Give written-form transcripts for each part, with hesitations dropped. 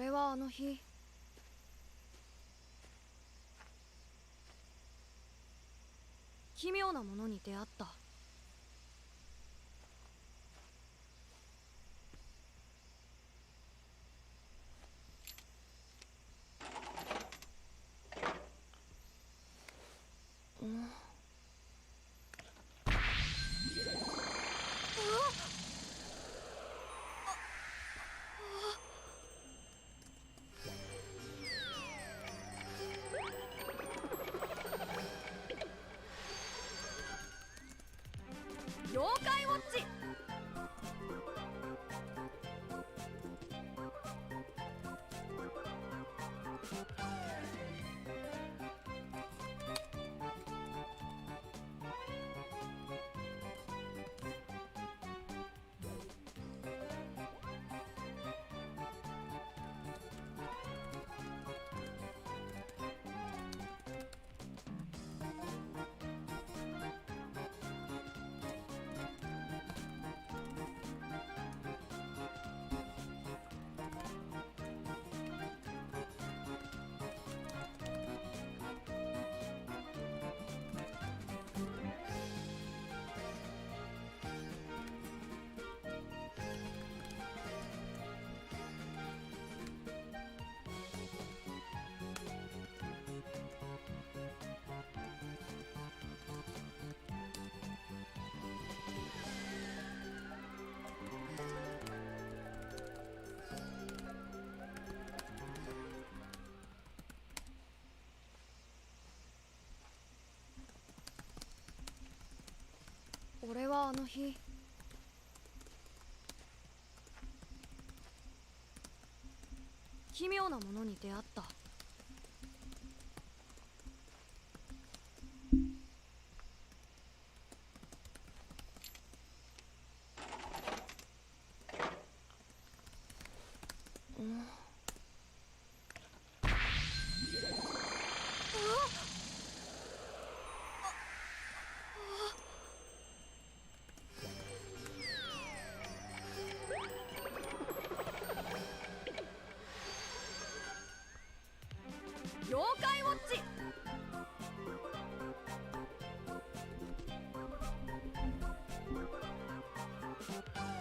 俺はあの日奇妙なものに出会った。妖怪ウォッチ。俺はあの日奇妙なものに出会った。妖怪ウォッチ。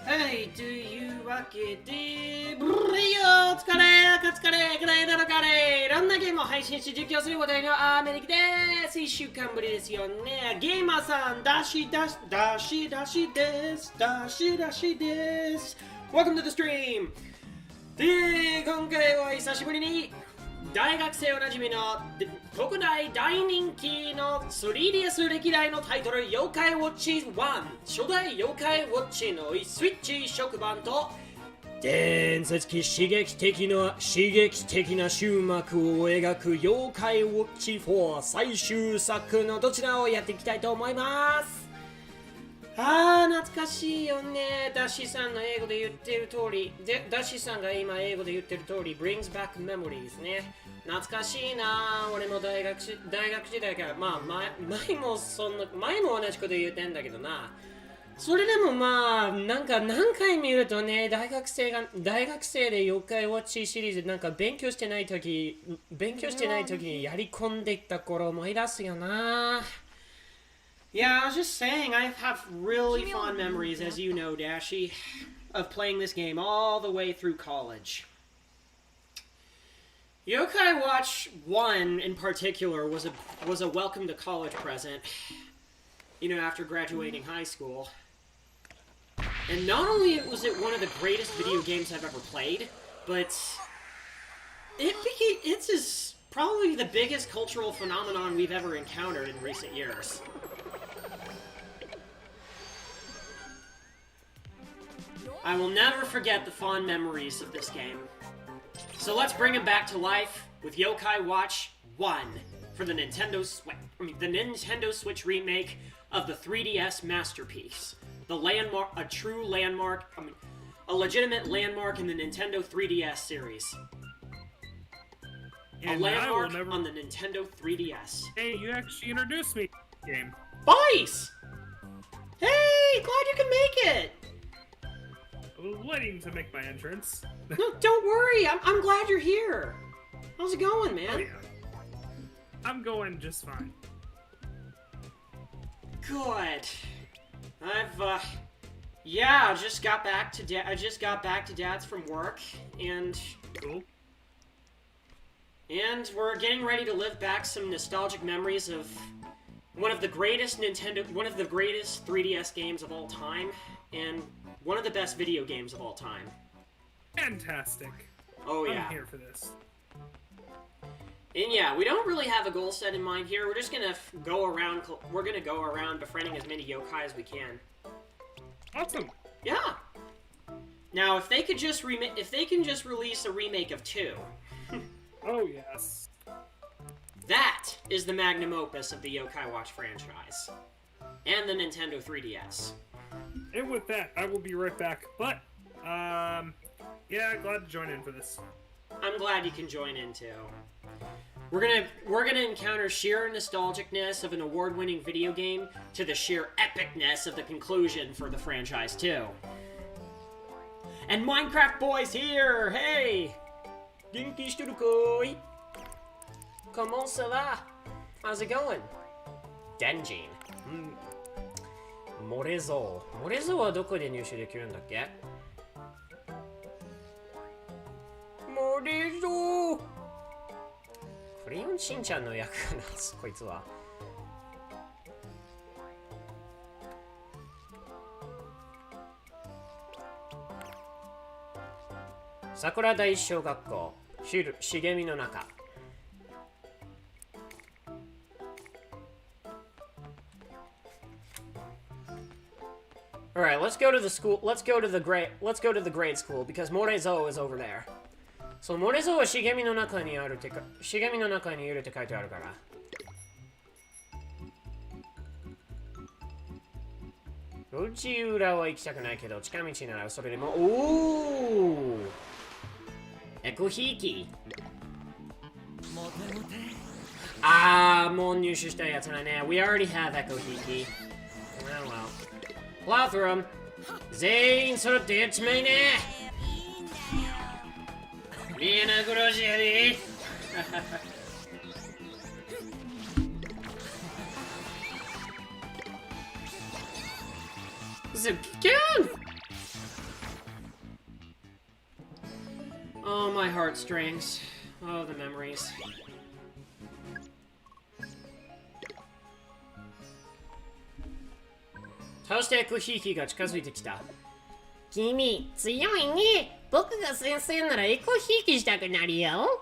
はい、というわけで、ブリよ、疲れ、カツカレー、グレードのカレー、いろんなゲームを配信し実況する話題のアメリカです。1週間ぶりですよね。ゲーマーさん、ダシです。Welcome to the stream! で、今回は久しぶりに大学生おなじみの国内大人気の 3DS 歴代のタイトル妖怪ウォッチ1初代妖怪ウォッチのスイッチ移植版と伝説的刺激的な終幕を描く妖怪ウォッチ4最終作のどちらをやっていきたいと思います。懐かしいよね。ダッシーさんの英語で言ってる通りダッシーさんが今英語で言ってる通り brings back memories ね。懐かしいな。俺も大学時代から前も同じこと言ってんだけどな。それでもなんか何回見るとね、大学生で妖怪ウォッチシリーズなんか勉強してない時にやり込んでいった頃思い出すよな。Yeah, I was just saying, I have really fond memories, as you know, Dashi, of playing this game all the way through college. Yokai Watch 1 in particular was a welcome to college present, you know, after graduating high school. And not only was it one of the greatest video games I've ever played, but it's probably the biggest cultural phenomenon we've ever encountered in recent years. I will never forget the fond memories of this game. So let's bring it back to life with Yokai Watch 1 for the Nintendo Switch remake of the 3DS masterpiece. A true landmark, a legitimate landmark in the Nintendo 3DS series. And a landmark on the Nintendo 3DS. Hey, you actually introduced me to the game. Vice! Hey, glad you can make it! waiting to make my entrance. No, don't worry. I'm glad you're here. How's it going, man? Oh, yeah. I'm going just fine. Good. I just got back to Dad's from work, and Cool. we're getting ready to live back some nostalgic memories of one of the greatest 3DS games of all time, and one of the best video games of all time. Fantastic. Oh yeah. I'm here for this. And yeah, we don't really have a goal set in mind here. We're just gonna go around. We're gonna go around befriending as many yokai as we can. Awesome. Yeah. Now, if they can just release a remake of 2, Oh, yes. that is the magnum opus of the Yokai Watch franchise and the Nintendo 3DS. And with that, I will be right back. But, yeah, glad to join in for this. I'm glad you can join in too. We're gonna encounter sheer nostalgicness of an award-winning video game to the sheer epicness of the conclusion for the franchise too. And Minecraft Boy's here! Hey! Genki shituru koi? Comment ça va? How's it going? Denjin. Morezo. Morezo はどこで入手できるんだっけ? Morezo! クレヨンしんちゃんの役かな、こいつは。桜第一小学校、茂みの中。Alright, let's go to the school. Let's go to the grade school because Morezo is over there. そう、モレゾは茂みの中にいるって書いてあるから。路地裏は行きたくないけど、近道ならそれでも。おー！エコひいき。あー、もう入手したやつだね。We already have エコひいき。Well, well. Lothram、全員揃ってやっちまいね。みんな殺しやで。Zucchini! Oh, my heartstrings. Oh, the memories. Howしてエコひいきが近づいてきた。君、強いね。僕が先生ならエコひいきしたくなるよ。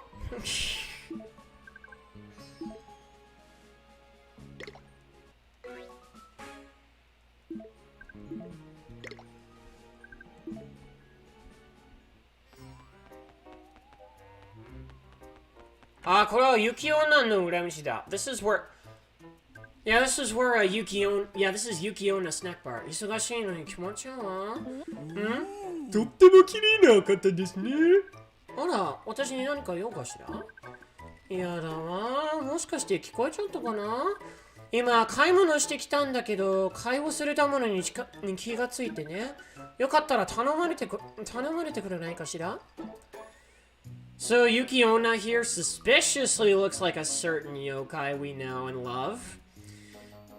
あ、これはユキオナの裏道だ。This is where... Yeah, this is where Yukiona... Yeah, this is Yukiona snack bar. 忙しいのに気持ちいいわ。ん？とっても綺麗な方ですね。あら、私に何か用かしら？やだわ。もしかして聞こえちゃったかな？今、買い物してきたんだけど、買い忘れたものに気がついてね。よかったら頼まれてくれないかしら？ So Yukiona here suspiciously looks like a certain yokai we know and love.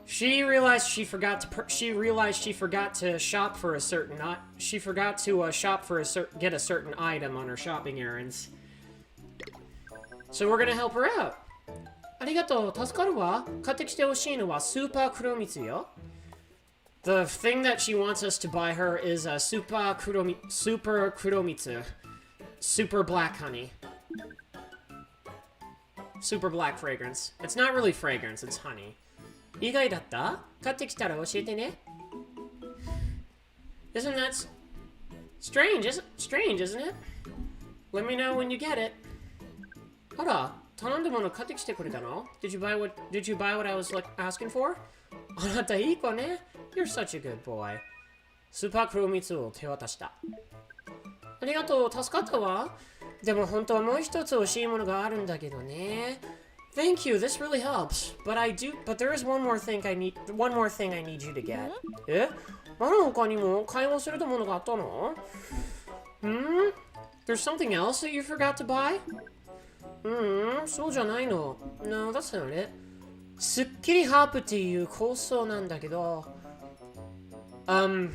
She realized she forgot to shop for a certain get a certain item on her shopping errands. So we're gonna help her out. ありがとう、助かるわ。買ってきてほしいのはスーパー黒蜜よ。The thing that she wants us to buy her is a super kuromitsu. Super black honey. Super black fragrance. It's not really fragrance, it's honey. 意外だった？買ってきたら教えてね。Isn't that strange, isn't it? Let me know when you get it. あら、頼んだもの買ってきてくれたの？ Did you buy what I was asking for? あなたいい子ね。You're such a good boy. スーパー黒蜜を手渡した。ありがとう、助かったわ。でも本当はもう一つ欲しいものがあるんだけどね。Thank you, this really helps. But there is one more thing I need you to get. え？あの他にも会話するものがあったの？ There's something else that you forgot to buy? そうじゃないの。No, that's not it. スッキリハープっていう構想なんだけど。No,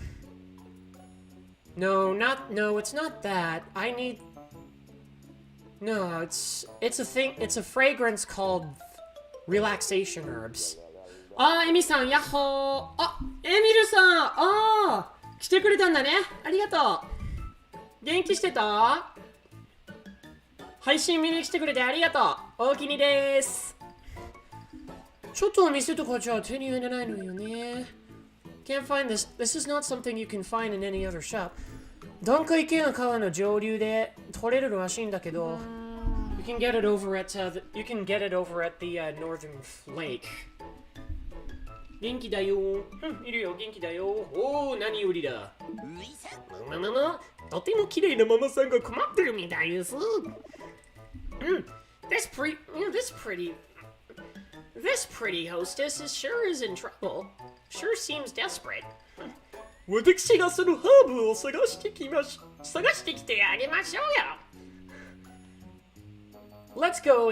it's not that. I need. No, it's a thing. It's a fragrance called relaxation herbs. エミさん、やっほー。エミルさん、来てくれたんだね。ありがとう。元気してた？配信見に来てくれてありがとう。おおきにです。ちょっとお店とかじゃ手に入れないのよね。Can't find this. This is not something you can find in any other shop. どんこ池の川の上流で取れるらしいんだけど、You can get it over at the northern lake. 元気だよ。いるよ、元気だよ。何よりだ。とても綺麗なママさんが困ってるみたいです。This pretty hostess sure is in trouble. Sure seems desperate. 私がそのハーブを探してきてあげましょうよ。Let's go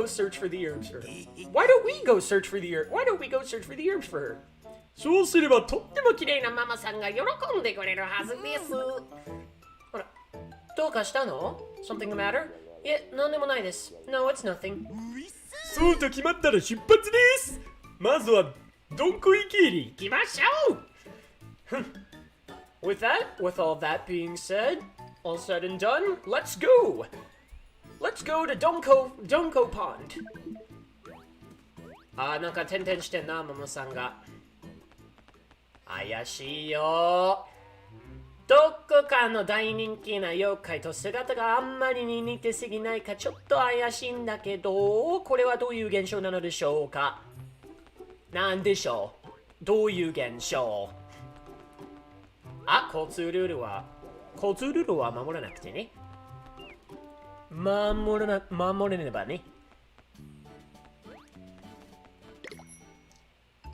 search for the herbs for her. Why don't we go search for the herbs for her? そうすればとっても綺麗なママさんが喜んでくれるはずです。ほら、どうかしたの？ Something the matter? いえ、なんでもないです。No, it's nothing. そうと決まったら出発です。まずはどんこ池に行きましょう。With all that being said, all said and done, let's go. Let's go to Donko Pond. なんか点々してんな、ママさんが。怪しいよ。どこかの大人気な妖怪と姿があんまりに似てすぎないかちょっと怪しいんだけど、これはどういう現象なのでしょうか？なんでしょう？どういう現象？交通ルールは守らなくてね。守れねばね。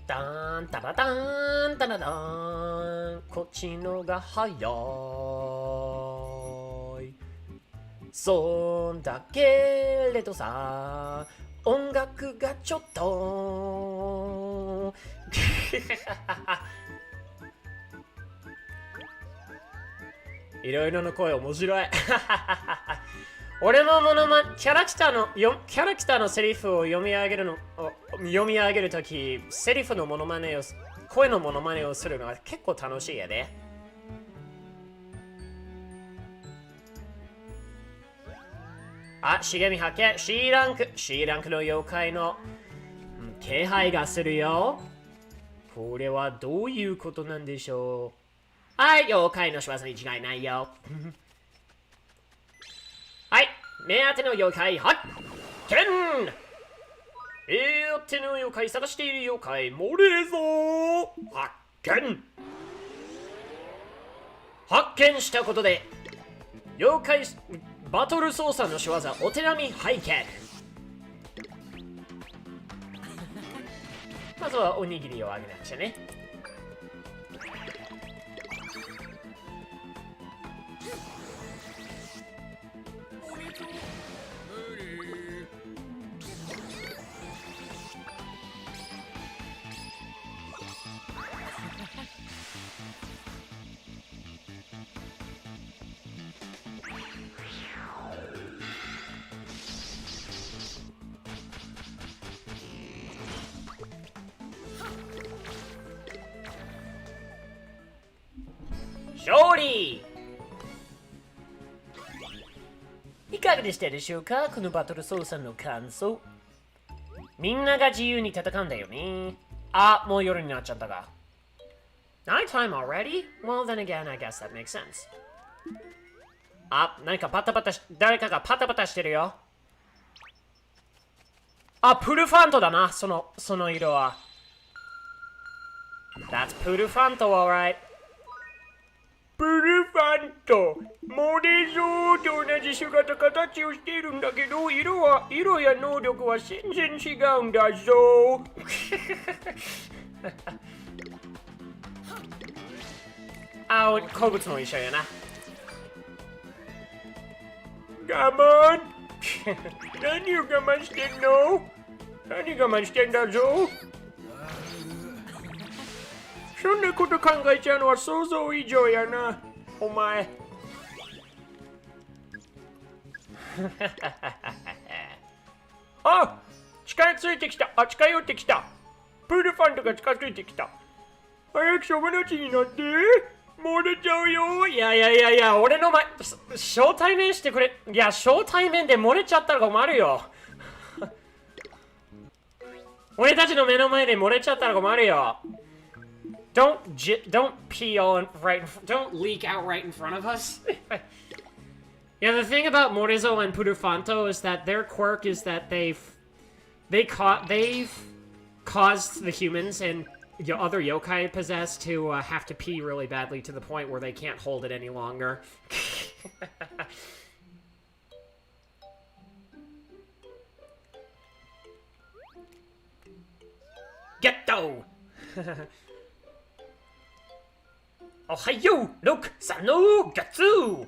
タンタラタンタラタン、こっちのが早い。そんだけれどさ、音楽がちょっといろいろの声面白い俺もキャラクターのセリフを読み上げるとき、セリフの声のモノマネをするのは結構楽しいやで。茂み発見。C ランクの妖怪の気配がするよ。これはどういうことなんでしょう？妖怪の仕業に違いないよ。目当ての妖怪発見。目当ての妖怪探している妖怪漏れぞ。発見したことで妖怪バトル操作の仕業お手並み拝見。まずはおにぎりをあげなくちゃね。勝利！いかがでしたでしょうか？このバトル操作の感想。みんなが自由に戦うんだよね。もう夜になっちゃったが。Nighttime already? Well then again, I guess that makes sense. 誰かがパタパタしてるよ。プルファントだな、その色は。That's プルファント、alright。プルファント、モデゾーと同じ姿形をしているんだけど、色や能力は全然違うんだぞ。あ、好物の一緒やな。我慢何を我慢してんの？何我慢してんだぞ。そんなこと考えちゃうのは想像以上やな、お前。あ、近づいてきた。あ、近寄ってきた。プールファントが近づいてきた。早く友達になって。漏れちゃうよ。いや、俺の前、初対面してくれ。いや、初対面で漏れちゃったら困るよ。俺たちの目の前で漏れちゃったら困るよ。Don't pee on don't leak out right in front of us. Yeah, the thing about Morizo and Purufanto is that their quirk is that they've caused the humans and other yokai possessed to have to pee really badly to the point where they can't hold it any longer. Getto! Ohayo! Look! Sano! Gatsu!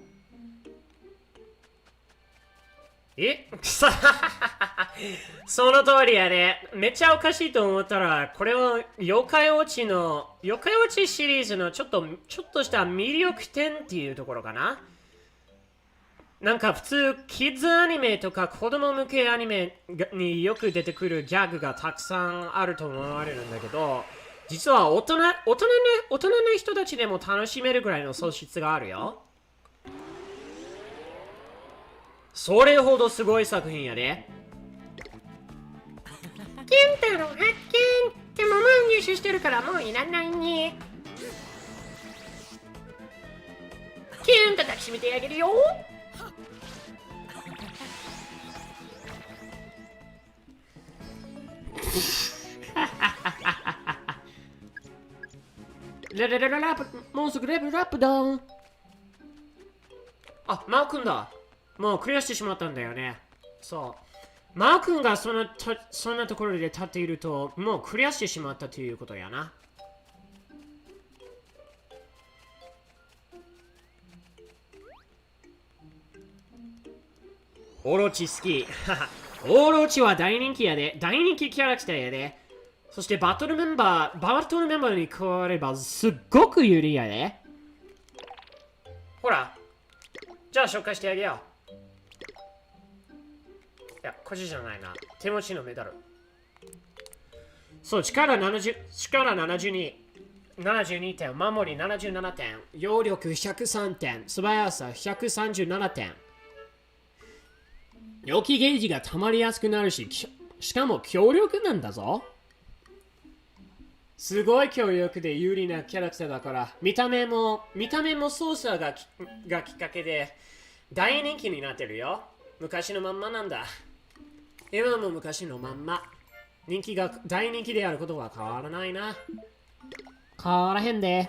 えその通りやね。めっちゃおかしいと思ったら、これは妖怪ウォッチシリーズのちょっとした魅力点っていうところかな。なんか普通、キッズアニメとか子供向けアニメによく出てくるギャグがたくさんあると思われるんだけど、実は大人の人たちでも楽しめるぐらいの素質があるよ。それほどすごい作品やで。ケンタロウ発見。でももう入手してるからもういらないね。キュンと抱きしめてあげるよ。ラップ、もうすぐレベルアップだ。あ、マー君だ。もうクリアしてしまったんだよね。そう。マー君がそんなところで立っていると、もうクリアしてしまったということやな。オロチ好き。オロチは大人気やで。大人気キャラクターやで。そしてバトルメンバーに加わればすっごく有利やで。ほら。じゃあ紹介してあげよう。いや、こっちじゃないな。手持ちのメダル。そう、力72点、守り77点、揚力103点、素早さ137点。予期ゲージが溜まりやすくなるし、しかも強力なんだぞ。すごい強力で有利なキャラクターだから、見た目も操作がきっかけで大人気になってるよ。昔のまんまなんだ。今も昔のまんま。大人気であることは変わらないな。変わらへんで。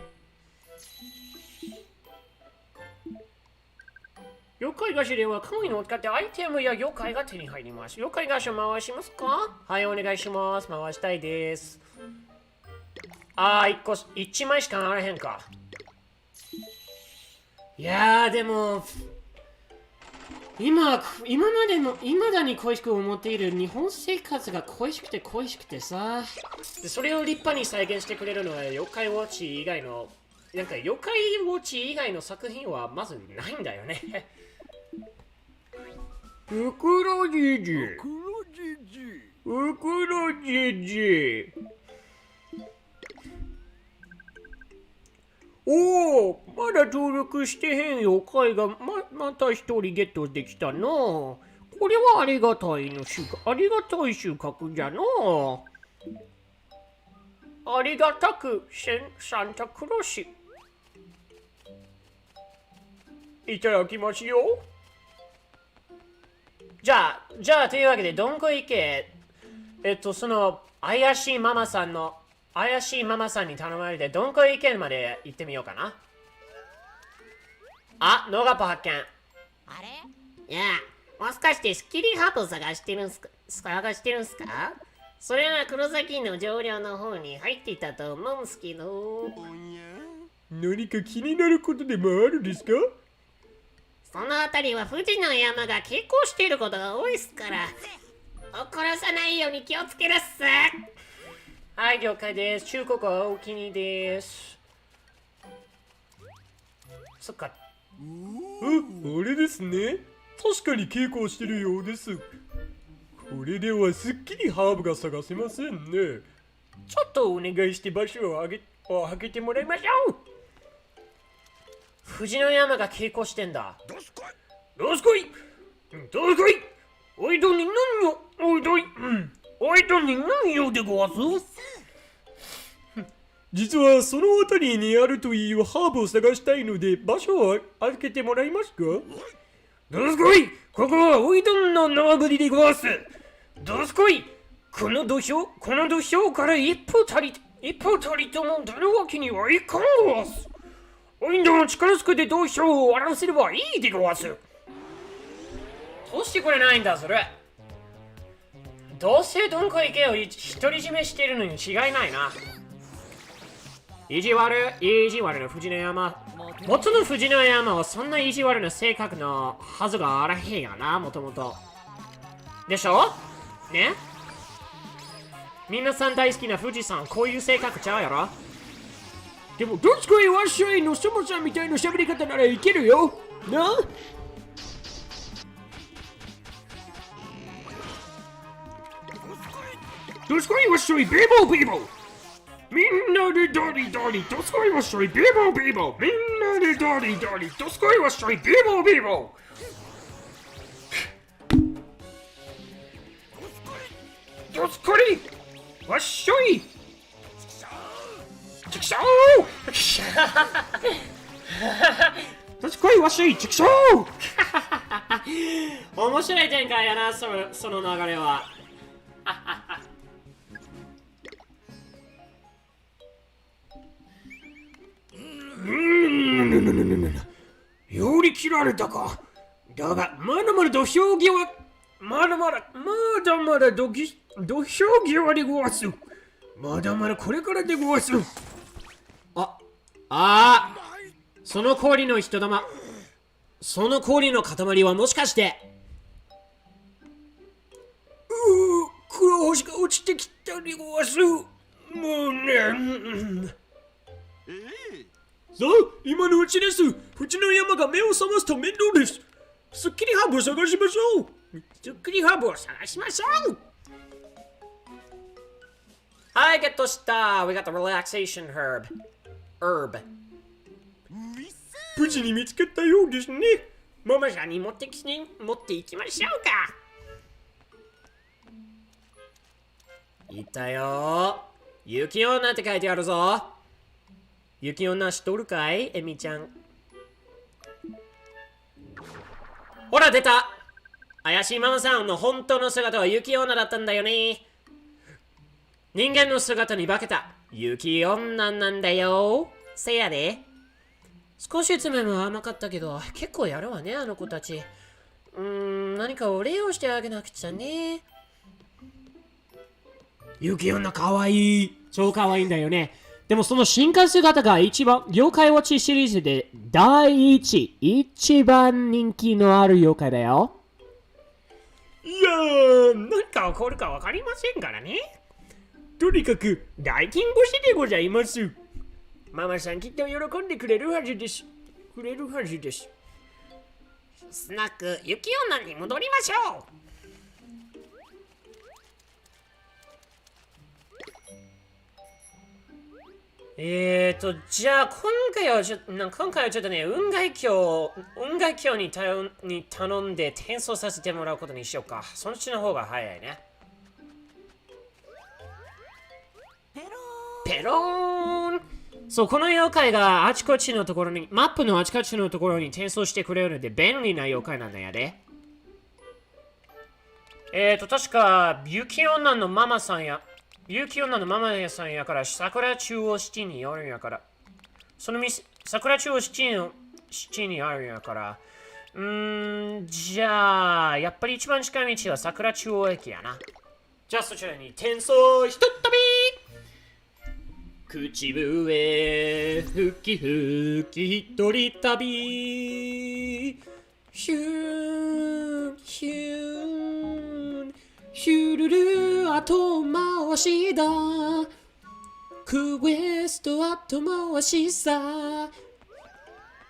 妖怪菓子ではコインを使ってアイテムや妖怪が手に入ります。妖怪菓子を回しますか？はい、お願いします。回したいです。1枚しか回らへんか。いやー、でも、今だに恋しく思っている日本生活が恋しくてさ。でそれを立派に再現してくれるのは妖怪ウォッチ以外の作品はまずないんだよね。ウクロジジ。おお、まだ登録してへん妖怪がまた一人ゲットできたな。これはありがたい収穫じゃな。ありがたくサンタクロス。いただきますよ。じゃあというわけでどんこ行け。その怪しいママさんに頼まれてどんこ池まで行ってみようかな。あ、ノガポ発見。あれ？いや、もしかしてスキリハブ探してるんすか？それは黒崎の上流の方に入っていたと思うんすけど。何か気になることでもあるんですか？そのあたりは富士の山が傾向していることが多いっすから。怒らさないように気をつけるっす。はい、了解です。忠告はお気に入りです。そっか。あれですね。確かに稽古をしてるようです。これではすっきりハーブが探せませんね。ちょっとお願いして場所を開けてもらいましょう。富士の山が傾向してんだ。どすこいおいどに何よおいどいに何よでごわす。実はその辺りにあるというハーブを探したいので場所を開けてもらえますか？どすこい、ここはおいどんの縄張りでごわす。どすこい、この土俵から一歩たりとも出るわけにはいかんごわす。おいどんの力ずくで土俵を割らせればいいでごわす。どうしてくれないんだそれ。どうせどんこ池を独り占めしてるのに違いないな。意地悪の富士の山。元の富士の山はそんな意地悪な性格のはずがあらへんやな、もともと。でしょね。皆さん大好きな富士山、こういう性格ちゃうやろ。でも、どすこいわっしょいのそもさんみたいな喋り方ならいけるよな。どすこいわっしょい、ビーボーみんなでダリダリ、どすこいわっしょい、ビーボーみんなでダリダリ、どすこいわっしょい、ビーボーどすこいわっしょい、ちくしょうどすこいわっしょい、ちくしょう面白い展開やな、その流れは。より切られたか。だが、まだまだ土俵際でごわす。まだまだこれからでごわす。その氷の人玉。その氷の塊はもしかして。黒星が落ちてきたでごわす。もうね。さあ、今のうちです。富士の山が目を覚ますと面倒です。すっきりハーブを探しましょう。はい、ゲットした。We got the relaxation herb. 無事に見つかったようですね。ママさんに持っていきましょうか。いたよ。雪女って書いてあるぞ。雪女知っとるかい、エミちゃん。ほら出た。怪しいママさんの本当の姿は雪女だったんだよね。人間の姿に化けた雪女なんだよ。せやで。少し詰めも甘かったけど、結構やるわね、あの子たち。何かお礼をしてあげなくちゃね。雪女かわいい。超かわいいんだよね。でもその進化姿が一番、妖怪ウォッチシリーズで一番人気のある妖怪だよ。いやー、何か起こるかわかりませんからね。とにかく大金星でございます。ママさんきっと喜んでくれるはずです。スナック、雪女に戻りましょう。じゃあ今回はちょっとね、雲海鏡に頼んで転送させてもらうことにしようか。そっちの方が早いね。ペローン。そう、この妖怪があちこちのところに、マップのあちこちのところに転送してくれるので便利な妖怪なんだよね。確か、雪女のママさんやから桜中央シティにあるんやから。その店、桜中央シティにあるんやから。じゃあ、やっぱり一番近い道は桜中央駅やな。じゃあそちらに転送ひとっ飛び口笛吹き吹き一人旅ヒューンヒューンヒュルル後回しだクエスト後回しさ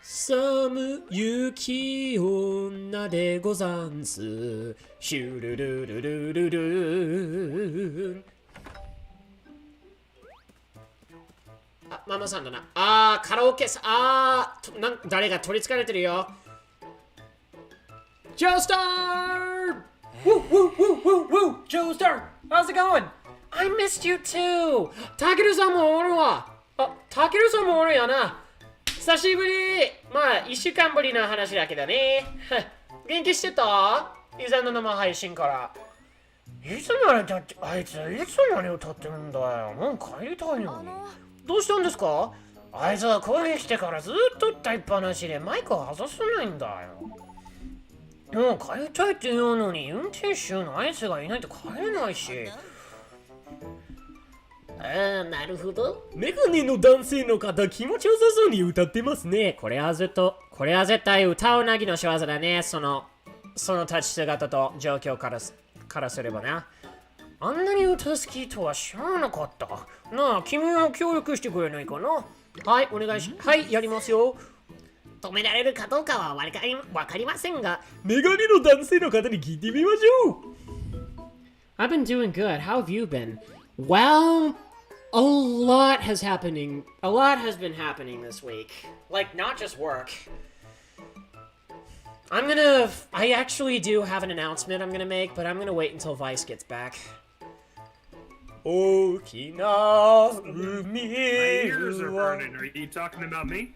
寒雪女でござんすヒュルルルルルルンあ、ママさんだな。カラオケさ、誰が取りつかれてるよ。ジョースター Woo, woo, woo, woo, woo! Joe Star, how's it going? I missed you too! タケルさんもおるわ。タケルさんもおるやな。久しぶり。まあ、1週間ぶりの話だけどね。元気してた？以前の生配信から。いつまで経って、あいついつまで歌ってるんだよ。もう帰りたいのに。どうしたんですか？あいつはここに来てからずっと歌いっぱなしでマイクを外せないんだよ。もう帰りたいって言うのに運転手のあいつがいないと帰れないし。なるほど。メガネの男性の方、気持ちよさそうに歌ってますね。これは絶対歌うなぎの仕業だね。その立ち姿と状況からすればね。あんなに歌好きとは知らなかった。なあ、君も協力してくれないかな？はい、お願いします。はい、やりますよ。止められるかどうかはわかりませんが。メガネの男性の方に聞いてみましょう。I've been doing good. How have you been? Well, a lot has been happening this week. Like, not just work. I actually do have an announcement I'm gonna make, but I'm gonna wait until Vice gets back. 大きな海 My ears are は burning. Are you talking about me?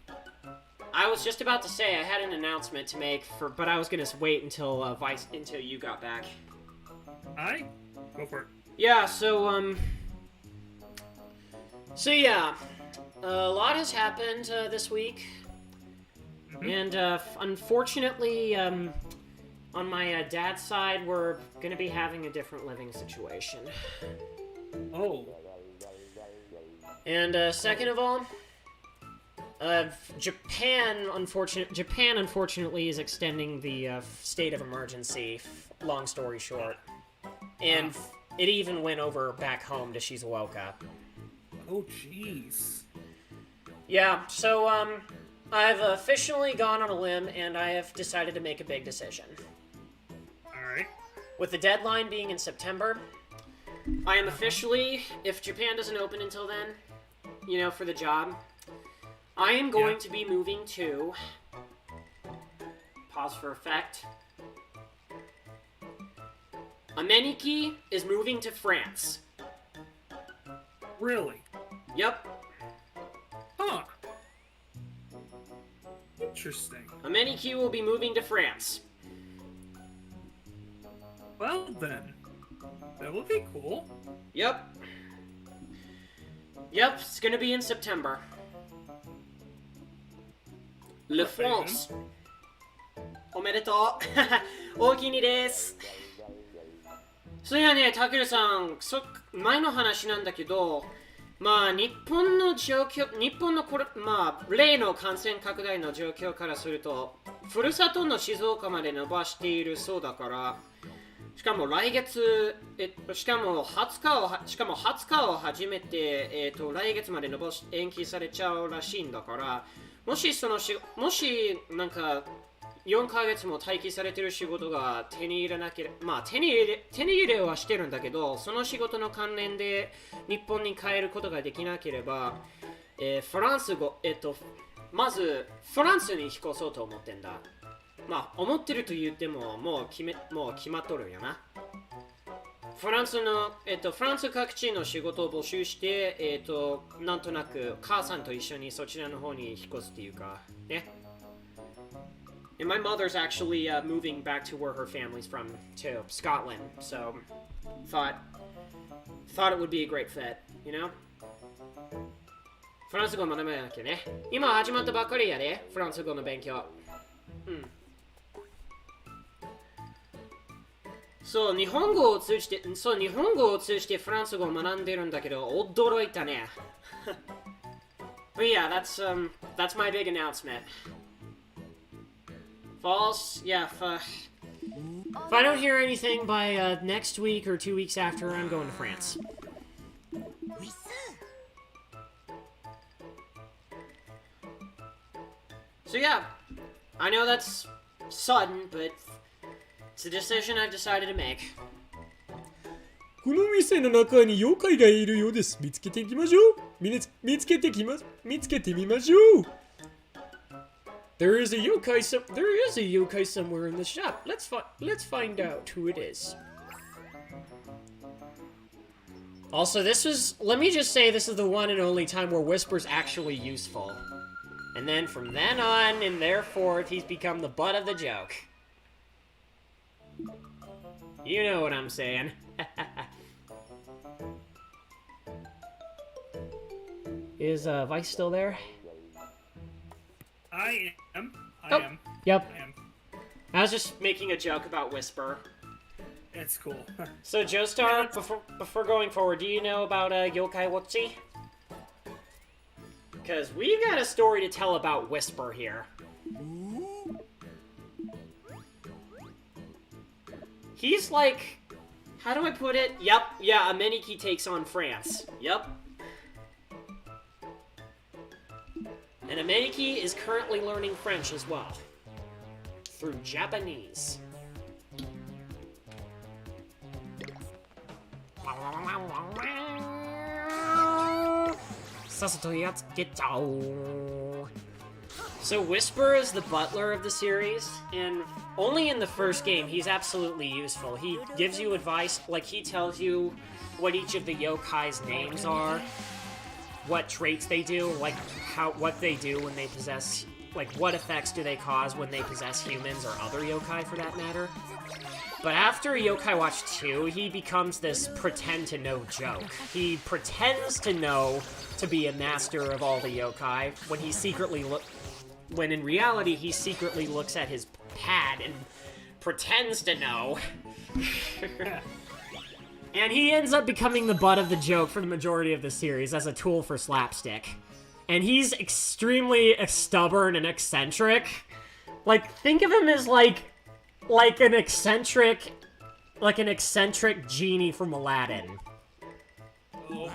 I was just about to say I had an announcement to make, but I was gonna wait until until you got back. I? Go for it. Yeah, so yeah, a lot has happened this week, and unfortunately, on my dad's side, we're gonna be having a different living situation. Oh. And second of all, Japan unfortunately is extending the state of emergency. Long story short, and it even went over back home to Shizuoka. Oh, jeez. Yeah, so I've officially gone on a limb, and I have decided to make a big decision. Alright. With the deadline being in September, I am officially, if Japan doesn't open until then, for the job, I am going to be moving to, pause for effect, Ameniki is moving to France. Really? Yep, Huh. Interesting. Ameniki will be moving to France. Well then. That would be cool. Yep, it's gonna be in September. Le France. おめでとう。おおきにです。そういやね、たけるさん、前の話なんだけど、まあ、日本の例の感染拡大の状況からすると、ふるさとの静岡まで伸ばしているそうだから、しかも来月、しかも20日を始めて、来月まで延期されちゃうらしいんだから、もしなんか4ヶ月も待機されてる仕事が手に入れなければ、まあ手に入れはしてるんだけど、その仕事の関連で日本に帰ることができなければ、フランス語、まずフランスに引っ越そうと思ってんだ。まあ思ってると言ってももう決まっとるんやな。フランス各地の仕事を募集して、なんとなく母さんと一緒にそちらの方に引っ越すっていうか、ね。And my mother's actually moving back to where her family's from, to Scotland. So, thought it would be a great fit, you know? フランス語を学べなきゃね。今始まったばっかりやで、フランス語の勉強。うん。そう、日本語を通じてフランス語を学んでるんだけど、驚いたね。But yeah, that's my big announcement. False, yeah, if I don't hear anything by next week or 2 weeks after, I'm going to France. So yeah, I know that's sudden, but it's a decision I've decided to make. この店の中に妖怪がいるようです。見つけていきましょう。見つけてみましょう。There is a yokai somewhere in the shop. Let's find out who it is. Also, let me just say, this is the one and only time where Whisper's actually useful. And then from then on and thereforth, he's become the butt of the joke. You know what I'm saying. Is Vice still there? I am. Yep. I am. I was just making a joke about Whisper. It's cool. So, Joestar, before going forward, do you know about Yokai Wotchi? Because we've got a story to tell about Whisper here. He's like... How do I put it? Yep, yeah, a Meniki takes on France. Yep. And Ameniki is currently learning French as well. Through Japanese. So Whisper is the butler of the series, and only in the first game he's absolutely useful. He gives you advice, like he tells you what each of the yokai's names are, what traits they do, like what they do when they possess, like what effects do they cause when they possess humans or other yokai for that matter. But after Yokai Watch 2, he becomes this pretend-to-know joke. He pretends to know to be a master of all the yokai when in reality he secretly looks at his pad and pretends to know. And he ends up becoming the butt of the joke for the majority of the series as a tool for slapstick. And he's extremely stubborn and eccentric. Like, think of him as like an eccentric genie from Aladdin. Oh boy.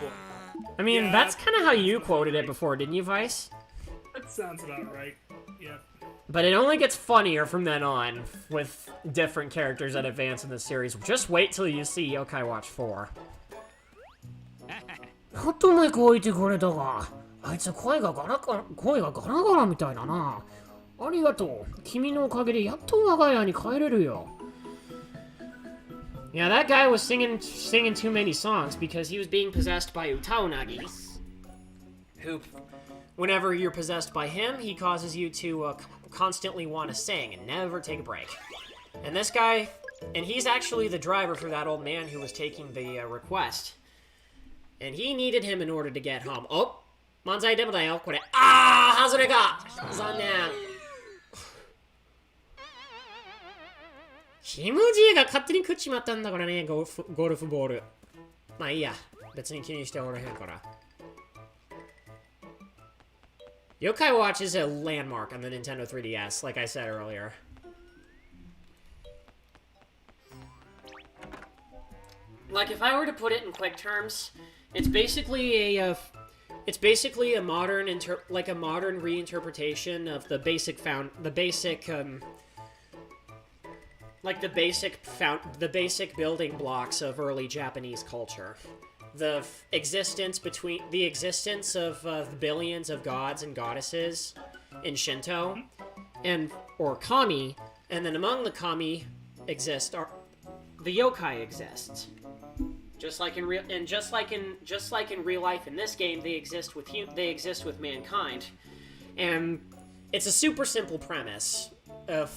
I mean, Yeah, that's kind of how you quoted it before, didn't you, Vice? That sounds about right. Yep. But it only gets funnier from then on, with different characters that advance in the series. Just wait till you see Yokai Watch 4. やっとマイク置いてくれたが、あいつ声がガラガラみたいだな。ありがとう。君のおかげでやっと我が家に帰れるよ。Yeah, that guy was singing too many songs because he was being possessed by Utaonagi. Who, whenever you're possessed by him, he causes you to constantly want to sing and never take a break. And this guy, and he's actually the driver for that old man who was taking the request. And he needed him in order to get home. Oh, Manzai demo da yo, kore. Ah, hazure ga! Zannen. キムジが勝手に食っちまったんだからね、ゴルフボール。まあいいや、別に気にしておらへんから。Yokai Watch is a landmark on the Nintendo 3DS, like I said earlier. Like, if I were to put it in quick terms, it's basically a modern reinterpretation of the basic building blocks of early Japanese culture. The existence of the billions of gods and goddesses in Shinto, or kami, and then among the kami the yokai exists. Just like in real life in this game, they exist with mankind, and it's a super simple premise. A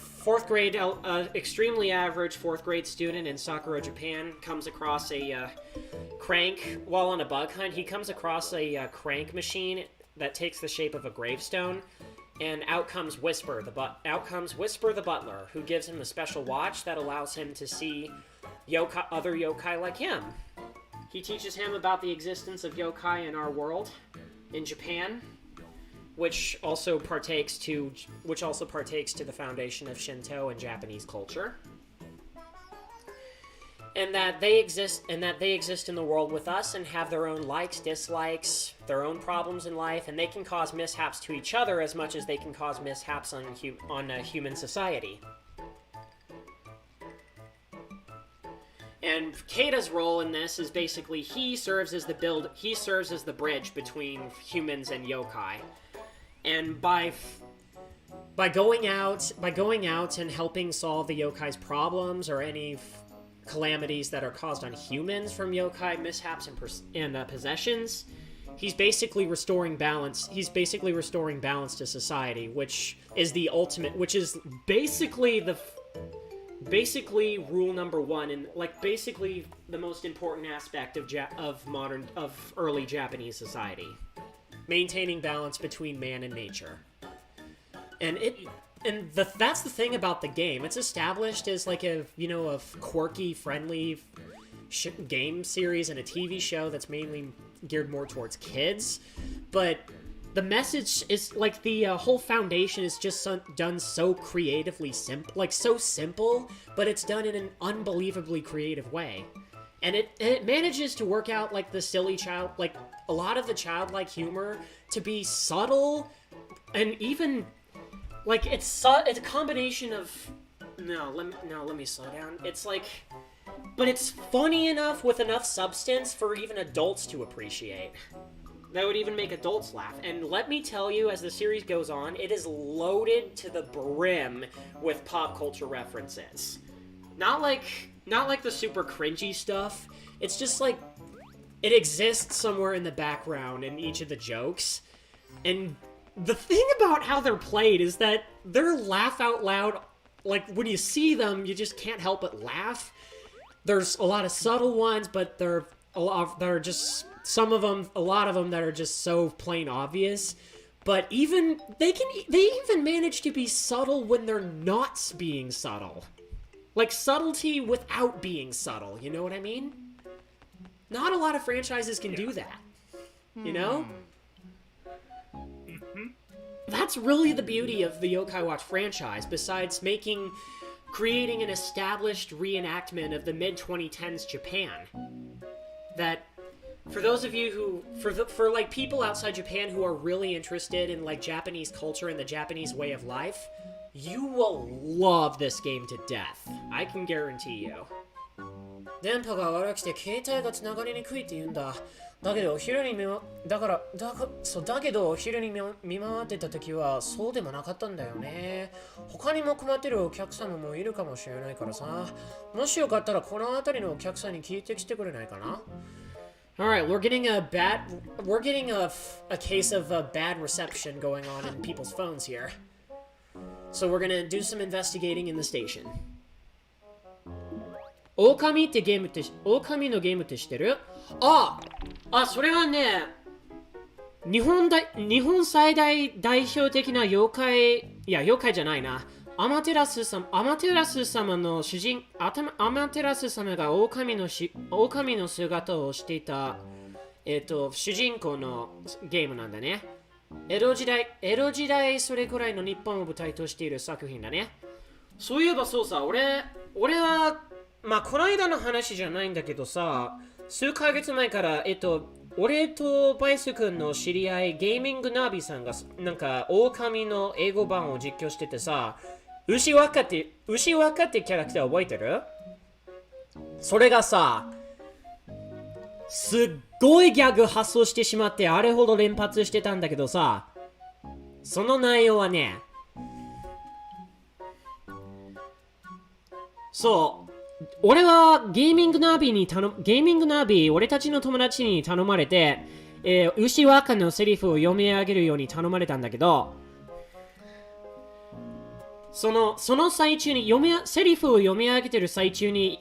extremely average fourth grade student in Sakura, Japan, comes across a crank while on a bug hunt. He comes across a crank machine that takes the shape of a gravestone, and out comes Whisper the butler, who gives him a special watch that allows him to see other yokai like him. He teaches him about the existence of yokai in our world, in Japan, which also partakes to the foundation of Shinto and Japanese culture. And that they exist in the world with us and have their own likes, dislikes, their own problems in life, and they can cause mishaps to each other as much as they can cause mishaps on human society. And Keita's role in this is basically he serves as the bridge between humans and yokai. And by going out and helping solve the yokai's problems or any calamities that are caused on humans from yokai mishaps and possessions, he's basically restoring balance. He's basically restoring balance to society, which is basically rule number one, and basically the most important aspect of early Japanese society, maintaining balance between man and nature. That's the thing about the game. It's established as a quirky, friendly game series and a TV show that's mainly geared more towards kids, but the message is the whole foundation is just done so creatively so simple, but it's done in an unbelievably creative way, and it manages to work out the silly a lot of the childlike humor to be subtle, and even it's a combination of let me slow down. But it's funny enough with enough substance for even adults to appreciate. That would even make adults laugh. And let me tell you, as the series goes on, it is loaded to the brim with pop culture references. Not like the super cringy stuff. It's just it exists somewhere in the background in each of the jokes. And the thing about how they're played is that they're laugh out loud. When you see them, you just can't help but laugh. There's a lot of subtle ones, but there are just a lot of them that are just so plain obvious. But they even manage to be subtle when they're not being subtle. Subtlety without being subtle, you know what I mean? Not a lot of franchises can do that, you know? That's really the beauty of the Yokai Watch franchise, besides creating an established reenactment of the mid-2010s Japan. That, for those of you for people outside Japan who are really interested in Japanese culture and the Japanese way of life, you will love this game to death. I can guarantee you. 電波が悪くて携帯がつながりにくいって言うんだ。だけどお昼に見回ってた時はそうでもなかったんだよね。他にも困ってるお客様もいるかもしれないからさ。もしよかったらこの辺りのお客さんに聞いてきてくれないかな。Alright, we're getting a case of a bad reception going on in people's phones here. So we're gonna do some investigating in the station. 狼のゲームって知ってる？それはね、日本最大代表的な妖怪じゃないな。アマテラス様のアマテラス様が狼の姿をしていた、主人公のゲームなんだね。江戸時代それくらいの日本を舞台としている作品だね。そういえばそうさ、俺はこの間の話じゃないんだけどさ、数ヶ月前から俺とバイス君の知り合いゲーミングナビさんが狼の英語版を実況しててさ、牛若ってキャラクター覚えてる？それがさ、すっごいギャグ発想してしまってあれほど連発してたんだけどさ、その内容はね、俺はゲーミングナビ俺たちの友達に頼まれて、牛若のセリフを読み上げるように頼まれたんだけど、その最中にセリフを読み上げてる最中に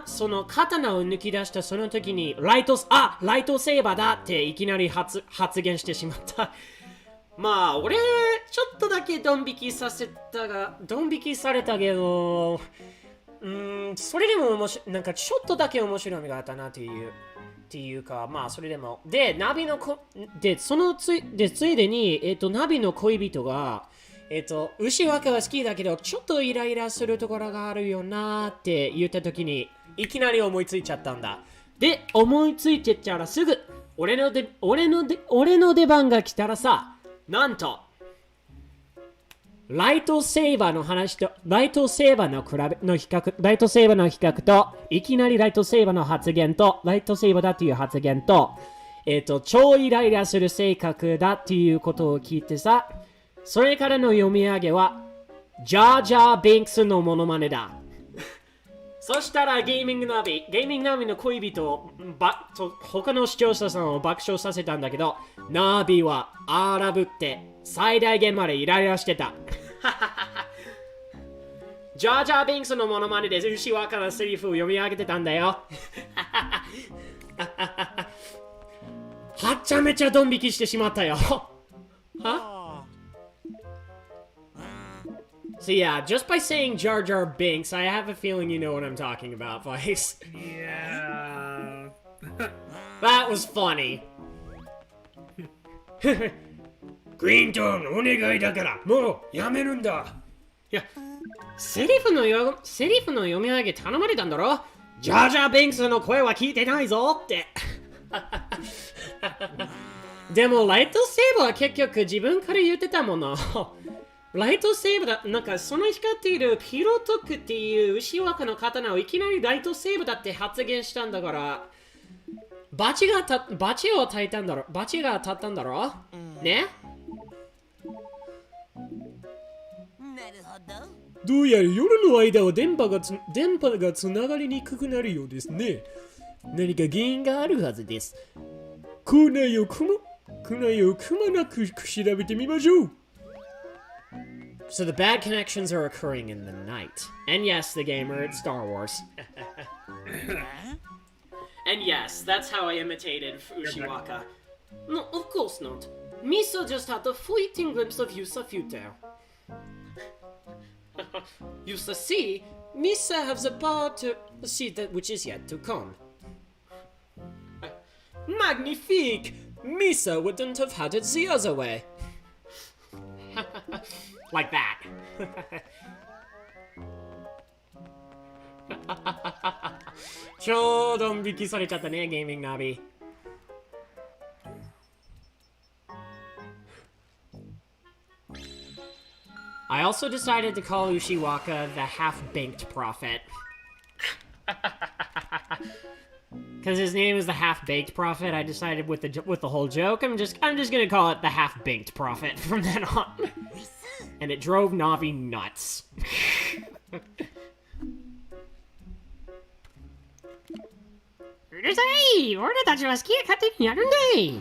その刀を抜き出したその時にライトセーバーだっていきなり発言してしまった。俺ちょっとだけドン引きされたけど、それでもなんかちょっとだけ面白みがあったなっていうか、まあそれでも。で、ナビのついでに、ナビの恋人が、牛若は好きだけど、ちょっとイライラするところがあるよなーって言った時に、いきなり思いついちゃったんだ。で、思いついてっちゃらすぐ、俺の出番が来たらさ、なんと、ライトセーバーの話と、ライトセーバーの比較と、いきなりライトセーバーの発言と、ライトセーバーだっていう発言と、超イライラする性格だっていうことを聞いてさ、それからの読み上げは、ジャージャー・ビンクスのモノマネだ。そしたらゲーミングナビの恋人を他の視聴者さんを爆笑させたんだけど、ナビは荒ぶって最大限までイライラしてた。ジャージャー・ビンクスのモノマネで牛若のセリフを読み上げてたんだよ。はちゃめちゃドン引きしてしまったよ。はSo yeah, just by saying Jar Jar Binks, I have a feeling you know what I'm talking about, Vice. Yeah. That was funny. グリーントーンお願いだからもうやめるんだ。いや、セリフの読み上げ頼まれたんだろ。ジャージャー・ビンクスの声は聞いてないぞって。でもライトセーバーは結局自分から言ってたもの。ライトセーブだ、なんかその光っているピロトクっていう牛若の刀をいきなりライトセーブだって発言したんだから、バチが当たったんだろ、ね。どうやら夜の間は電波がつながりにくくなるようですね。何か原因があるはずです。校内をくまなく調べてみましょう。So the bad connections are occurring in the night. And yes, the gamer, it's Star Wars. And yes, that's how I imitated Ushiwaka. No, of course not. Misa just had a fleeting glimpse of Yusa Futer. Yusa see, Misa has the power to see that which is yet to come. Magnifique! Misa wouldn't have had it the other way. Like that.超ドン引きされちゃったね、ゲーミングナビ。I also decided to call Ushiwaka the half-baked prophet. Because his name is the half-baked prophet, I decided with the whole joke, I'm just gonna call it the half-baked prophet from then on. And it drove Navi nuts. うるさい！俺たちは好き勝手にやるんだい！好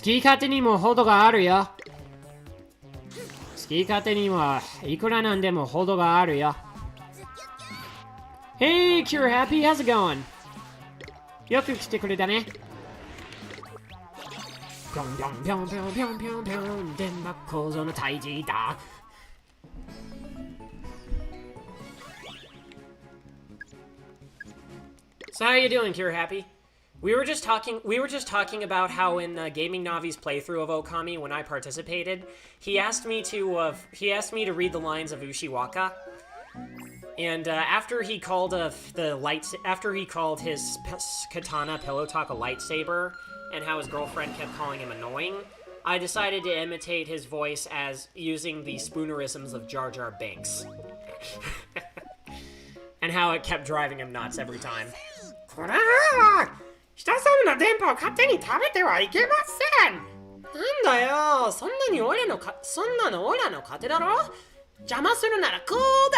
き勝手にも程があるよ。好き勝手にはいくらなんでも程があるよ。Hey, Cure Happy, how's it going? よく来てくれたね。ぴょんぴょんぴょんぴょんぴょんぴょんぴょん電波構造の退治だ。So how you doing, Cure Happy? We were just talking about how in Gaming Navi's playthrough of Okami, when I participated, he asked me to read the lines of Ushiwaka. And after he called his katana pillow talk a lightsaber, and how his girlfriend kept calling him annoying, I decided to imitate his voice as using the spoonerisms of Jar Jar Binks. And how it kept driving him nuts every time. こらー！人様の電波を勝手に食べてはいけません！なんだよ！そんなのオイラの勝手だろ？邪魔するならこうだ！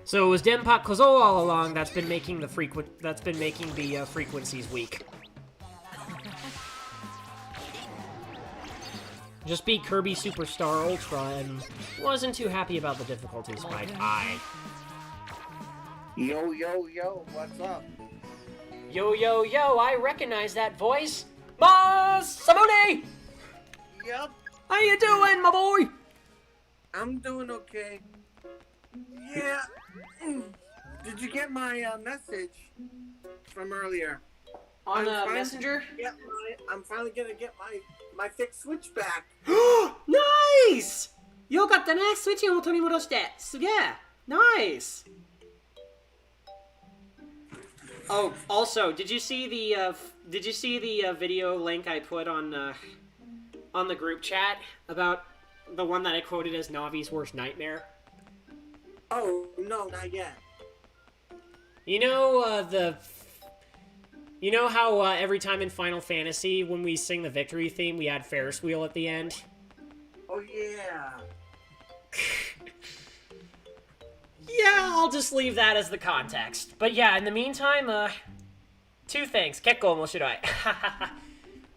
So it was Denpak Kozo all along that's been making the frequencies weak. Just beat Kirby Superstar Ultra and wasn't too happy about the difficulty spike. Yo, what's up? Yo, I recognize that voice. Masamune! Yep. How you doing, my boy? I'm doing okay. Yeah. Did you get my message from earlier? On finally- Messenger? I'm finally gonna get my fixed Switch back. Nice! よかったね、スイッチを取り戻して。すげえ。Nice! Oh, also, did you see the video link I put on the group chat about the one that I quoted as Navi's worst nightmare? Oh, no, not yet. You know, You know how every time in Final Fantasy, when we sing the victory theme, we add Ferris wheel at the end? Oh, yeah. Yeah, I'll just leave that as the context. But yeah, in the meantime, two things. 結構面白い.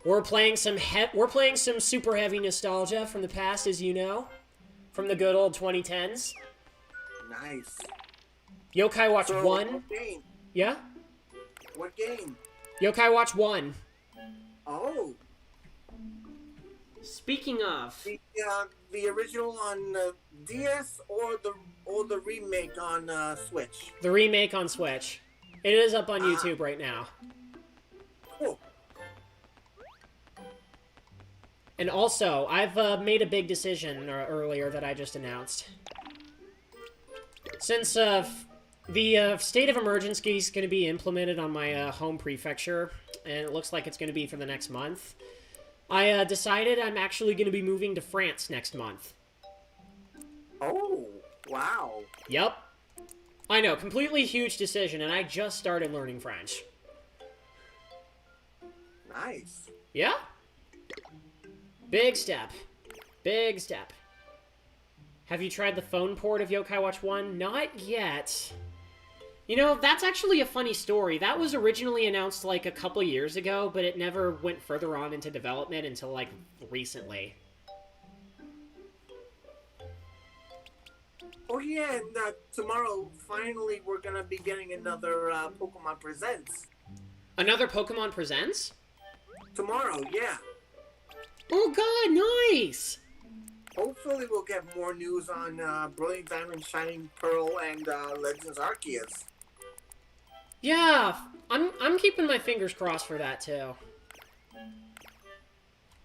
We're playing some super heavy nostalgia from the past, as you know, from the good old 2010s. Nice. Yokai Watch So, 1. what game? Yeah? What game? Yokai Watch 1. Oh, Speaking of, the original on DS or the remake on Switch. The remake on Switch. It is up on YouTube right now. Cool. And also, I've made a big decision earlier that I just announced. Since the state of emergency is going to be implemented on my home prefecture, and it looks like it's going to be for the next month, I decided I'm actually going to be moving to France next month. Oh, wow. Yep. I know, completely huge decision, and I just started learning French. Nice. Yeah? Big step. Big step. Have you tried the phone port of Yokai Watch 1? Not yet. You know, that's actually a funny story. That was originally announced like a couple years ago, but it never went further on into development until like recently. Oh yeah, and tomorrow finally we're gonna be getting another Pokemon Presents. Another Pokemon Presents? Tomorrow, yeah. Oh god, nice! Hopefully we'll get more news on Brilliant Diamond, Shining Pearl, and Legends Arceus. Yeah, I'm keeping my fingers crossed for that too.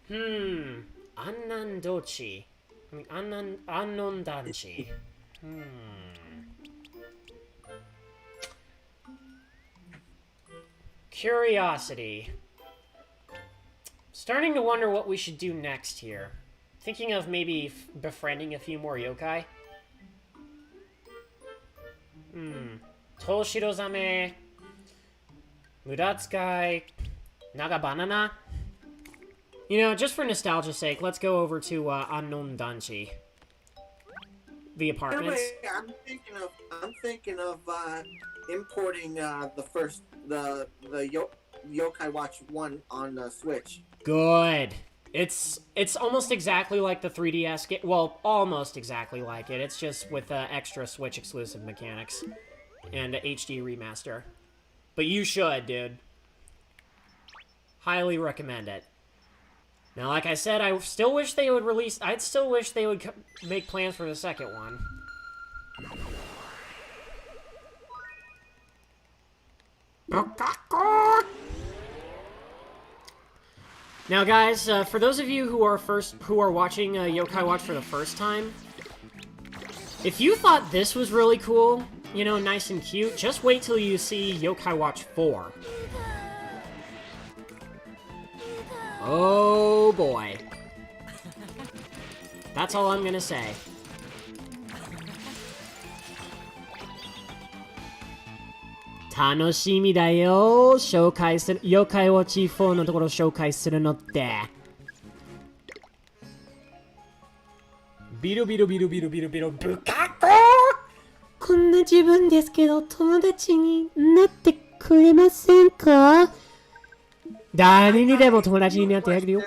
Anandochi. Anondanchi. Curiosity. Starting to wonder what we should do next here. Thinking of maybe befriending a few more yokai. Toshirozame. Mudatsukai. Naga Banana. You know, just for nostalgia's sake, let's go over to Anondanchi. The apartments. Anyway, I'm thinking of importing the Yokai Watch 1 on Switch. Good. It's almost exactly like the 3DS game. Well, almost exactly like it. It's just with extra Switch exclusive mechanics and a HD remaster. But you should, dude. Highly recommend it. Now, like I said, I still wish they would release... I'd still wish they would make plans for the second one. Now, guys, for those of you who are watching Yokai Watch for the first time, if you thought this was really cool, you know, nice and cute, just wait till you see Yokai Watch 4. Oh boy. That's all I'm gonna say. Tanoshimi da yo, shoukai suru, Yokai Watch 4のところ紹介するのって。ビロビロビロビロビロビロブカッコー。こんな自分ですけど友達になってくれませんか？誰にでも友達になってあげるよ。I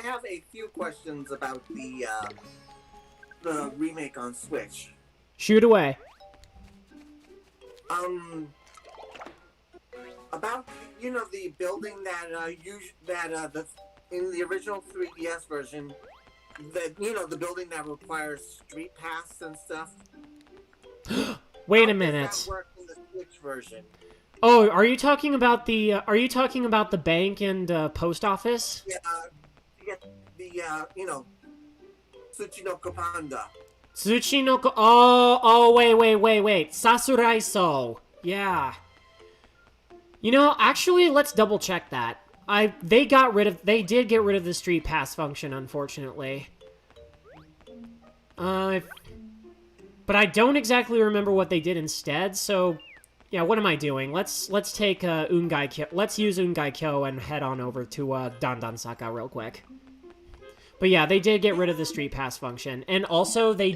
have a few questions about the remake on Switch. Shoot away. About the building that in the original 3DS version the building that requires street pass and stuff. Wait a How minute. does that work in the Switch version? Oh, are you talking about the bank and post office? Yeah, you get the Tsuchinoko Panda. Tsuchinoko. Oh, wait. Sasuraiso. Yeah. Actually, let's double check that. They did get rid of the street pass function, unfortunately. But I don't exactly remember what they did instead, so yeah, what am I doing? Let's take Ungai Kyo. Let's use Ungai Kyo and head on over to Dandan Saka real quick. But yeah, they did get rid of the street pass function, and also they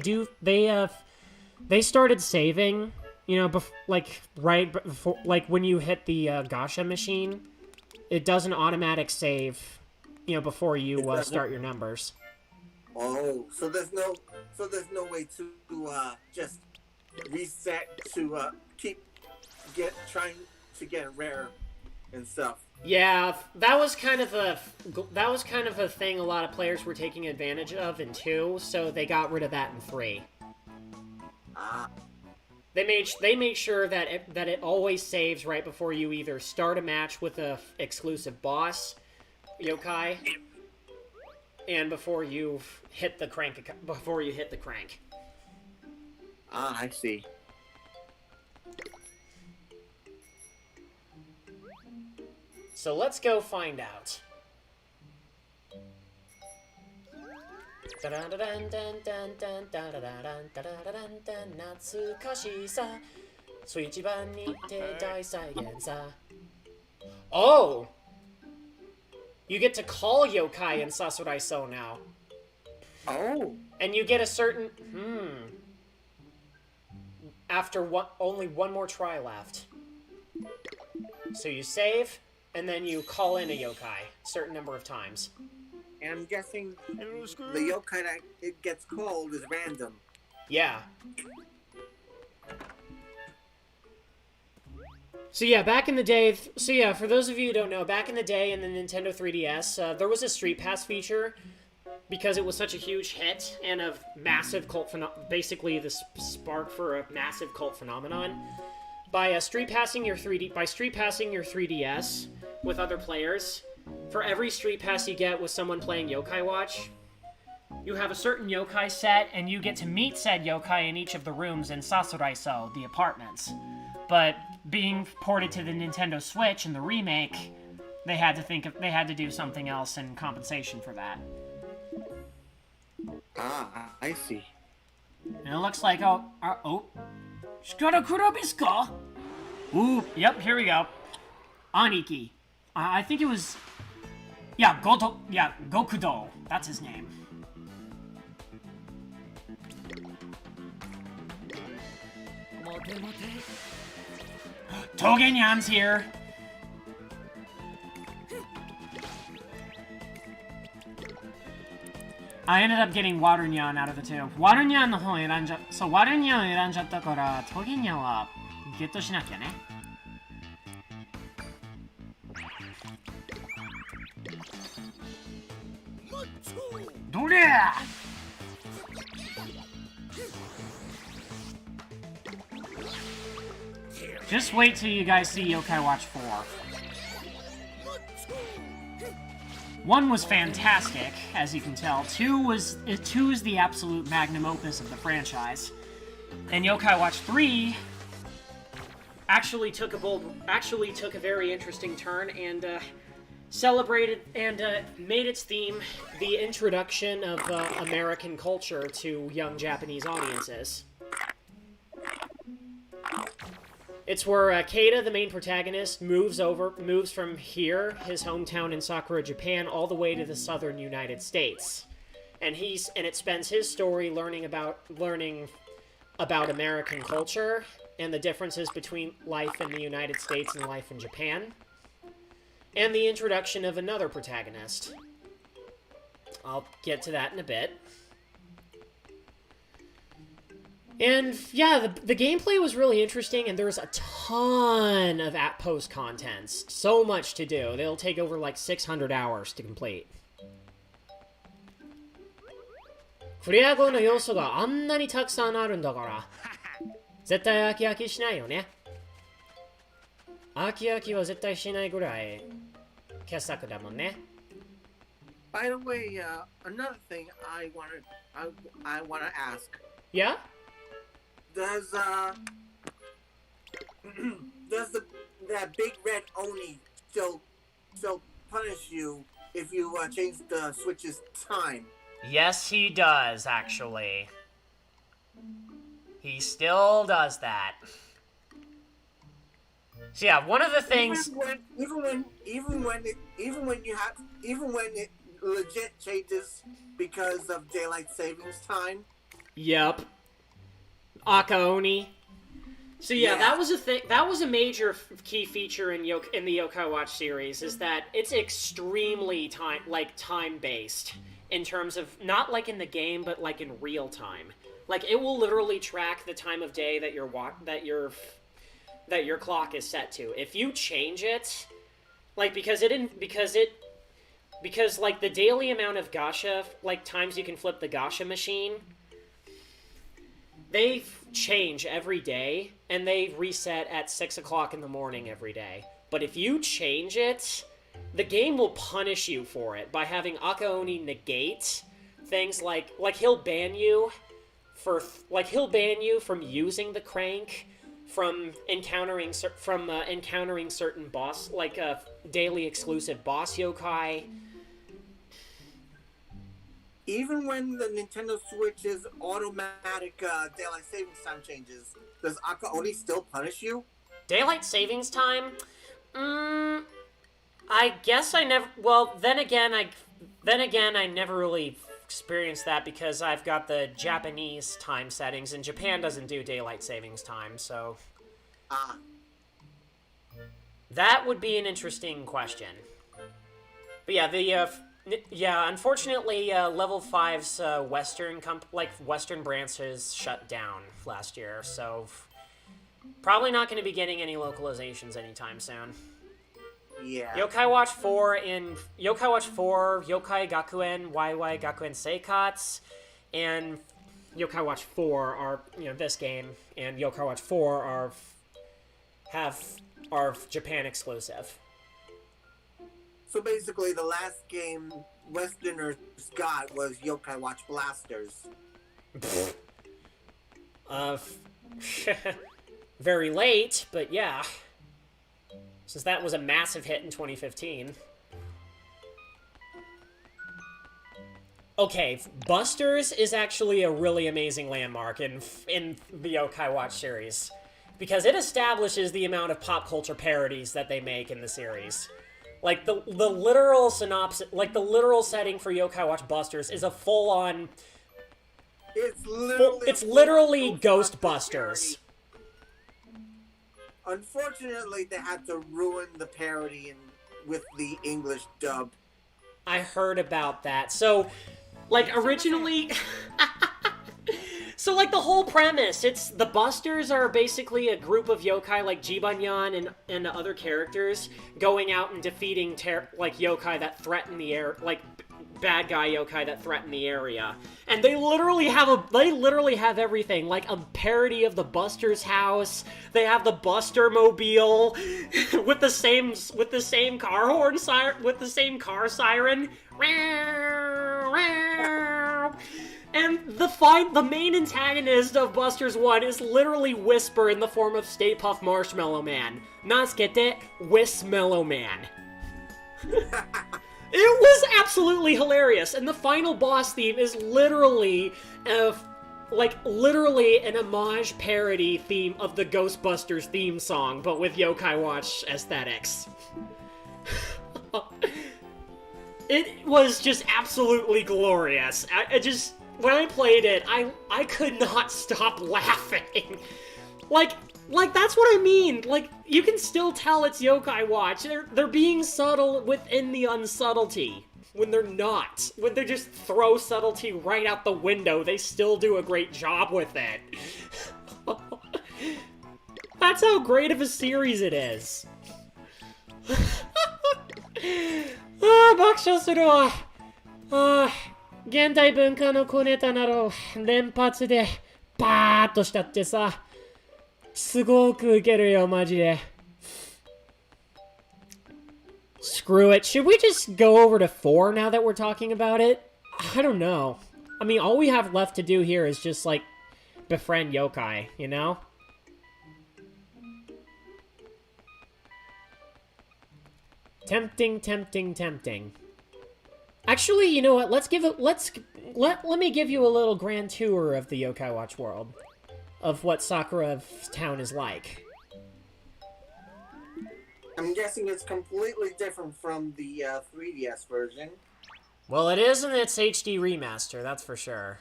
started saving, right before, when you hit the gacha machine, it does an automatic save, before you start your numbers. Oh, so there's no way to just reset to trying to get rare and stuff. Yeah, that was kind of a thing a lot of players were taking advantage of in 2, so they got rid of that in 3. Ah. They made sure that it always saves right before you either start a match with a exclusive boss, yokai, and before you hit the crank. Ah, I see. So let's go find out. Oh! You get to call yokai in Sasuraiso now. Oh. And you get a certain... After only one more try left. So you save, and then you call in a yokai a certain number of times. And I'm guessing the yokai that it gets called is random. Yeah. So yeah, back in the day... So yeah, for those of you who don't know, back in the day in the Nintendo 3DS, there was a Street Pass feature because it was such a huge hit and a massive cult basically the spark for a massive cult phenomenon. By street passing your 3DS with other players, for every street pass you get with someone playing Yokai Watch, you have a certain yokai set, and you get to meet said yokai in each of the rooms in Sasuraiso, the apartments. But being ported to the Nintendo Switch in the remake, they had to do something else in compensation for that. Ah, I see. And it looks like Shikara Kurabiska? Ooh, yep, here we go. Aniki. I think it was... Yeah, Gokudo. That's his name. Togenyan's here. I ended up getting Water-nyan out of the two. Water-nyan の方選んじゃ... So, Water-nyan を選んじゃったから、Togenyan はゲットしなきゃね。どれ! Just wait till you guys see Yokai Watch 4. 1 was fantastic, as you can tell. 2 is the absolute magnum opus of the franchise. And Yokai Watch 3 actually took a very interesting turn and celebrated and made its theme the introduction of American culture to young Japanese audiences. It's where Keita, the main protagonist, moves from here, his hometown in Sakura, Japan, all the way to the southern United States. And it spends his story learning about American culture and the differences between life in the United States and life in Japan. And the introduction of another protagonist. I'll get to that in a bit. And yeah, the gameplay was really interesting, and there's a ton of at-post contents. So much to do. They'll take over like 600 hours to complete. クリア後の要素があんなにたくさんあるんだから、絶対飽きしないよね。飽きは絶対しないぐらい傑作だもんね。By the way, another thing I wanna ask. Yeah? Does that big red Oni still punish you if you change the Switch's time? Yes, he does, actually. He still does that. So yeah, one of the things... Even when it legit changes because of daylight savings time. Yep. Akaoni. So yeah, Yeah. that was a thing. That was a major key feature in the Yokai Watch series, is that it's extremely time based in terms of not like in the game, but like in real time. Like it will literally track the time of day that your clock is set to. If you change it, like because like the daily amount of gacha, like times you can flip the gacha machine, they change every day, and they reset at 6 o'clock in the morning every day. But if you change it, the game will punish you for it by having Akaoni negate things like he'll ban you from using the crank, from encountering certain boss, like daily exclusive boss yokai. Even when the Nintendo Switch's automatic daylight savings time changes, does Akaoni still punish you? Daylight savings time? I guess I never... Well, then again, I never really experienced that because I've got the Japanese time settings, and Japan doesn't do daylight savings time, so... That would be an interesting question. But yeah, unfortunately, Level 5's Western branches shut down last year, so probably not going to be getting any localizations anytime soon. Yeah. Yokai Watch 4, Yokai Gakuen, YY Gakuen Seikats, and Yokai Watch 4 are, this game, and Yokai Watch 4 are Japan exclusive. So basically, the last game Westerners got was Yokai Watch Blasters. Very late, but yeah. Since that was a massive hit in 2015. Okay, Busters is actually a really amazing landmark in the Yokai Watch series, because it establishes the amount of pop culture parodies that they make in the series. Like, the literal synopsis, like, the literal setting for Yokai Watch Busters is a full-on... It's literally Ghostbusters. Unfortunately, they had to ruin the parody with the English dub. I heard about that. So, like, originally... So, like, the whole premise, it's the Busters are basically a group of yokai, like Jibanyan and other characters, going out and defeating, yokai that threaten the air, like, bad guy yokai that threaten the area. And they literally have everything, like a parody of the Busters house. They have the Buster Mobile with the same car horn siren, with the same car siren. And the main antagonist of Busters 1 is literally Whisper in the form of Stay Puft Marshmallow Man. Nasukete, Whis-Mellow Man. It was absolutely hilarious, and the final boss theme is literally an homage parody theme of the Ghostbusters theme song, but with Yokai Watch aesthetics. It was just absolutely glorious. When I played it, I could not stop laughing. Like, that's what I mean. Like, you can still tell it's Yokai Watch. They're being subtle within the unsubtlety. When they're not. When they just throw subtlety right out the window, they still do a great job with it. That's how great of a series it is. 現代文化の小ネタなど連発でバーッとしたってさ、すごくウケるよ、マジで。Screw it. Should we just go over to 4 now that we're talking about it? I don't know. I mean, all we have left to do here is just, like, befriend yokai, you know? Tempting, tempting, tempting. Actually, you know what? Let me give you a little grand tour of the Yokai Watch world. Of what Sakura's town is like. I'm guessing it's completely different from the 3DS version. Well, it is in its HD remaster, that's for sure.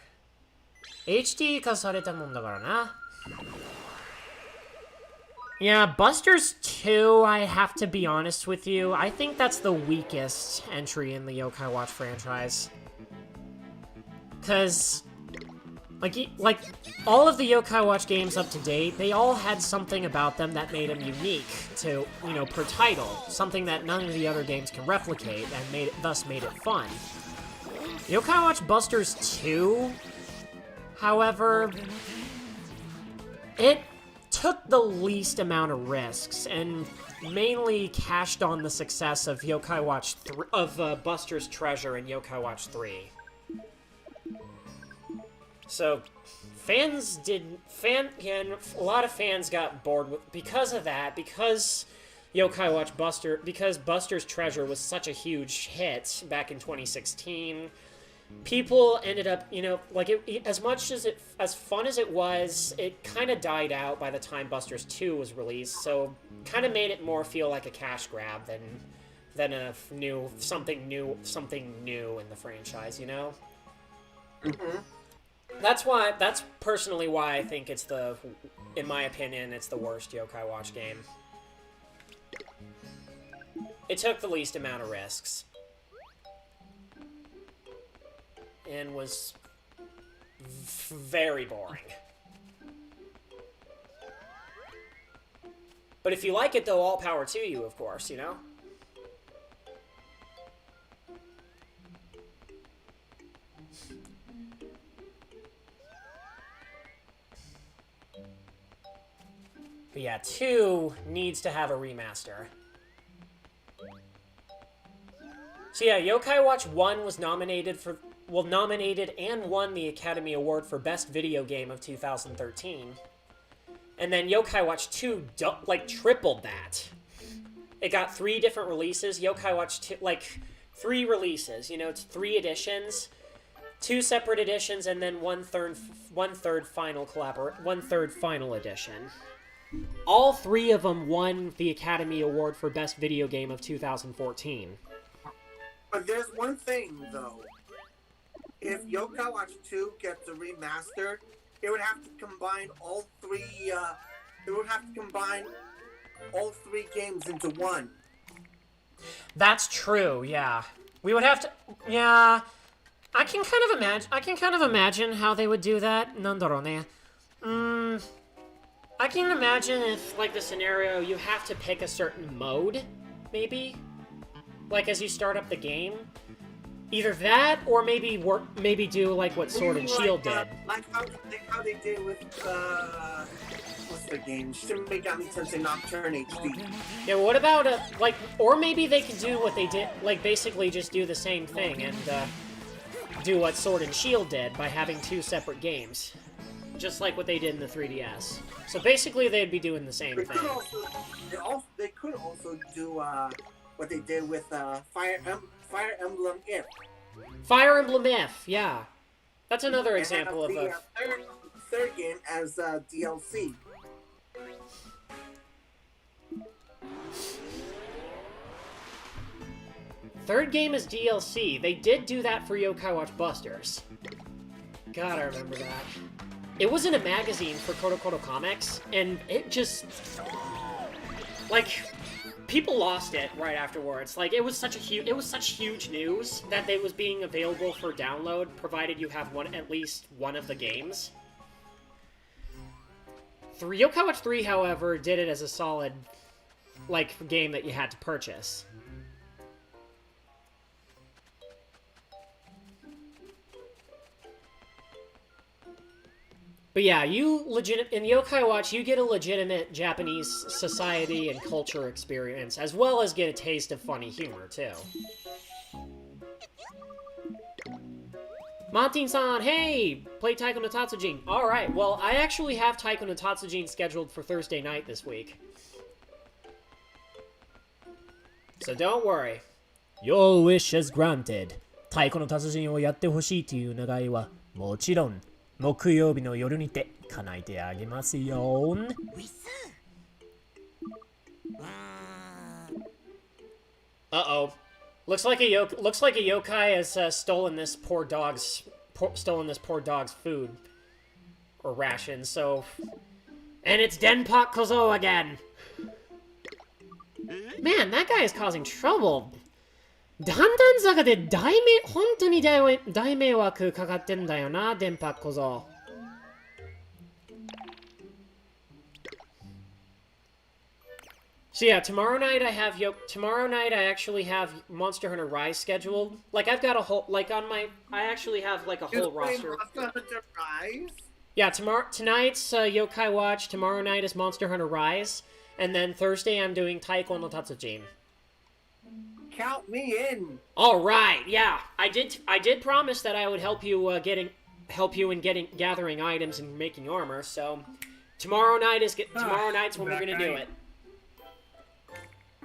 HD 化されたもんだからな。Yeah, Buster's 2, I have to be honest with you. I think that's the weakest entry in the Yokai Watch franchise. Because, like all of the Yokai Watch games up to date, they all had something about them that made them unique to, you know, per title. Something that none of the other games can replicate and thus made it fun. Yokai Watch Busters 2, however, it took the least amount of risks and mainly cashed on the success of Yokai Watch Buster's Treasure and Yokai Watch 3. So, a lot of fans got bored because of that, because Yokai Watch because Buster's Treasure was such a huge hit back in 2016. People ended up, you know, like, as fun as it was, it kind of died out by the time Buster's 2 was released, so kind of made it more feel like a cash grab than something new in the franchise, you know? Mm-hmm. That's personally why I think in my opinion, it's the worst Yokai Watch game. It took the least amount of risks. And was very boring. But if you like it, though, all power to you, of course, you know? But yeah, 2 needs to have a remaster. So yeah, Yokai Watch 1 was nominated and won the Academy Award for Best Video Game of 2013. And then Yokai Watch 2, tripled that. It got 3 different releases. Yokai Watch 2, 3 releases, you know, it's 3 editions. 2 separate editions, and then one third final edition. All 3 of them won the Academy Award for Best Video Game of 2014. But there's one thing, though. If Yokai Watch 2 gets a remaster, it would have to combine all 3. It would have to combine all 3 games into one. That's true. Yeah, we would have to. Yeah, I can kind of imagine how they would do that. なんだろうね. I can imagine if, like, the scenario, you have to pick a certain mode, maybe, like as you start up the game. Either that, or maybe do like what Sword and Shield did. Like how they did with what's the game? Shin Megami Tensei Nocturne HD. Yeah, what about or maybe they could do what they did, like basically just do the same thing and do what Sword and Shield did by having 2 separate games, just like what they did in the 3DS. So basically, they'd be doing the same thing. They could also do what they did with Fire Emblem If. Fire Emblem If, yeah. That's another example of a... third game as DLC. Third game is DLC. They did do that for Yokai Watch Busters. God, I remember that. It was in a magazine for Koto Comics, and it just... people lost it right afterwards. It was such huge news that it was being available for download, provided you have at least one of the games. Yokai Watch 3, however, did it as a solid, game that you had to purchase. But yeah, you in Yokai Watch, you get a legitimate Japanese society and culture experience, as well as get a taste of funny humor, too. Martin-san, hey! Play Taiko no Tatsujin. Alright, well, I actually have Taiko no Tatsujin scheduled for Thursday night this week. So don't worry. Your wish is granted. 太鼓の達人をやってほしいという願いはもちろん木曜日の夜にて叶えてあげますよ。Uh-oh. Looks like a yokai has stolen this poor dog's food or ration. So, and it's Denpak Kozo again. Man, that guy is causing trouble. だんだん坂で本当に大迷惑かかってんだよな、電波小僧。So yeah, tomorrow night I actually have Monster Hunter Rise scheduled. Like I've got a whole, I actually have like a whole roster. Monster Hunter Rise? Yeah, tonight's Yokai Watch. Tomorrow night is Monster Hunter Rise, and then Thursday I'm doing Taiko no Tatsujin. Count me in. All right, yeah, I did promise that I would help you gathering items and making armor. So tomorrow night's when we're gonna do it.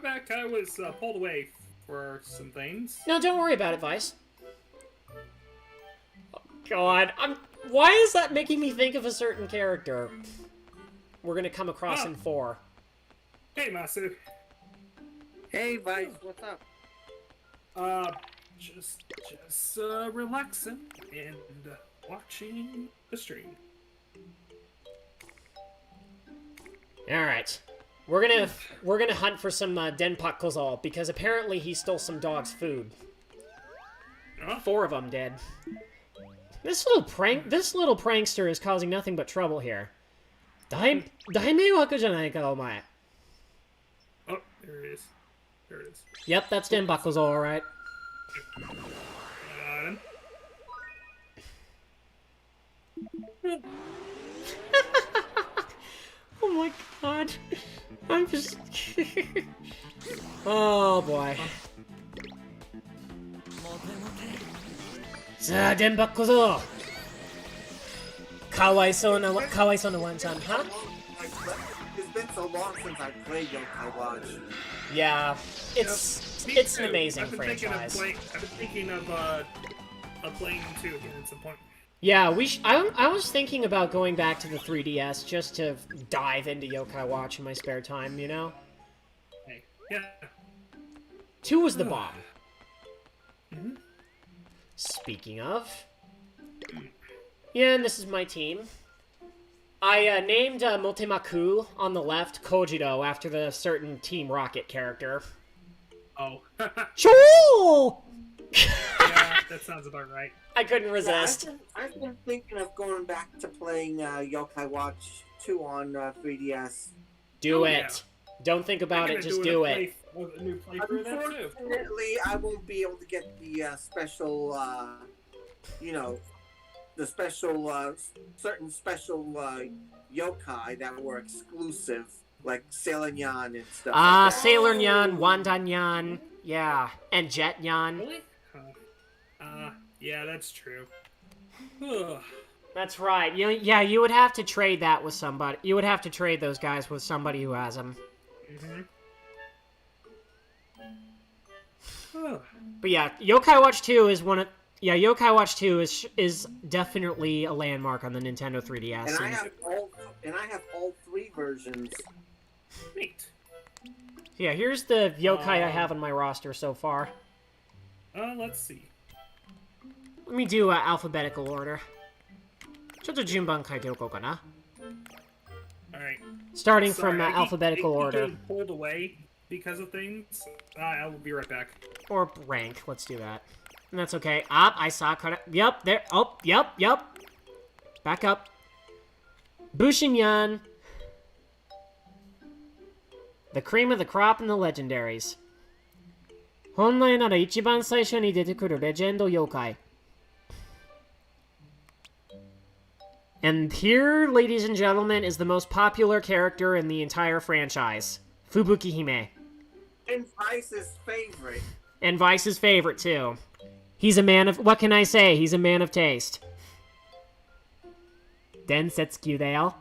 Back, I was pulled away for some things. No, don't worry about it, Vice. Oh, God, why is that making me think of a certain character we're gonna come across in 4? Hey, Masu. Hey, Vice, what's up? Just relaxing and watching the stream. All right. We're gonna hunt for some Denpak Kozal because apparently he stole some dog's food. 4 of them did. This little prankster is causing nothing but trouble here. 大迷惑じゃないかお前. Oh, there it is. There it is. Yep, that's Denpak Kozal, all right. Oh my God. I'm just... Oh boy. さあ、電波小僧。かわいそうなワンちゃん、huh? It's been so long since I played Yokai Watch. Yeah, it's an amazing franchise. I've been thinking of playing 2 again at some point. Yeah, I was thinking about going back to the 3DS just to dive into Yokai Watch in my spare time, you know? Hey, yeah. 2 was the bomb. Speaking of... Yeah, and this is my team. I named Motemaku on the left Kojiro after the certain Team Rocket character. Oh. Choo! Yeah, that sounds about right. I couldn't resist. Yeah, I've been thinking of going back to playing Yokai Watch 2 on 3DS. Do it. Don't think about it, just do it. Unfortunately, I won't be able to get the special, certain special yokai that were exclusive, like Sailor Nyan and stuff. Like that. Sailor Nyan, Wanda Nyan, yeah, and Jet Nyan. Really? Yeah, that's true. That's right. You would have to trade that with somebody. You would have to trade those guys with somebody who has them. But yeah, Yokai Watch 2 is one of... Yeah, Yokai Watch 2 is definitely a landmark on the Nintendo 3DS. And I have all 3 versions. Neat. Yeah, here's the yokai I have on my roster so far. Let's see. Let me do alphabetical order. ちょっと順番変えておこうかな. Alright. Starting Sorry, from alphabetical order. Pulled away because of things. I will be right back. Or rank. Let's do that. And that's okay. I saw cut. Yep, there. Oh, yep. Back up. Bushinyan. The cream of the crop and the legendaries. 本来なら一番最初に出てくるレジェンド妖怪。And here, ladies and gentlemen, is the most popular character in the entire franchise. Fubuki Hime. And Vice's favorite. And Vice's favorite, too. He's a man of... What can I say? He's a man of taste. Densetsu Dale.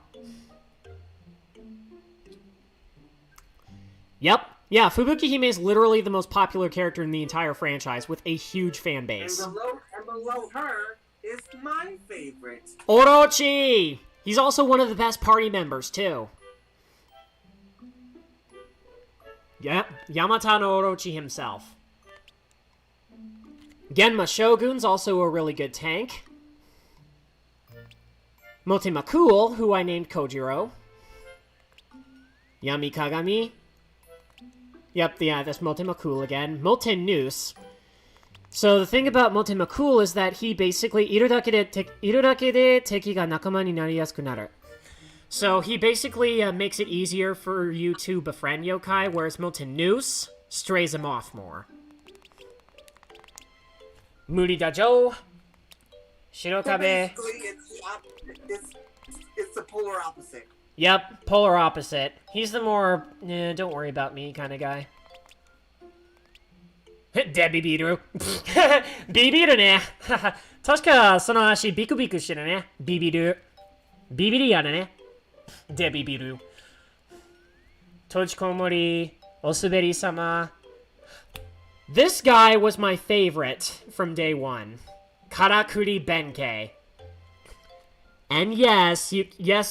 Yep. Yeah, Fubuki Hime is literally the most popular character in the entire franchise, with a huge fan base. And below her is my favorite. Orochi! He's also one of the best party members, too. Yep, Yamata no Orochi himself. Genma Shogun's also a really good tank. Motema Cool, who I named Kojiro. Yami Kagami. Yep, yeah, that's Motema Cool again. Moten Noose. So the thing about Motema Cool is that he basically iru dake de teki ga nakama ni nariyasuku naru. So he basically makes it easier for you to befriend yokai, whereas Moten Noose strays him off more. Muri Dajo. Shirokabe. Basically, it's the polar opposite. Yep, polar opposite. He's the more, don't worry about me kind of guy. Debbie Biru. Bibiru ne. 確かその足ビクビクしてるね。ビビる。ビビりやだね。デビビル。閉じこもり。おすべり様。This guy was my favorite from day one. Karakuri Benkei. And yes,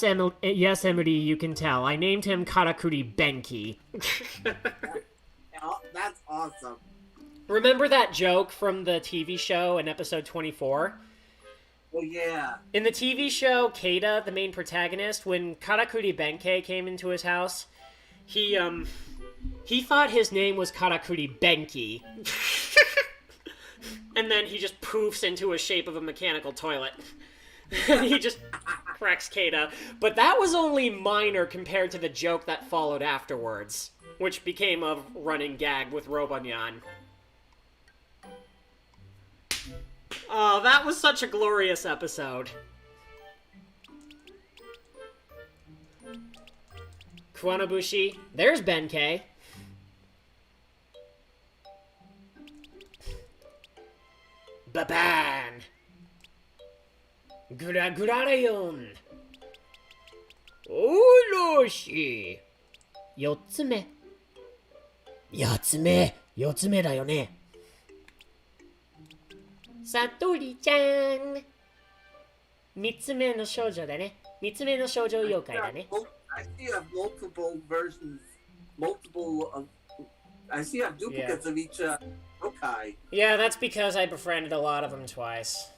Emily, you can tell. I named him Karakuri Benki. Oh, that's awesome. Remember that joke from the TV show in episode 24? Well, yeah. In the TV show, Keita, the main protagonist, when Karakuri Benkei came into his house, he thought his name was Karakuri Benki. And then he just poofs into a shape of a mechanical toilet. And he just cracks Keita. But that was only minor compared to the joke that followed afterwards, which became a running gag with Robanyan. Oh, that was such a glorious episode. Kuwanobushi. There's Benkei. Baban! Guragurareon! Oroshi! 4つ目。4つ目。4つ目だよね。さとりちゃん。3つ目の少女だね。3つ目の少女妖怪だね。I see you have multiple versions, I see you have duplicates of each yokai. Yeah, that's because I befriended a lot of them twice.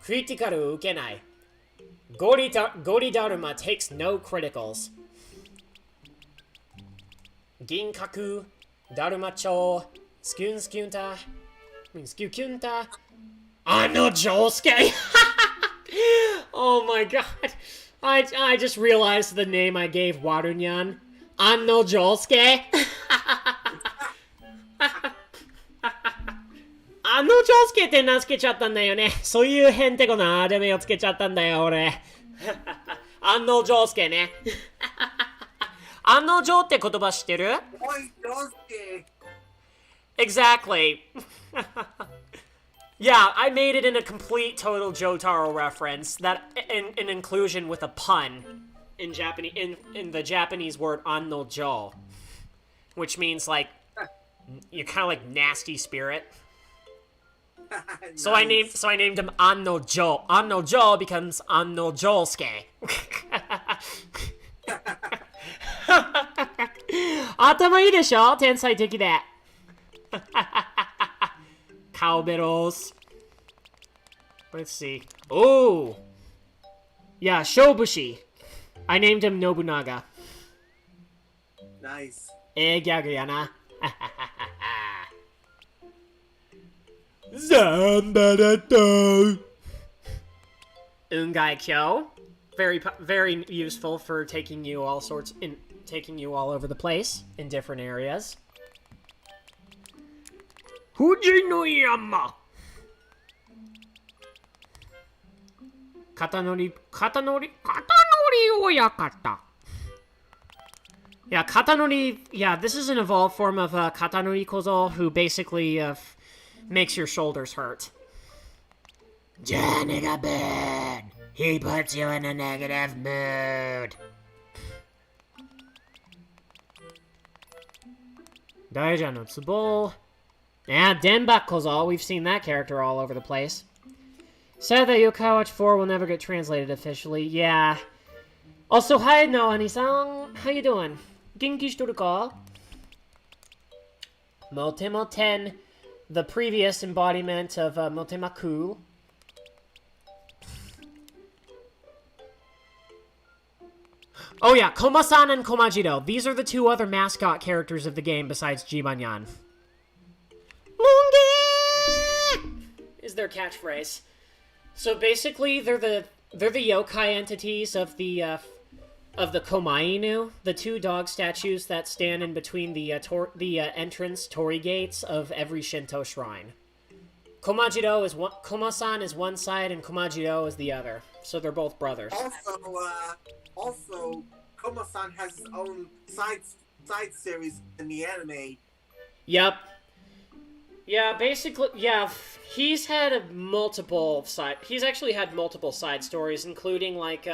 Critical 受けない。ゴリダルマ takes no criticals. 銀閣、ダルマ町、スキュンスキュンタ、スキュキュンタ、あのジョースケOh my god. I just realized the name I gave Warunyan. あのジョースケあのジョースケって名付けちゃったんだよね。そういうへんてこなアデメをつけちゃったんだよ、俺。あのジョースケね。あのジョーって言葉知ってる？ Boy, Josuke. Exactly. Yeah, I made it in a complete total Jotaro reference. That an inclusion with a pun in Japanese in the Japanese word annojo, which means like you're kind of like nasty spirit. Nice. So I named him Annojo. Annojo becomes Annojosuke. 頭いいでしょ？天才的で。Cowbells. Let's see. Oh! Yeah, Shobushi. I named him Nobunaga. Nice. ギャグやな。ザンバラト Ungai Kyo. Very useful for taking you all over the place in different areas. Fuji no Yama. Katanori Oyakata. Yeah, Katanori, yeah, this is an evolved form of Katanori Kozo, who basically makes your shoulders hurt. Johnny got bad. He puts you in a negative mood. Daija no Tsubo. Yeah, Denbak Kozo, we've seen that character all over the place. Sad that Yokai Watch 4 will never get translated officially. Yeah. Also, hi, no, Ani-san. How you doing? Genki shitoru ka? Motemo 10, the previous embodiment of Motemaku. Oh yeah, Koma-san and Komajiro. These are the two other mascot characters of the game besides Jibanyan. Mungi! Is their catchphrase. So basically, they're the yokai entities of the Komainu, the two dog statues that stand in between the entrance torii gates of every Shinto shrine. Komajiro is one, Koma-san is one side, and Komajiro is the other. So they're both brothers. Also, Koma-san has his own side series in the anime. Yep. Yeah, basically, yeah, he's had he's actually had multiple side stories, including, like,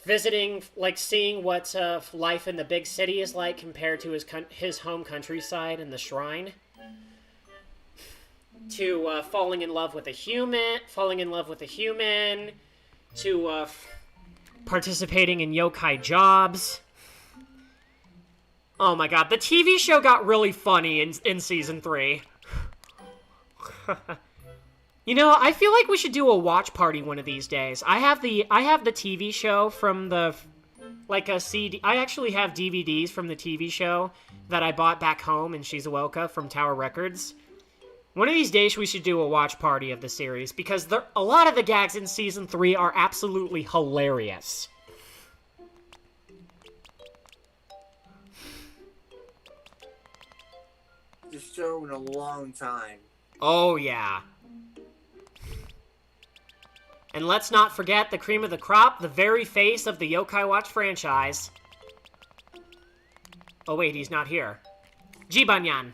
visiting, like, seeing what life in the big city is like compared to his home countryside and the shrine, to falling in love with a human, to participating in yokai jobs. Oh my god, the TV show got really funny in Season 3. You know, I feel like we should do a watch party one of these days. I have the TV show from the, like a CD. I actually have DVDs from the TV show that I bought back home in Shizuoka from Tower Records. One of these days we should do a watch party of the series, because a lot of the gags in Season 3 are absolutely hilarious. The show in a long time. Oh, yeah. And let's not forget the cream of the crop, the very face of the Yokai Watch franchise. Oh, wait, he's not here. Jibanyan.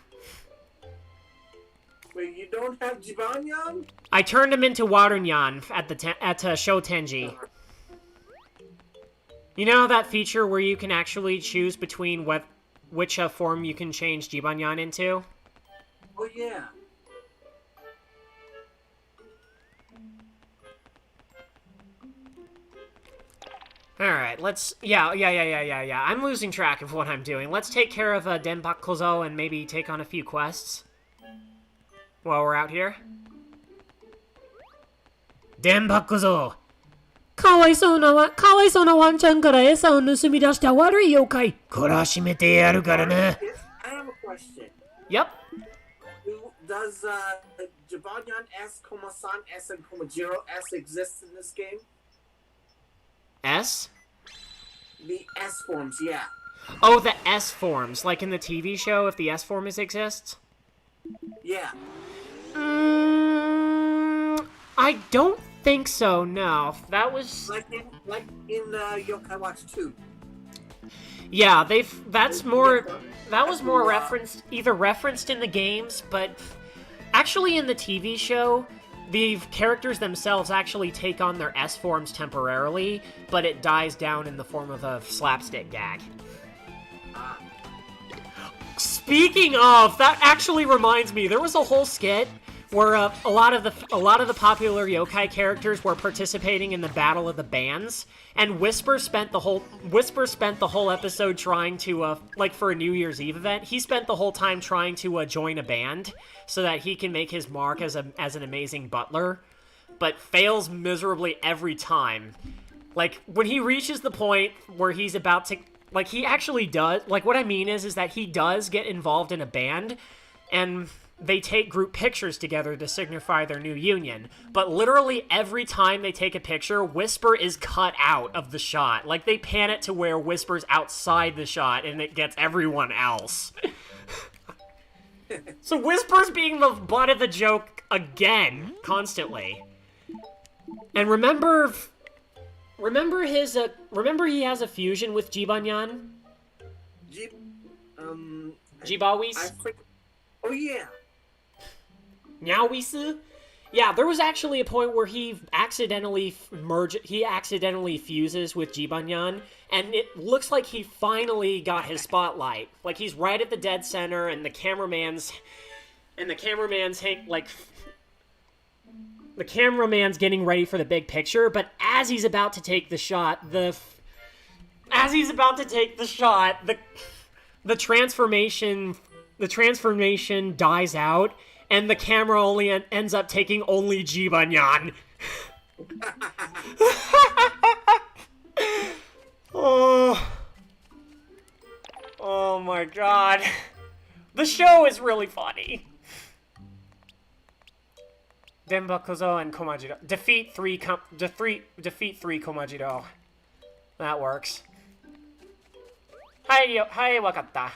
Wait, you don't have Jibanyan? I turned him into Warunyan at Show Tenji. You know that feature where you can actually choose between which form you can change Jibanyan into? Oh, yeah. Alright, let's... Yeah. I'm losing track of what I'm doing. Let's take care of Denbak Kozo and maybe take on a few quests while we're out here. Denbak Kozo! かわいそうなワンちゃんから餌を盗み出した悪い妖怪。懲らしめてやるからな。I have a question. Yep. Does Jibanyan S, Koma-san S, and Komajiro S exist in this game? S? The S forms, yeah. Oh, the S forms, like in the TV show, if the S form exists? Yeah. I don't think so, no. That was... Like in Yokai Watch 2. Yeah, that was more referenced, either referenced in the games, but actually in the TV show, the characters themselves actually take on their S forms temporarily, but it dies down in the form of a slapstick gag. Speaking of, that actually reminds me, there was a whole skit where a lot of the popular yokai characters were participating in the Battle of the Bands, and Whisper spent the whole episode trying to like for a New Year's Eve event. He spent the whole time trying to join a band so that he can make his mark as an amazing butler, but fails miserably every time. Like when he reaches the point where he's about to, like he actually does, like what I mean is that he does get involved in a band, and they take group pictures together to signify their new union. But literally every time they take a picture, Whisper is cut out of the shot. Like, they pan it to where Whisper's outside the shot, and it gets everyone else. So Whisper's being the butt of the joke again, constantly. And remember his remember he has a fusion with Jibanyan? Jibawis? Oh yeah. Nyawisu? Yeah, there was actually a point where he accidentally fuses with Jibanyan, and it looks like he finally got his spotlight. Like he's right at the dead center, and the cameraman's getting ready for the big picture, but as he's about to take the shot, the transformation dies out, and the camera only ends up taking only Jibanyan. Oh my god. The show is really funny. Denba Kozo and Komajiro. Defeat three Komajiro. That works. Hi, wakatta.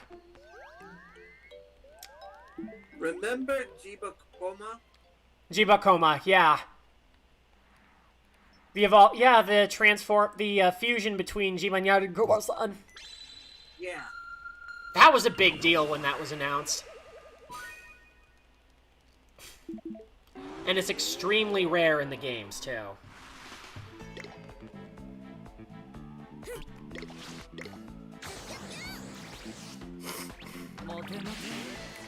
Remember Jibakoma? Jibakoma, yeah. The fusion between Jibanyan and Koma-san. Yeah. That was a big deal when that was announced. And it's extremely rare in the games, too.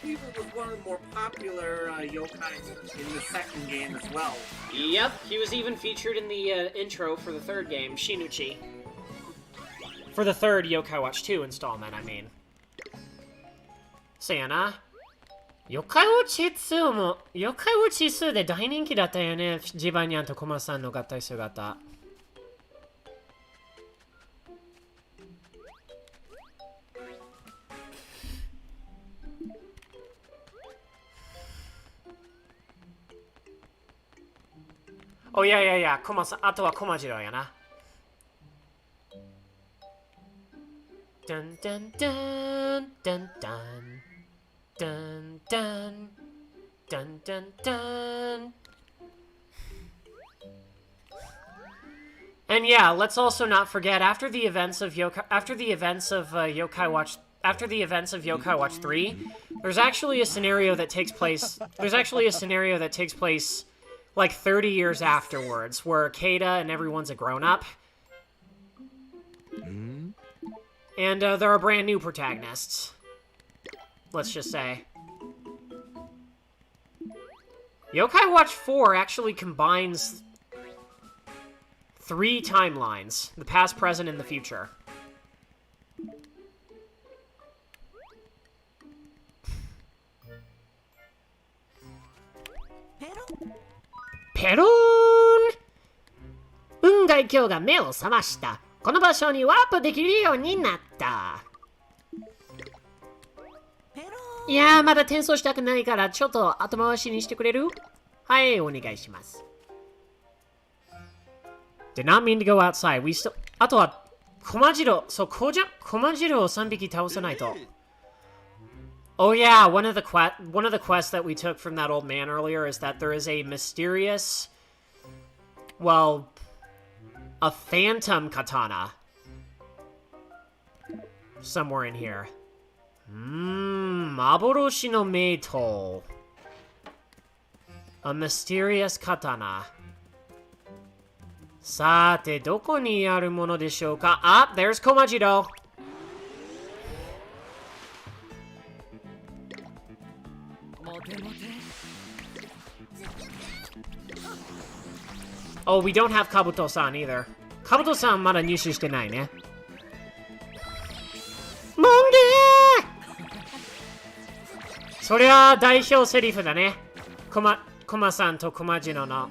He was one of the more popular yokais in the second game as well. Yep, he was even featured in the intro for the third game, Shinuchi. For the third Yokai Watch 2 installment, I mean. そやな。妖怪ウォッチ2も、妖怪ウォッチ2で大人気だったよね、ジバニャンとコマさんの合体姿。おいやいやいや、コマさん、あとはコマジロやな。ダンダンダンダンダン。Dun dun dun dun dun. And yeah, let's also not forget after the events of Yokai Watch 3, there's actually a scenario that takes place like 30 years afterwards where Keita and everyone's a grown-up. And there are brand new protagonists. Let's just say. Yokai Watch 4 actually combines 3 timelines. The past, present, and the future. Peron! 運が今日が目を覚ました。この場所にワープできるようになった。いやー、まだ転送したくないから、ちょっと後回しにしてくれる？はい、お願いします。Did not mean to go outside. We still... あとは、コマジロ、そう、コマジロを3匹倒さないと。Oh yeah, one of the quests that we took from that old man earlier is that there is a mysterious... Well... a phantom katana. Somewhere in here. Maboroshi no Meito. A mysterious katana. さて、どこにあるものでしょうか? Ah, there's Komajiro. Oh, we don't have Kabuto-san either. Kabuto-san まだ入手してないね。モンゲー！そりゃ代表セリフだね。コマさんとコマジノの。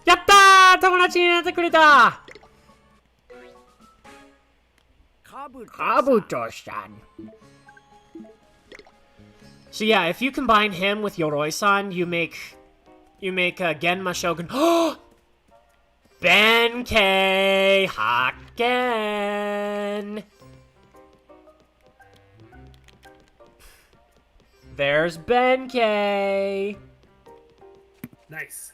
やったー！友達になってくれた！カブトさん。So yeah, if you combine him with Yoroi-san, you make Genma Shogun. Benkei Hakken. There's Benkei. Nice.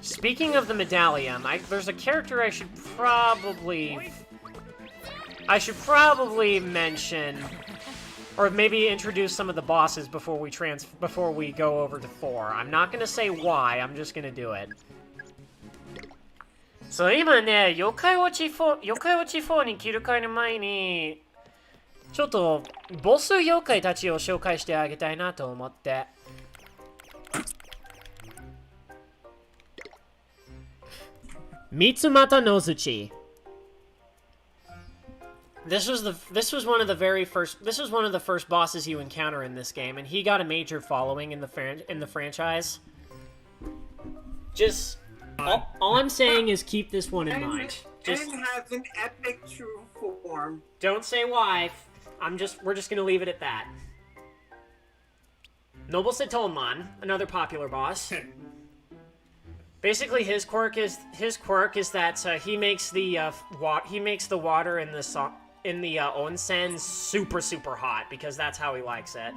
Speaking of the medallion, there's a character I should probably mention, or maybe introduce some of the bosses before we go over to 4. I'm not gonna say why. I'm just gonna do it. So 今ね、妖怪ウォッチ4に切り替える前に、ちょっとボス妖怪たちを紹介してあげたいなと思って。三つ股のづち。This was one of the first bosses you encounter in this game, and he got a major following in the franchise. Just all I'm saying is keep this one in mind. Just and has an epic true form. don't say why. We're just gonna leave it at that. Noble Setonman, another popular boss. Basically, his quirk is that he makes the water in the onsen super hot because that's how he likes it.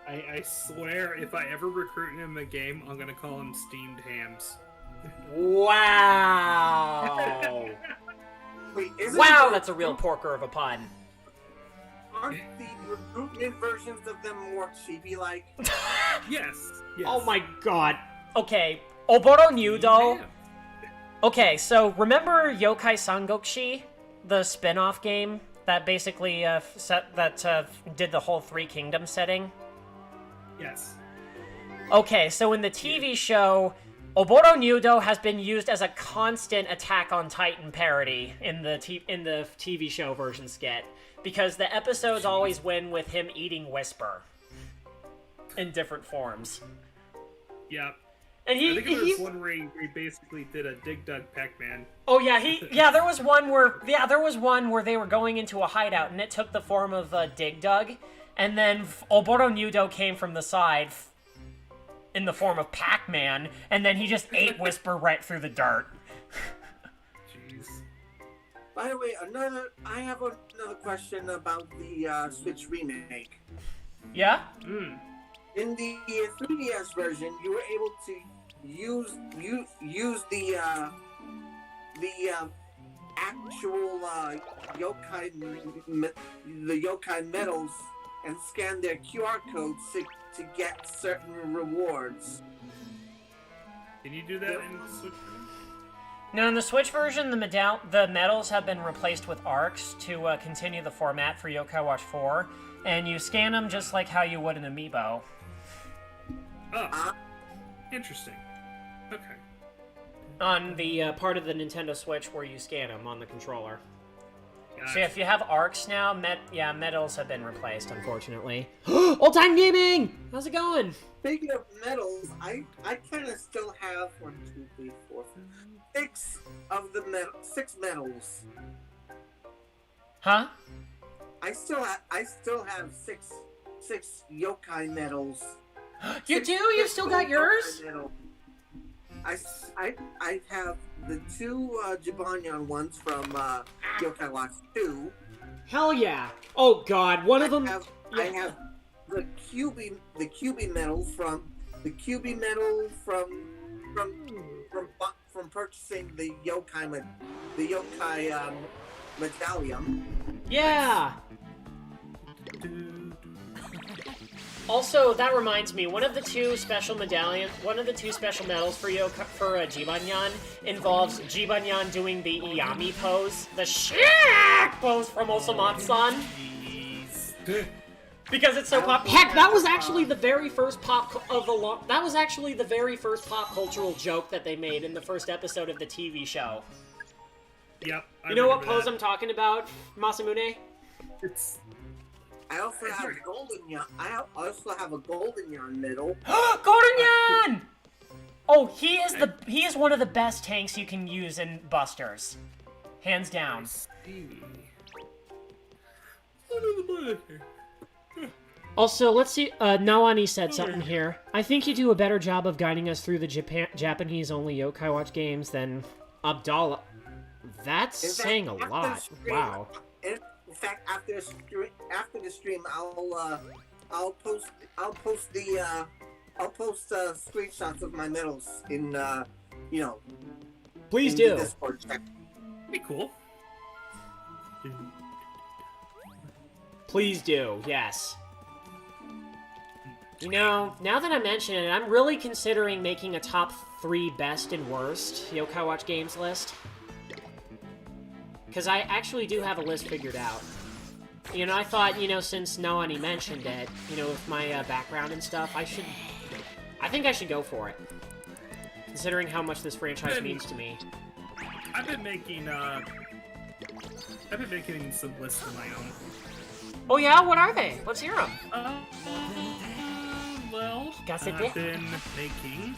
I swear, if I ever recruit him in a game, I'm gonna call him Steamed Hams. Wow! Wait, Wow, that's a real porker of a pun. Aren't the recruitment versions of them more chibi-like? Yes. Oh my god. Okay, Oboro Nyudo. Okay, so remember Yokai Sangokshi, the spin-off game that basically did the whole Three Kingdoms setting? Yes. Okay, so in the TV show, Oboro Nyudo has been used as a constant Attack on Titan parody in the TV show version skit, because the episodes always win with him eating Whisper in different forms. Yep. And I think there was one where he basically did a Dig Dug Pac-Man. Oh yeah, there was one where they were going into a hideout and it took the form of Dig Dug, and then Oboro Nyudo came from the side in the form of Pac-Man, and then he just ate Whisper right through the dirt. Jeez. By the way, I have another question about the Switch remake. Yeah? In the 3DS version, you were able to use the actual yokai medals and scan their QR codes to get certain rewards. Can you do that in the Switch version? No, in the Switch version, the medals have been replaced with arcs to continue the format for Yokai Watch 4, and you scan them just like how you would an amiibo. Oh, interesting. Okay. On the part of the Nintendo Switch where you scan them on the controller. Gotcha. So if you have arcs now, medals have been replaced, unfortunately. Old Time Gaming! How's it going? Speaking of medals, I kind of still have 1, 2, 3, 4, 6 of the 6 medals. Huh? I still have six yokai medals. You do? You still got yours? I have the 2 Jibanyan ones from Yokai Watch 2. Hell yeah! Oh god, one of them. I have the QB medal from purchasing the yokai medallion. Yeah. Also, that reminds me, one of the two special medals for Jibanyan involves Jibanyan doing the Iyami pose, the shit pose from Osamatsu-san. Because it's so pop. Heck, that was actually the very first pop cultural joke that they made in the first episode of the TV show. Yep. You know what pose I'm talking about, Masamune? I also have a golden yarn medal. Golden Yan! Oh, he is one of the best tanks you can use in Busters, hands down. Also, let's see. Nawani said something here. I think you do a better job of guiding us through the Japanese-only Yokai Watch games than Abdallah. That's In fact, saying a after the lot. stream- Wow. In fact, after the stream, I'll post screenshots of my medals in Please in the do. Discord chat. Be cool. Please do, yes. You know, now that I mention it, I'm really considering making a top 3 best and worst Yokai Watch games list. Because I actually do have a list figured out. You know, I thought, you know, since Noani mentioned it, you know, with my background and stuff, I think I should go for it. Considering how much this franchise means to me. I've been making some lists of my own. Oh yeah? What are they? Let's hear them. Well, Gossip I've been making...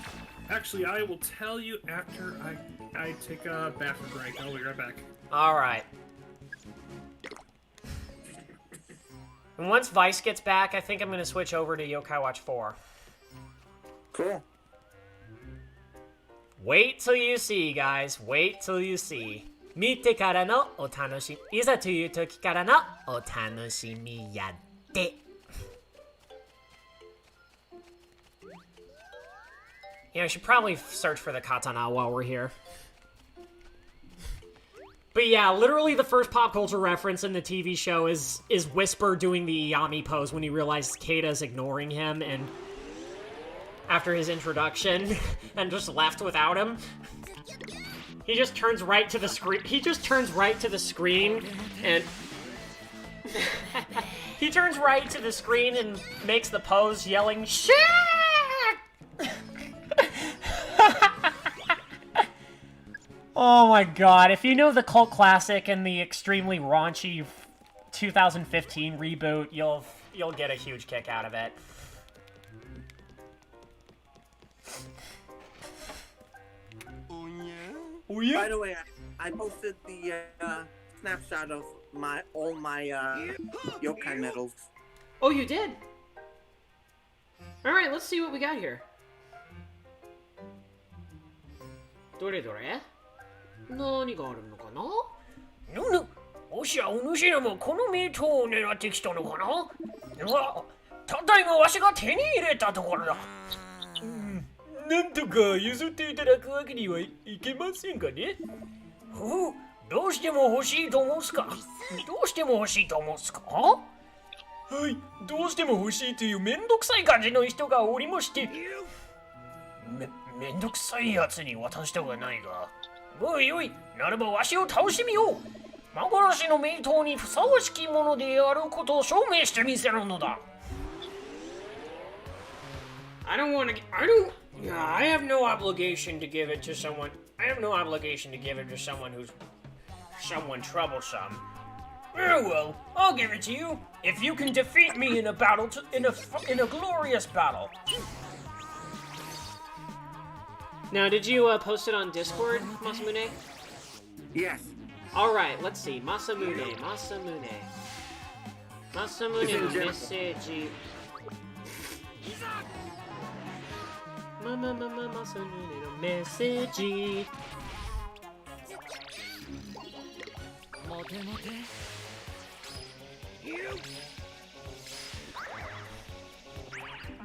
Actually, I will tell you after I take a bathroom break. I'll be right back. Alright. And once Vice gets back, I think I'm gonna switch over to Yokai Watch 4. Cool. Wait till you see, guys. Wait till you see. 見てからのお楽しみ。いざという時からのお楽しみやって。Yeah, I should probably search for the katana while we're here. But yeah, literally the first pop culture reference in the TV show is Whisper doing the Yami pose when he realizes Kata's ignoring him and after his introduction and just left without him. He just turns right to the screen. He just turns right to the screen and he turns right to the screen and makes the pose yelling shit. Oh my god, if you know the cult classic and the extremely raunchy 2015 reboot, you'll get a huge kick out of it. Oh yeah. By the way, I posted the snapshot of all my yokai medals. Oh, you did? Alright, let's see what we got here. どれどれ? 何があるのかな? もしやお主らもこの名刀を狙ってきたのかな? ただいまわしが手に入れたところだ。なんとか譲っていただくわけにはいけませんかね? どうしても欲しいと思うすか? どうしても欲しいと思うすか? はい、どうしても欲しいというめんどくさい感じの人がおりまして。めんどくさいやつに渡したくないが。おいおい、ならばわしを倒してみよう。幻の名刀にふさわしきものであることを証明してみせるのだ。I have no obligation to give it to someone. I have no obligation to give it to someone who's someone troublesome. Very well, I'll give it to you if you can defeat me in a battle, in a glorious battle. Now, did you post it on Discord, Masamune? Yes. Alright, let's see. Masamune no message. Masamune no message.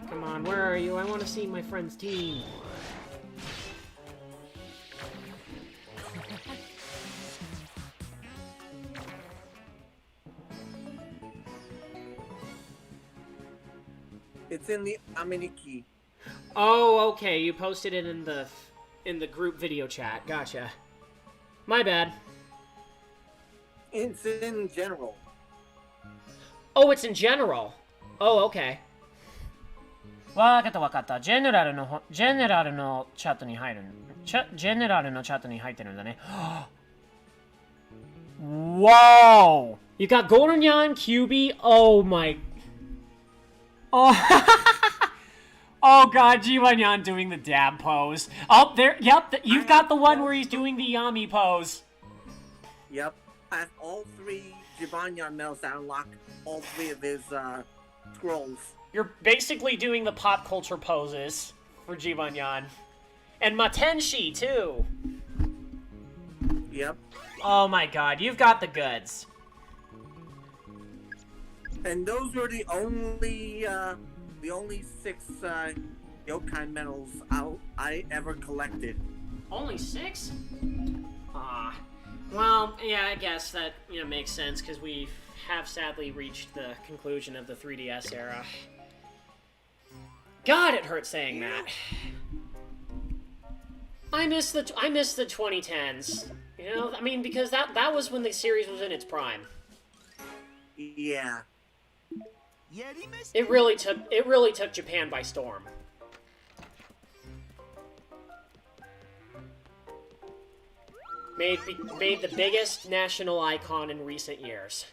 Come on, where are you? I want to see my friend's team. It's in the Aminiki. Oh, okay. You posted it in the group video chat. Gotcha. My bad. It's in general. Oh, it's in general. Oh, okay. わかった。ジェネラルのチャットに入る。ジェネラルのチャットに入ってるんだね。Whoa! You got Golden Yan, QB? Oh my... Oh, oh god, Jiwanyan doing the dab pose. Oh, there, yep, you've got the one where he's doing the Yami pose. Yep. I have all 3 Jibanyan medals that unlock all 3 of his scrolls. You're basically doing the pop culture poses for Jibanyan. And Matenshi, too. Yep. Oh my god, you've got the goods. And those were the only 6 yokai medals I ever collected. Only 6? Well, yeah, I guess that, makes sense, because we have sadly reached the conclusion of the 3DS era. God, it hurts saying that. I miss the 2010s. Because that was when the series was in its prime. Yeah. It really took Japan by storm. Made the biggest national icon in recent years.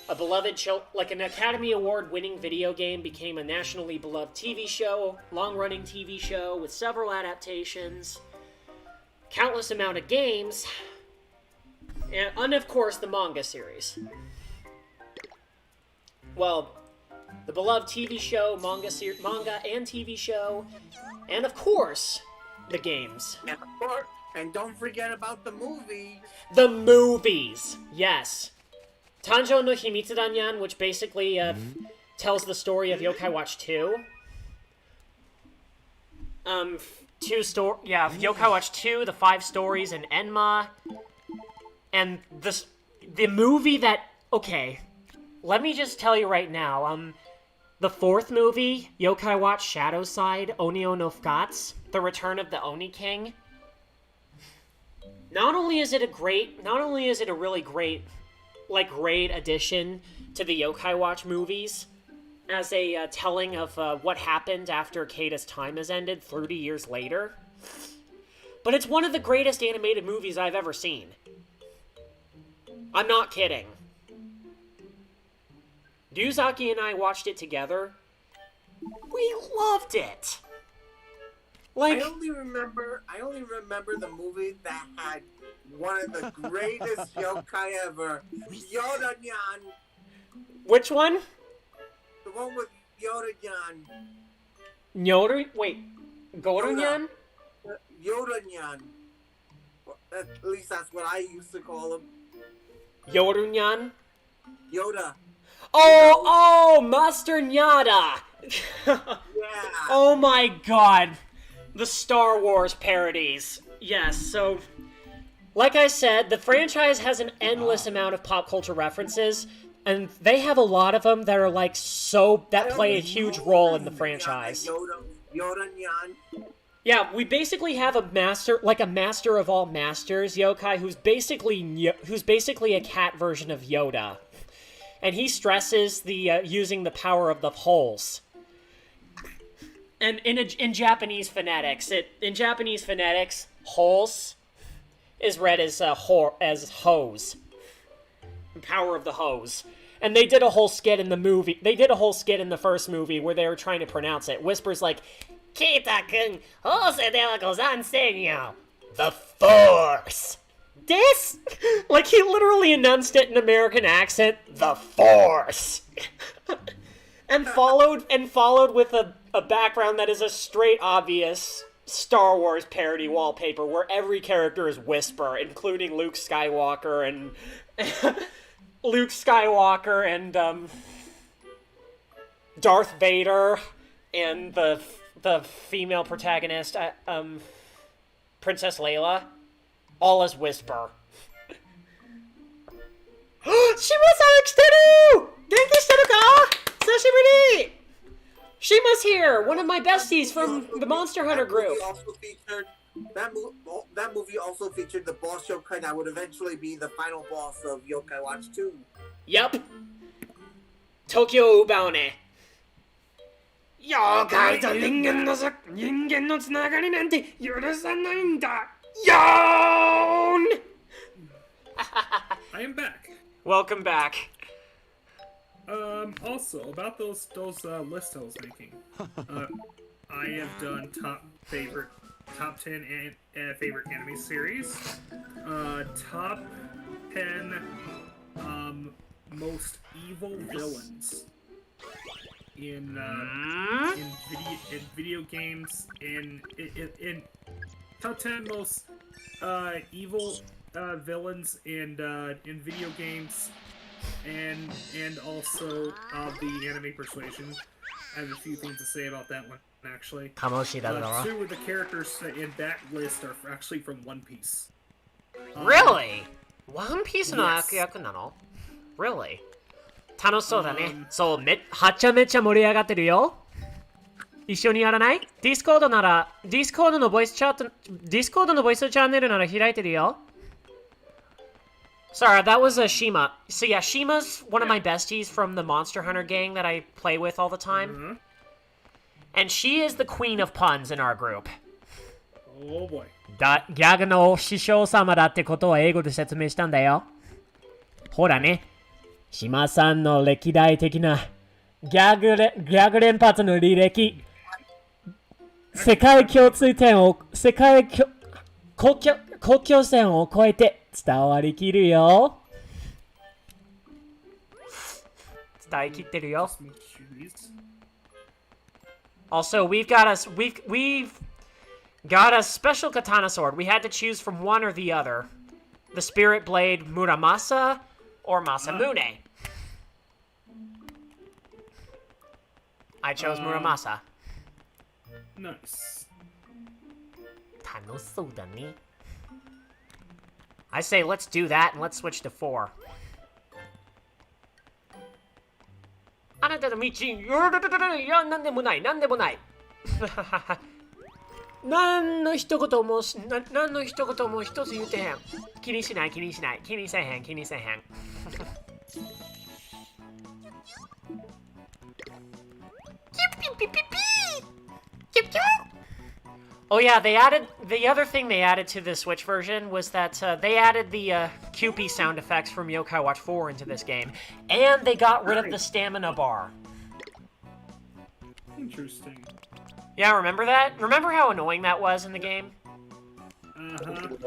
A beloved show, like an Academy Award-winning video game, became a nationally beloved TV show, long-running TV show with several adaptations, countless amount of games, and of course the manga series. Well, the beloved TV show, manga and TV show, and of course the games. And don't forget about the movie. The movies, yes. Tanjou no Himitsu Danyan, which basically tells the story of Yokai Watch 2. Yokai Watch 2, the 5 stories in Enma, and the movie that, okay, let me just tell you right now, the 4th movie, Yokai Watch Shadow Side, Onio no Fukatsu, The Return of the Oni King. Not only is it a really great addition to the Yokai Watch movies, as a telling of what happened after Keita's time has ended 30 years later, but it's one of the greatest animated movies I've ever seen. I'm not kidding. Ryuzaki and I watched it together. We loved it. I only remember the movie that had one of the greatest yokai ever, Yoda-nyan. Which one? The one with Yoda-nyan. Goru-nyan? Yoda-nyan. At least that's what I used to call him. Yoru-nyan? Yoda. Oh, Master Nyada! Yeah. Oh my god. The Star Wars parodies. Yes, so, like I said, the franchise has an endless amount of pop culture references, and they have a lot of them that are that play a huge role in the franchise. Yoda-nyan. Yeah, we basically have a master of all masters yokai who's basically a cat version of Yoda. And he stresses the using the power of the holes. And in Japanese phonetics, holes is read as hose. The power of the hose. And they did a whole skit in the movie. They did a whole skit in the first movie where they were trying to pronounce it. Whisper's like, Kita-kun, hose de la gozanseño. The Force. This? Like, he literally announced it in American accent. The Force. and followed with a background that is a straight obvious Star Wars parody wallpaper where every character is Whisper, including Luke Skywalker and Darth Vader and the female protagonist, Princess Leia, all as Whisper. 島さん来てる! 元気してるか? 久しぶり! Shima's here, one of my besties from the Monster Hunter group. That movie also featured the boss yokai that would eventually be the final boss of Yokai Watch 2. Yup. Tokyo Ubaone. Yokai to ningen no tsunagari nante yurusanai n da. Yawn! I am back. Welcome back. Also, about those lists I was making. I have done top 10 favorite anime series. Top 10 most evil villains in video games. In top 10 most evil villains in video games, and also the anime Persuasion. I have a few things to say about that one, actually. 楽しいだろうな。 Two of the characters in that list are actually from One Piece. Really? One Piece の悪役なの Really? 楽しそうだね。そう、はちゃめちゃ盛り上がってるよ。一緒にやらない？ Discord なら、Discord のボイスチャンネルなら開いてるよ。Sorry, that was Shima. So yeah, Shima's one of my besties from the Monster Hunter gang that I play with all the time. And she is the queen of puns in our group. Oh boy. ギャグの師匠様だってことを英語で説明したんだよ。ほらね、島さんの歴代的なギャグ連発の履歴、世界共通点を、国境線を越えて伝わりきるよ。伝えきってるよ。Also, we've got a special katana sword. We had to choose from one or the other. The Spirit Blade Muramasa or Masamune. I chose Muramasa. Nice. 楽しそうだね。I say let's do that and let's switch to 4. あなたの道、いや、なんでもない。何の一言も一つ言うてへん。気にせへん。キュッ Oh yeah, the other thing they added to the Switch version was that they added the Kewpie sound effects from Yokai Watch 4 into this game, and they got rid of the stamina bar. Interesting. Yeah, remember that? Remember how annoying that was in the game?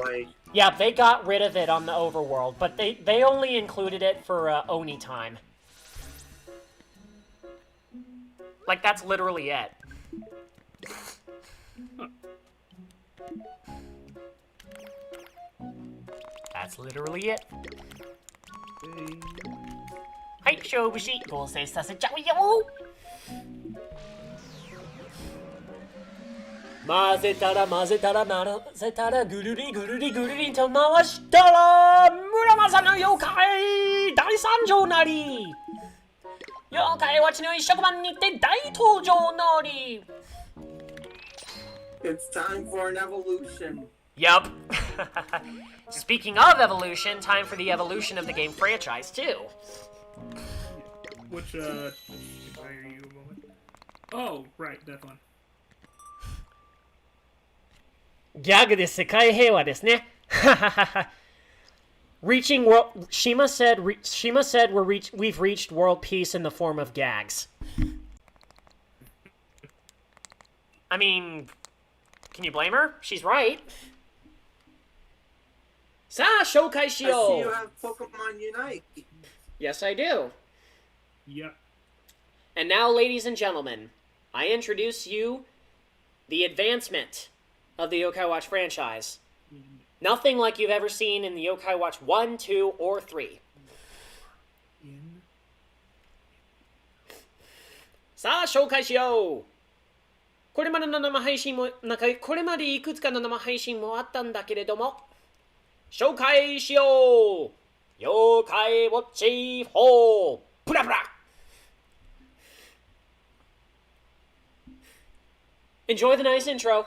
Right. Yeah, they got rid of it on the overworld, but they only included it for Oni time. Like, that's literally it. That's literally it. はい、勝負し、合成させちゃうよ。混ぜたらぐるりと回したら村正の妖怪大参上なり妖怪ウォッチの一色版にて大登場なり It's time for an evolution. Yup. Speaking of evolution, time for the evolution of the game franchise too. Which, can I hear you a moment? Oh, right, that one. ギャグで世界平和ですね。Reaching world, Shima said we've reached world peace in the form of gags. I mean, can you blame her? She's right. さあ、紹介し I よ see you う。 have Pokemon Unite. Yes, I do. Yep. And now, ladies and gentlemen, I introduce you the advancement of the Yokai Watch franchise. Nothing like you've ever seen in the Yokai Watch 1, 2, or 3. さあ、紹介しよう。これまでいくつかの生配信もあったんだけれども、紹介しよう。妖怪ウォッチ4プラプラ。Enjoy the nice intro.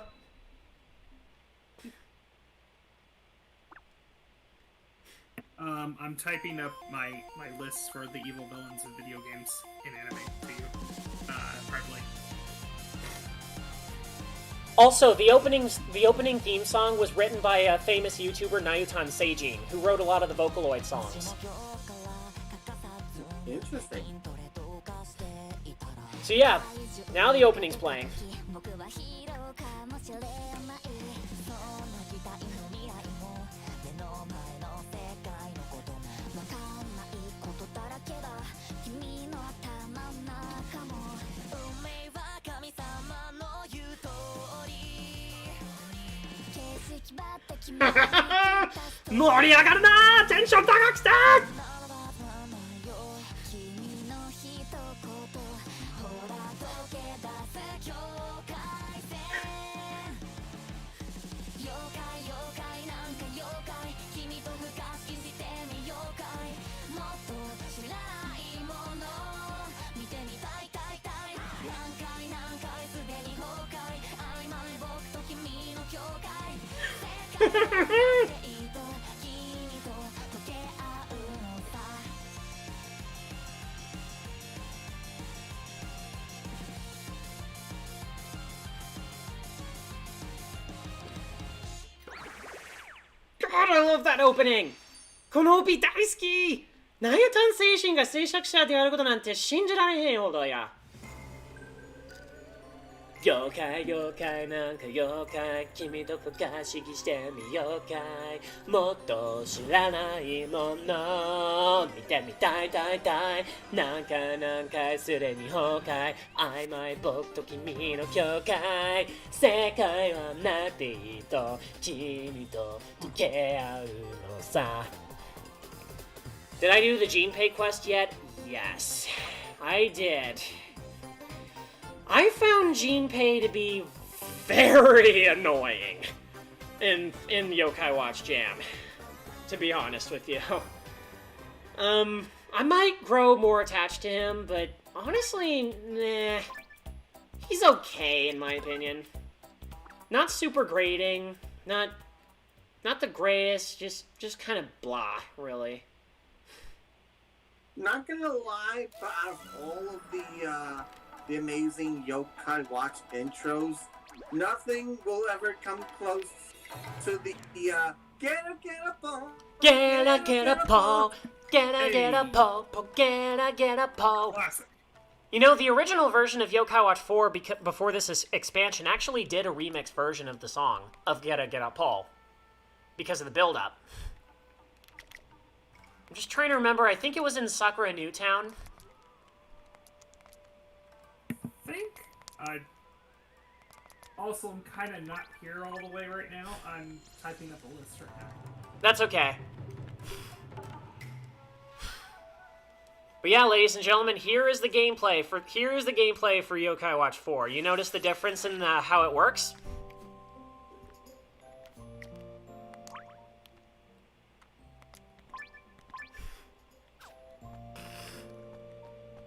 I'm typing up my lists for the evil villains of video games in anime to you, privately. Also, the opening theme song was written by a famous YouTuber Nayutan Seijin, who wrote a lot of the Vocaloid songs. Interesting. So yeah, now the opening's playing. 盛り上がるなー、テンション高くて。God, I love that opening! このオピ大好き。ナユタン精神が制作者であることなんて信じられへんほどや。妖怪妖怪なんか妖怪、君と深識してみようかい。もっと知らないもの見てみたいたいたい。何回すでに崩壊、曖昧僕と君の境界。世界はナティと君と溶け合うのさ。Did I do the Jinpei quest yet? Yes, I did. I found Jinpei to be very annoying in Yokai Watch Jam, to be honest with you. I might grow more attached to him, but honestly, nah. He's okay in my opinion. Not super grating, not the greatest, just kind of blah, really. Not gonna lie, but out of all of the amazing Yokai Watch intros, nothing will ever come close to the get a ball, Get a ball, get a ball, get a ball. Classic. You know, the original version of Yokai Watch 4 before this expansion actually did a remix version of the song of Get a Ball because of the build-up. I'm just trying to remember, I think it was in Sakura Newtown. Think I also am kind of not here all the way right now. I'm typing up a list right now. That's okay. But yeah, ladies and gentlemen, here is the gameplay for Yokai Watch 4. You notice the difference in how it works?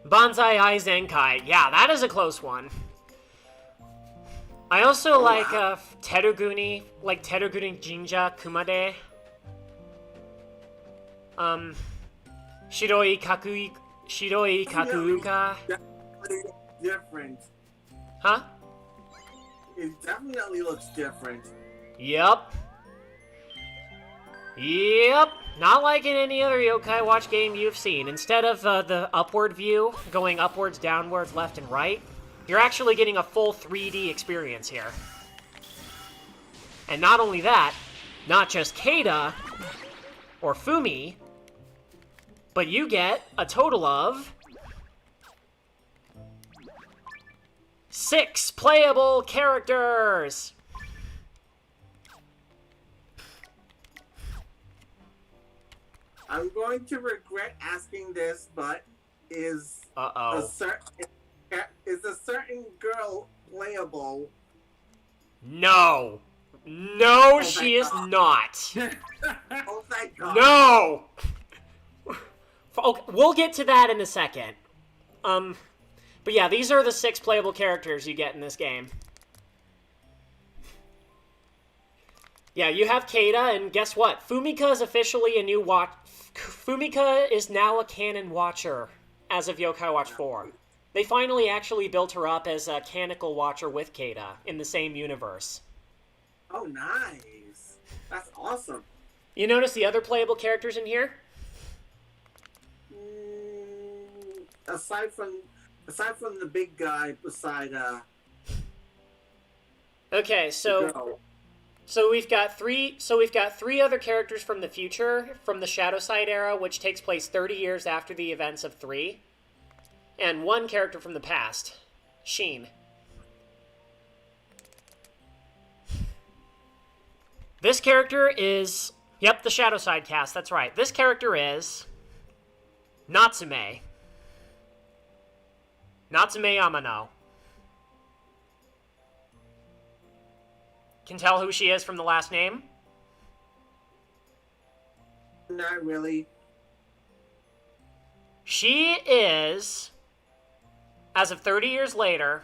Banzai Ai Zenkai. Yeah, that is a close one. I also like Teruguni Jinja Kumade. Shiroi Kakuuka. definitely different. Huh? It definitely looks different. Yep. Not like in any other Yokai Watch game you've seen. Instead of the upward view, going upwards, downwards, left, and right, you're actually getting a full 3D experience here. And not only that, not just Keita or Fumi, but you get a total of 6 playable characters! I'm going to regret asking this, but is Uh-oh. is a certain girl playable? No! No, she is not! Oh my god! No! Okay, we'll get to that in a second. But yeah, these are the 6 playable characters you get in this game. Yeah, you have Keita, and guess what? Fumika is officially a new watch. Fumika is now a canon watcher as of Yokai Watch 4. They finally actually built her up as a canonical watcher with Keita in the same universe. Oh, nice! That's awesome. You notice the other playable characters in here? Aside from the big guy beside Okay, so girl. we've got three other characters from the future, from the Shadow Side era, which takes place 30 years after the events of 3, and one character from the past, Sheen. This character is... Yep, the Shadow Side cast, that's right. This character is... Natsume. Natsume Amano. Can tell who she is from the last name? Not really. She is, as of 30 years later,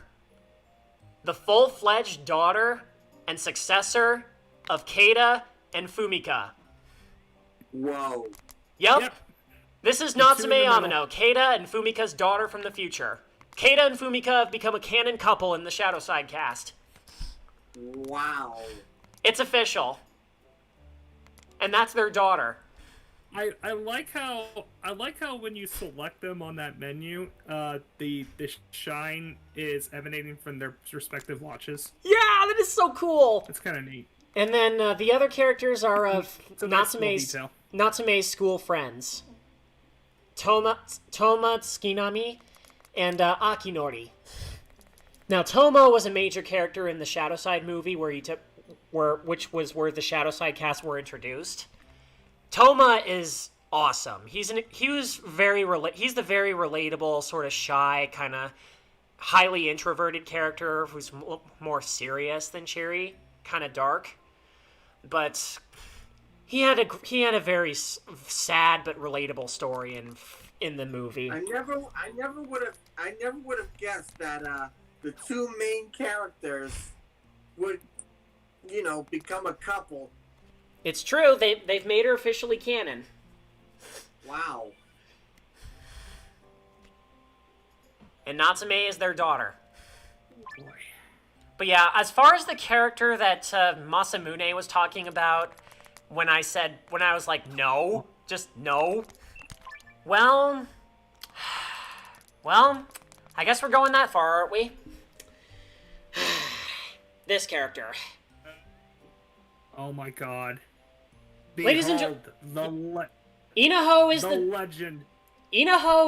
the full-fledged daughter and successor of Keita and Fumika. Whoa. Yep. This is Natsume Amano, Keita and Fumika's daughter from the future. Keita and Fumika have become a canon couple in the Shadow Side cast. Wow. It's official. And that's their daughter. I like how when you select them on that menu, the shine is emanating from their respective watches. Yeah, that is so cool. It's kind of neat. And then the other characters are of It's a nice little Natsume's detail. Natsume's school friends. Toma Tsukinami and Akinori. Now Toma was a major character in the Shadow Side movie which was where the Shadow Side cast were introduced. Toma is awesome. He's the very relatable, sort of shy, kind of highly introverted character who's more serious than Cherry, kind of dark. But he had a very sad but relatable story in the movie. I never would have guessed that the two main characters would, become a couple. It's true. They've made her officially canon. Wow. And Natsume is their daughter. But yeah, as far as the character that Masamune was talking about, when I was like, no, just no. Well, I guess we're going that far, aren't we? This character. Oh my god. Ladies and Behold Inaho is the the legend. Inaho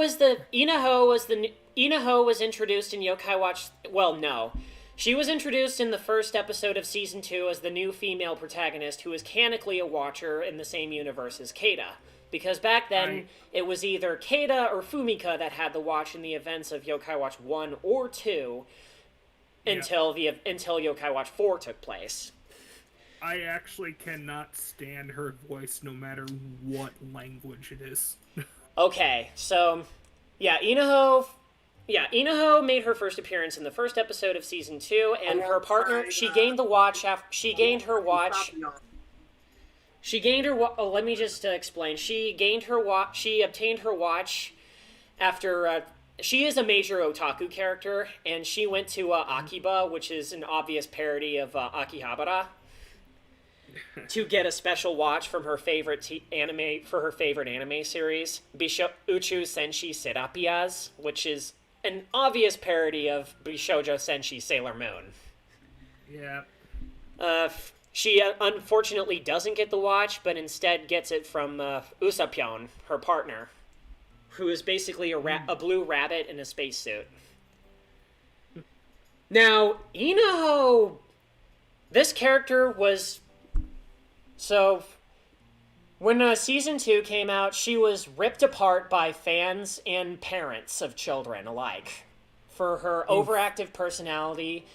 was introduced in Yokai Watch. Well, no. She was introduced in the first episode of Season 2 as the new female protagonist who is canonically a Watcher in the same universe as Keita. Because back then, it was either Keita or Fumika that had the Watch in the events of Yokai Watch 1 or 2 until Yokai Watch 4 took place. I actually cannot stand her voice no matter what language it is. Okay, so, Inaho made her first appearance in the first episode of Season 2, and her partner, she gained the watch after, let me just explain. She obtained her watch after, she is a major otaku character, and she went to Akiba, which is an obvious parody of Akihabara, to get a special watch from her favorite anime series, Uchu Senshi Serapias, which is an obvious parody of Bishoujo Senshi Sailor Moon. Yeah. She unfortunately doesn't get the watch, but instead gets it from Usapyon, her partner, who is basically a blue rabbit in a spacesuit. Now, Inaho, this character was... So, when Season 2 came out, she was ripped apart by fans and parents of children alike for her overactive personality.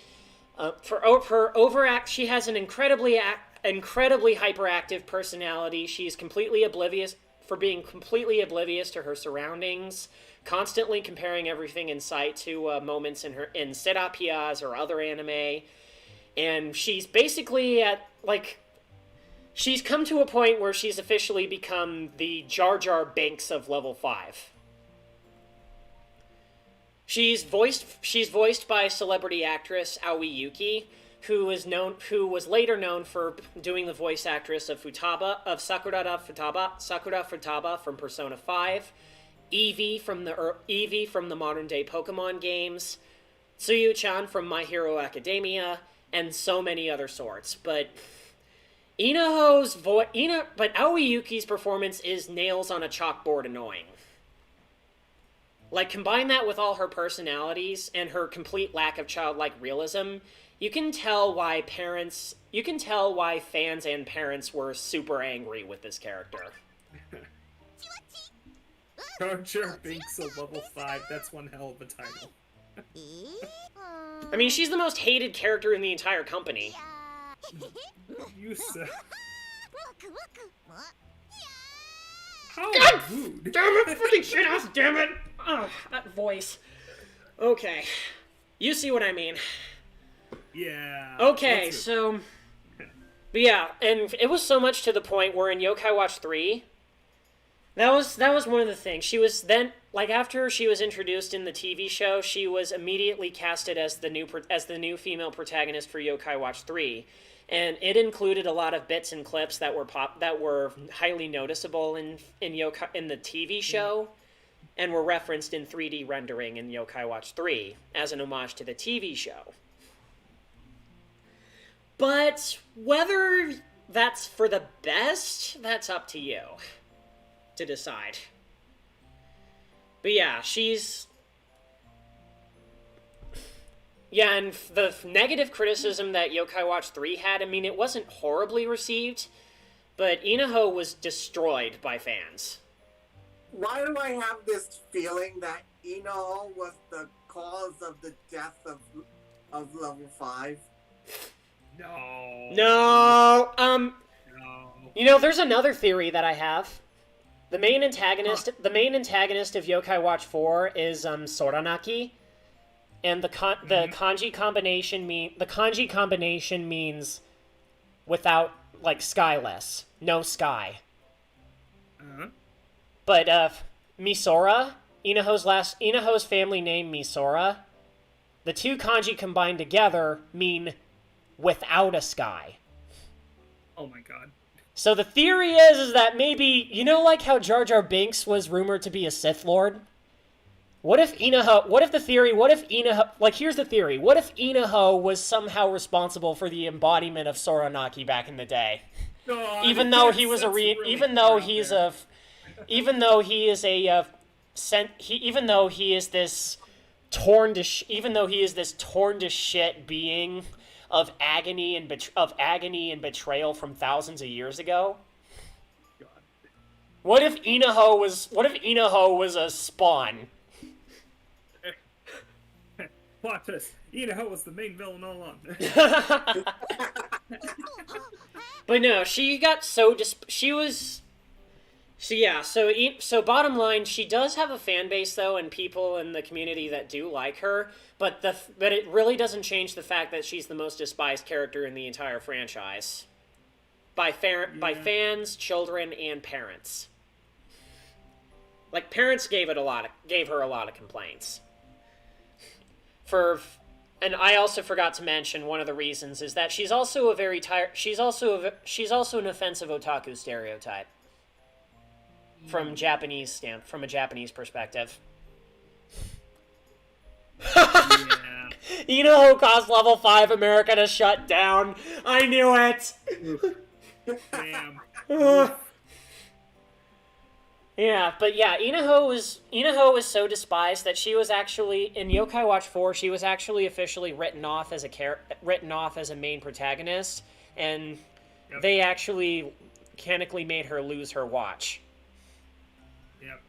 She has an incredibly hyperactive personality. She's being completely oblivious to her surroundings, constantly comparing everything in sight to moments in Serapias or other anime, and she's basically she's come to a point where she's officially become the Jar Jar Binks of level 5. She's voiced by celebrity actress Aoi Yuki, who was later known for doing the voice actress of Sakura Futaba from Persona 5, Eevee from the modern day Pokemon games, Tsuyu-chan from My Hero Academia, and so many other sorts. But Aoi Yuki's performance is nails on a chalkboard annoying. Like, combine that with all her personalities and her complete lack of childlike realism, you can tell why fans and parents were super angry with this character. Jar Jar Binks a level 5, that's one hell of a title. I mean, she's the most hated character in the entire company. You said... How God rude. damn it! Freaking shit ass, damn it! Ugh, that voice. Okay. You see what I mean. Yeah. Okay, so... But yeah, and it was so much to the point where in Yokai Watch 3, that was one of the things. She was then, like, after she was introduced in the TV show, she was immediately casted as the new female protagonist for Yokai Watch 3. And it included a lot of bits and clips that were highly noticeable in the TV show, and were referenced in 3D rendering in Yokai Watch 3 as an homage to the TV show. But whether that's for the best, that's up to you to decide. But yeah, yeah, and the negative criticism that Yokai Watch 3 had, I mean, it wasn't horribly received, but Inaho was destroyed by fans. Why do I have this feeling that Ino was the cause of the death of level 5? No. No, No. you know, there's another theory that I have. The main antagonist of Yokai Watch 4 is Soranaki. And the kanji combination means without, like, skyless, no sky. But Misora, Inaho's family name Misora, the two kanji combined together mean without a sky. Oh my god. So the theory is that maybe, you know, like how Jar Jar Binks was rumored to be a Sith Lord? Here's the theory, what if Inaho was somehow responsible for the embodiment of Soranaki back in the day? God, Even though he is this torn to shit being of agony and betrayal from thousands of years ago. What if Inaho was a spawn? Watch this. Inaho was the main villain all along. But no, So bottom line, she does have a fan base though, and people in the community that do like her. But it really doesn't change the fact that she's the most despised character in the entire franchise, by fans, children, and parents. Like, parents gave her a lot of complaints. And I also forgot to mention one of the reasons is that she's also an offensive otaku stereotype from a Japanese perspective. Yeah. Inaho caused level 5 America to shut down. I knew it. Damn. Yeah, but yeah, Inaho was so despised that she was actually in Yokai Watch 4. She was actually officially written off as a main protagonist, and they actually mechanically made her lose her watch. Yep.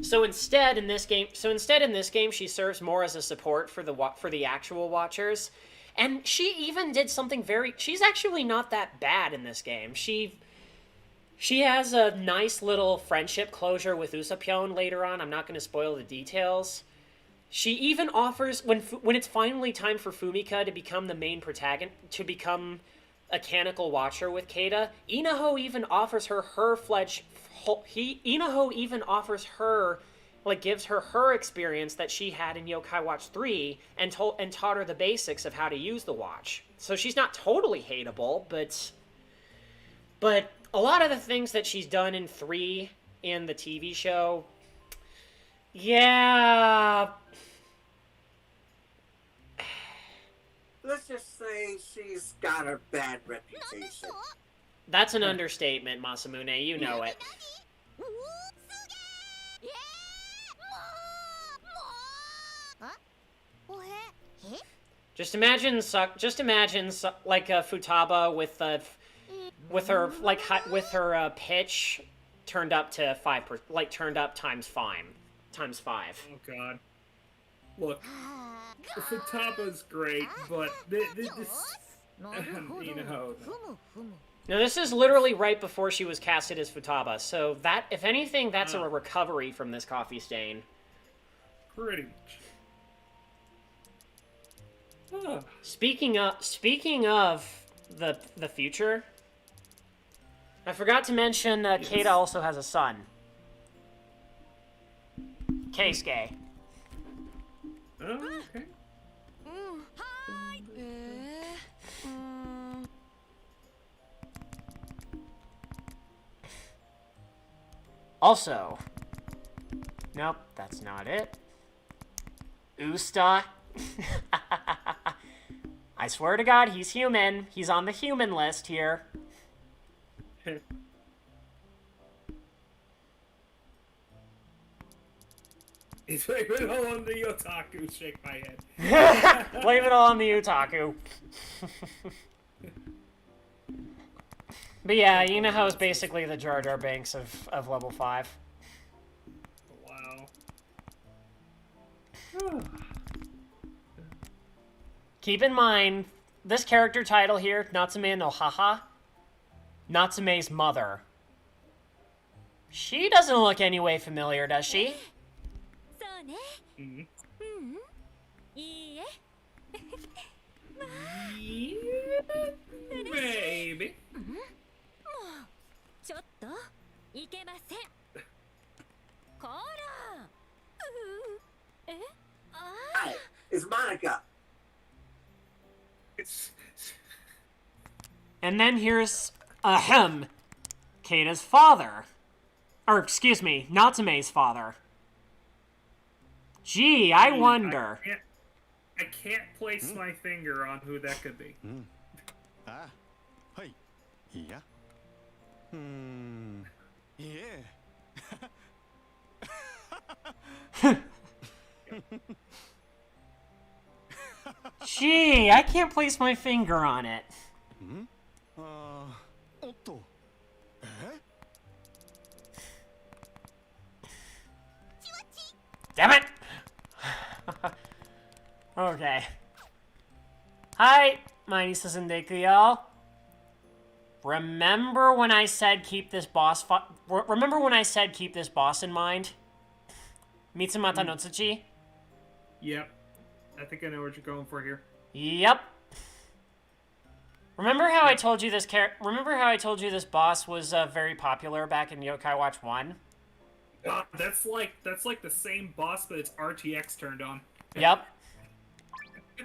So instead in this game, she serves more as a support for the actual watchers, and she even did something she's actually not that bad in this game. She has a nice little friendship closure with Usapyon later on. I'm not going to spoil the details. She even offers, when it's finally time for Fumika to become the main protagonist, to become a canonical watcher with Keita, Inaho even offers her gives her experience that she had in Yokai Watch 3 and taught her the basics of how to use the watch. So she's not totally hateable, but a lot of the things that she's done in 3 and the TV show, yeah. Let's just say she's got a bad reputation. That's an understatement, Masamune. You know it. Just imagine like a Futaba with her with her pitch turned up to 5%, like turned up times 5. Oh god. Look, Futaba's great, but this, you know. Now this is literally right before she was casted as Futaba, so that, if anything, that's a recovery from this coffee stain. Pretty much. Speaking of the future, I forgot to mention Keita also has a son. Keisuke. Oh, okay. Also, nope, that's not it. Usta. I swear to God, he's human. He's on the human list here. He's blame it all on the otaku. Shake my head. Blame it all on the otaku. But yeah, Inaho is basically the Jar Jar Binks of level 5. Wow. Keep in mind, this character title here, Natsume no Haha, Natsume's mother. She doesn't look any way familiar, does she? Mm-hmm. Maybe. Hi, it's Monica. And then here's Keita's father. Or, excuse me, Natsume's father. Gee, I wonder. I can't place my finger on who that could be. Ah, hi. Yeah. Yeah. Gee, I can't place my finger on it. Otto. Damn it! Okay. Hi, my進んでいくよ. Remember when I said keep this boss in mind? Mitsumata no Tsuchi? Yep. I think I know what you're going for here. Yep. Remember how I told you this boss was very popular back in Yokai Watch 1? That's like the same boss, but it's RTX turned on. Yep.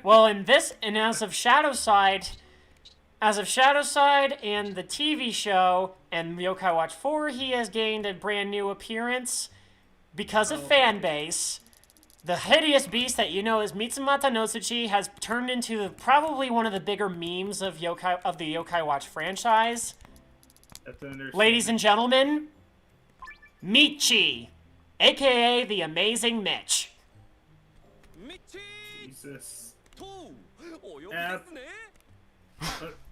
Well, as of Shadowside and the TV show and Yokai Watch 4, he has gained a brand new appearance because of fan base. The hideous beast that you know as Mitsumata no Tsuchi has turned into probably one of the bigger memes of the Yokai Watch franchise. Ladies and gentlemen, Michi, aka the Amazing Mitch. Jesus.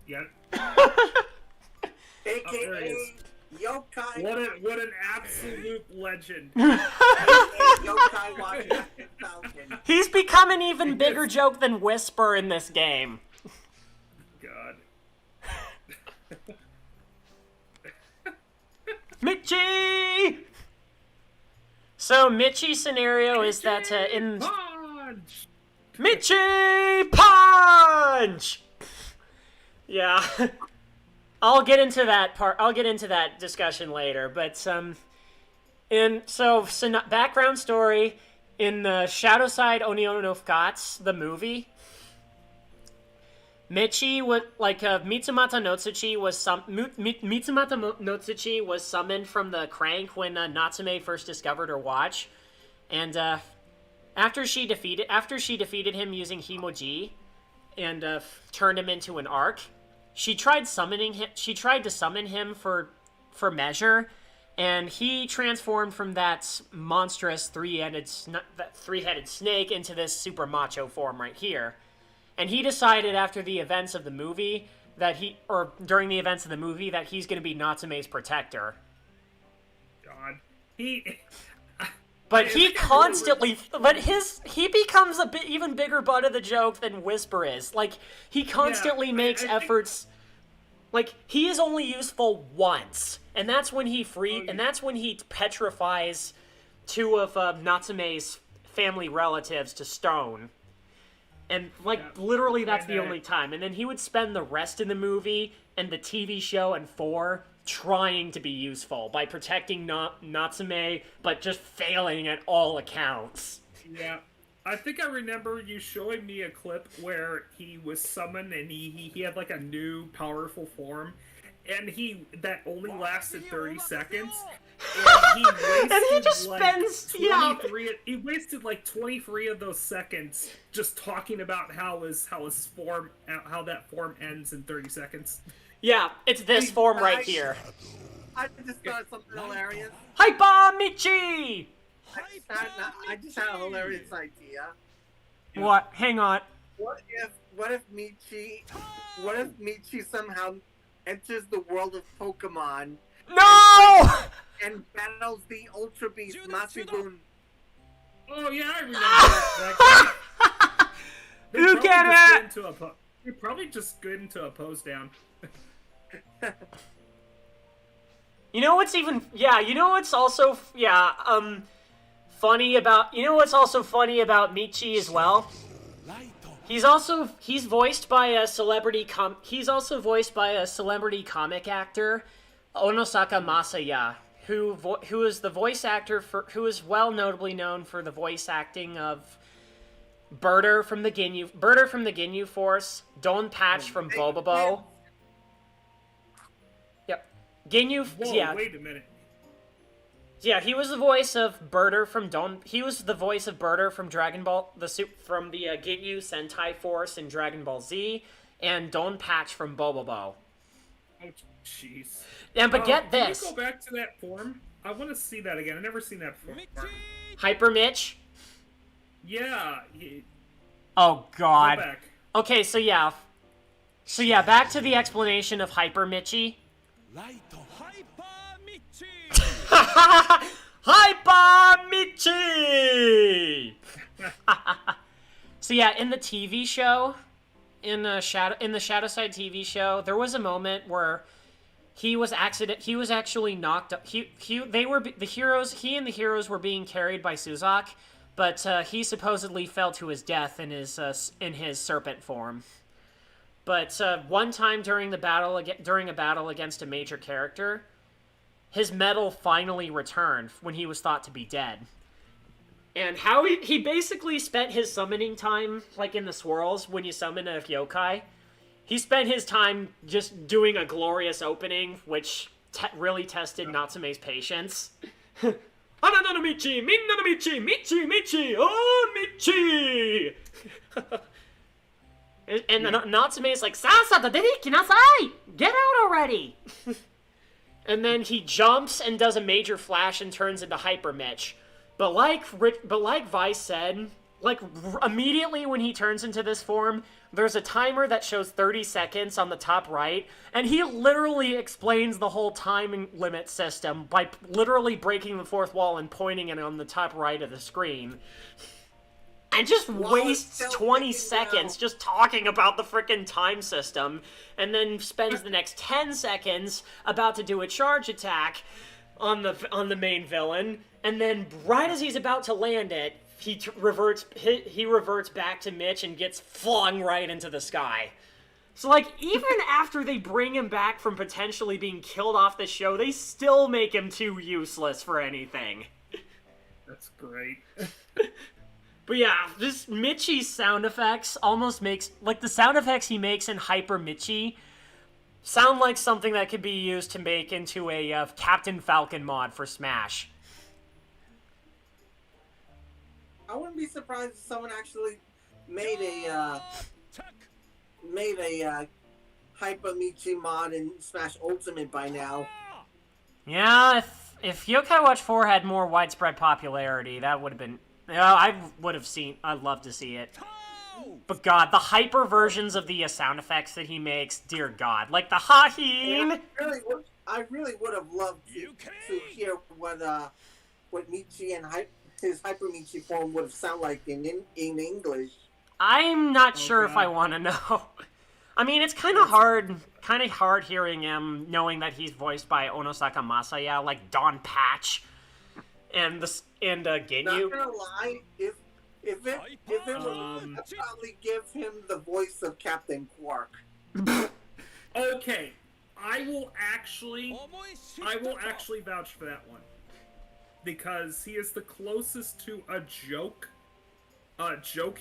Yeah. AKA Yokai. What an absolute legend. Yokai watching Falcon. He's become an even bigger joke than Whisper in this game. God. Michi! So, Michi's scenario is that in... Punch! Michi Punch! Yeah. I'll get into that discussion later, but background story in the Shadowside Onio no Fukatsu, the movie, Michi was Mitsumata no Tsuchi was summoned from the crank when Natsume first discovered her watch, and after she defeated him using Himoji and turned him into an arc, she tried to summon him for measure, and he transformed from that monstrous three-headed snake into this super macho form right here. And he decided after the events of the movie during the events of the movie that he's going to be Natsume's protector. God. But he constantly, he becomes a bit even bigger butt of the joke than Whisper is. Like, he constantly makes efforts. Like, he is only useful once, and that's when he petrifies two of Natsume's family relatives to stone. And, like, literally that's the only time. And then he would spend the rest of the movie and the TV show and 4 trying to be useful by protecting Natsume, but just failing at all accounts. Yeah. I think I remember you showing me a clip where he was summoned and he had, like, a new powerful form. And that only lasted 30 seconds. And he just spends, he wasted like 23 of those seconds just talking about how that form ends in 30 seconds. Yeah, it's this form right here. I just thought something hilarious. Hyper Michi! I just had a hilarious idea. What? Hang on. What if Michi somehow enters the world of Pokemon? No! And battles the Ultra Beast Matsubun. Oh yeah, I remember that guy. You get it! You're probably just good into a pose down. You know what's also funny about Michi as well? He's voiced by a celebrity comic actor, Onosaka Masaya, who is the voice actor who is well notably known for the voice acting of Birder from the Ginyu Force, Don Patch from Bobobo. Yep. Ginyu. Whoa, yeah. Wait a minute. Yeah, he was the voice of Birder from Dragon Ball, from the Ginyu Sentai Force in Dragon Ball Z, and Don Patch from Bobobo. Oh, jeez. And but get this. Can you go back to that form? I want to see that again. I've never seen that form. Hyper Mitch? Yeah. Oh, God. Go back. Okay, so yeah, back to the explanation of Hyper Michi. Hyper Michi! So yeah, in the TV show, in the Shadow Side TV show, there was a moment where he was actually knocked up. He and the heroes were being carried by Suzak, but he supposedly fell to his death in his serpent form. But one time during a battle against a major character, his metal finally returned when he was thought to be dead. And how he basically spent his summoning time, like in the swirls, when you summon a yokai, he spent his time just doing a glorious opening, which really tested Natsume's patience. Anana no Michi, minna no Michi, Michi, Michi, oh Michi! And Natsume's like, Sasata dede kinasai! Get out already! And then he jumps and does a major flash and turns into Hyper Mitch. But like Vice said, immediately when he turns into this form, there's a timer that shows 30 seconds on the top right, and he literally explains the whole time limit system by literally breaking the fourth wall and pointing it on the top right of the screen. And just wastes 20 seconds just talking about the frickin' time system, and then spends the next 10 seconds about to do a charge attack on the main villain, and then right as he's about to land it, he reverts back to Mitch and gets flung right into the sky. So, even after they bring him back from potentially being killed off the show, they still make him too useless for anything. That's great. But yeah, this Michi's sound effects almost makes, the sound effects he makes in Hyper Michi sound like something that could be used to make into a Captain Falcon mod for Smash. I wouldn't be surprised if someone actually made a Hyper Michi mod in Smash Ultimate by now. Yeah, if Yokai Watch 4 had more widespread popularity, that would have been... I'd love to see it. But God, the hyper versions of the sound effects that he makes, dear God. Like the ha-heen! I really would have loved to hear what Michi and his Hyper Michi form would have sounded like in English. I'm not sure if I want to know. I mean, it's kind of hard hearing him, knowing that he's voiced by Onosaka Masaya, like Don Patch, and Ginyu. Not gonna lie, if it was, I'd probably give him the voice of Captain Quark. Okay, I will actually vouch for that one, because he is the closest to a joke hero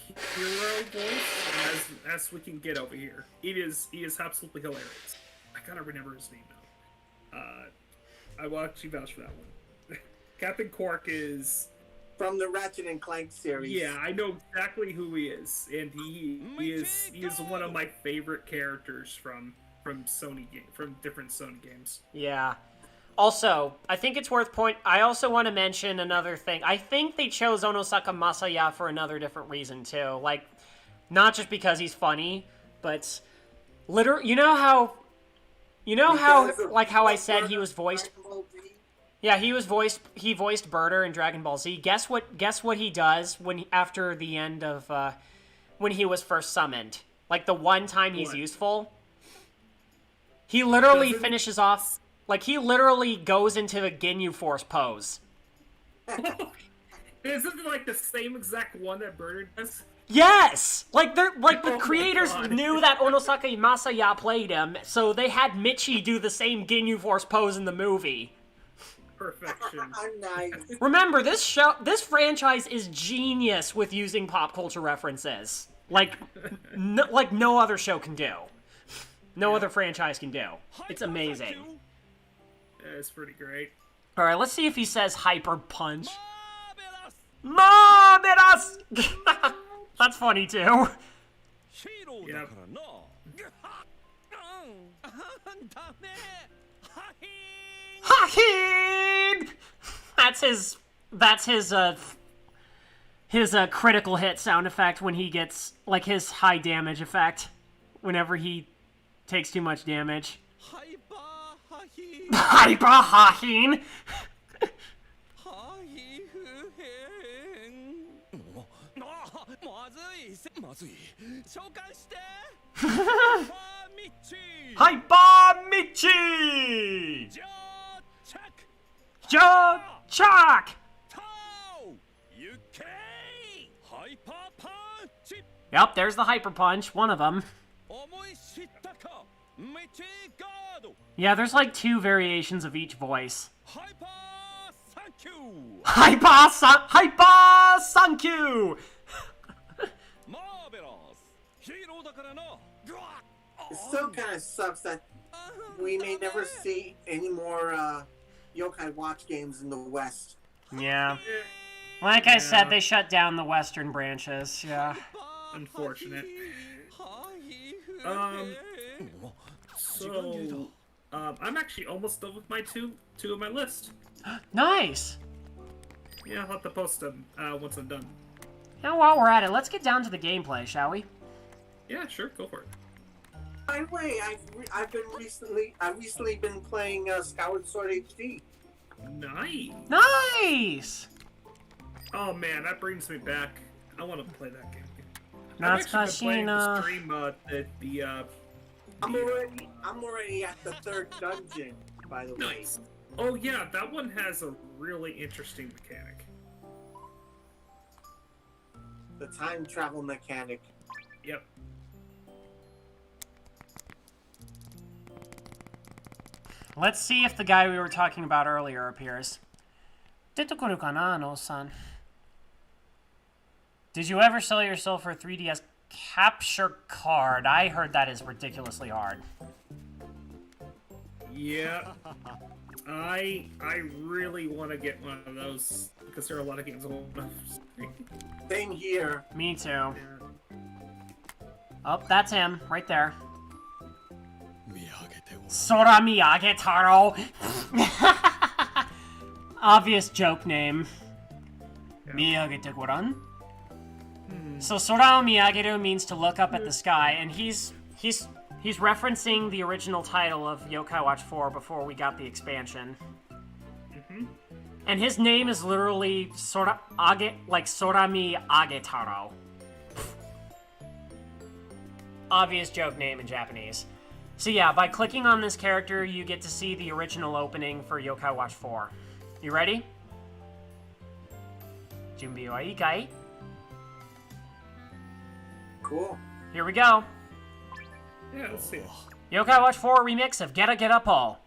voice as we can get over here. He is absolutely hilarious. I gotta remember his name now. I will actually vouch for that one. Captain Quark is from the Ratchet and Clank series. Yeah, I know exactly who he is, and he is one of my favorite characters from different Sony games. Yeah. Also, I think it's worth I also want to mention another thing. I think they chose Onosaka Masaya for another different reason too. Like, not just because he's funny, but you know how I said he was voiced. Yeah, he voiced Birder in Dragon Ball Z. Guess what he does after the end of when he was first summoned? Like the one time he's useful. He literally finishes off. Like, he literally goes into the Ginyu Force pose. Isn't it like the same exact one that Birder does? Yes! The creators knew that Onosaka Masaya played him, so they had Michi do the same Ginyu Force pose in the movie. Perfection. Nice. Remember, this franchise is genius with using pop culture references. Like no other show can do. No other franchise can do. It's amazing. It's pretty great. Alright, let's see if he says Hyper Punch. Marvelous! That's funny too. Yep. Ha-heen! That's his critical hit sound effect when he gets, like, his high damage effect whenever he takes too much damage. Hyper ha-heen! Hyper Michi! Chak! Yep, there's the Hyper Punch, one of them. Yeah, there's like 2 variations of each voice. Hyper Sankyu! It still kind of sucks that we may never see any more Yokai Watch games in the West. Yeah. Like I said, they shut down the Western branches, yeah. Unfortunate. I'm actually almost done with my two of my list. Nice! Yeah, I'll have to post them once I'm done. Now, while we're at it, let's get down to the gameplay, shall we? Yeah, sure, go for it. By the way, I've recently been playing Skyward Sword HD. Nice. Nice. Oh man, that brings me back. I want to play that game. That's I've actually been playing the stream. I'm already at the 3rd dungeon. By the way. Nice. Oh yeah, that one has a really interesting mechanic. The time travel mechanic. Yep. Let's see if the guy we were talking about earlier appears. Did you ever sell your soul for a 3DS capture card? I heard that is ridiculously hard. Yeah. I really want to get one of those because there are a lot of games I want to. Same here. Me too. Oh, that's him, right there. Sora Miyage Taro. Obvious joke name. Miyage Tegoran. So Sorao Miyageru means to look up at the sky, and he's referencing the original title of Yokai Watch 4 before we got the expansion. And his name is literally Sorami Agetaro. Obvious joke name in Japanese. So yeah, by clicking on this character, you get to see the original opening for Yokai Watch 4. You ready? Junbi wa ii kai? Cool. Here we go. Yeah, let's see it. Yokai Watch 4 remix of Getta Getta Paul.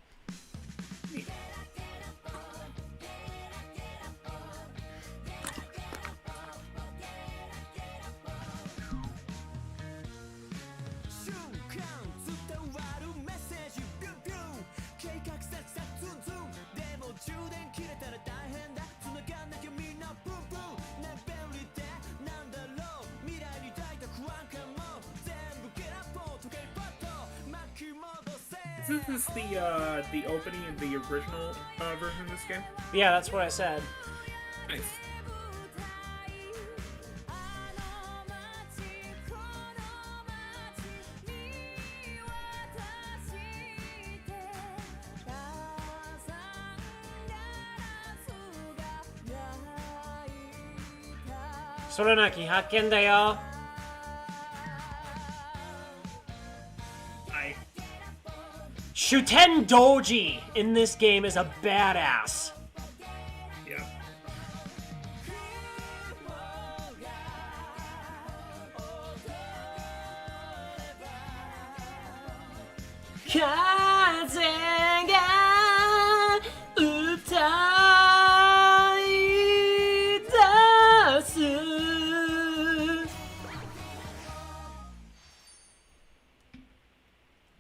Isn't this the opening of the original version of this game? Yeah, that's what I said. Nice. Soranaki hakken da yo. Shuten Doji in this game is a badass. Yeah.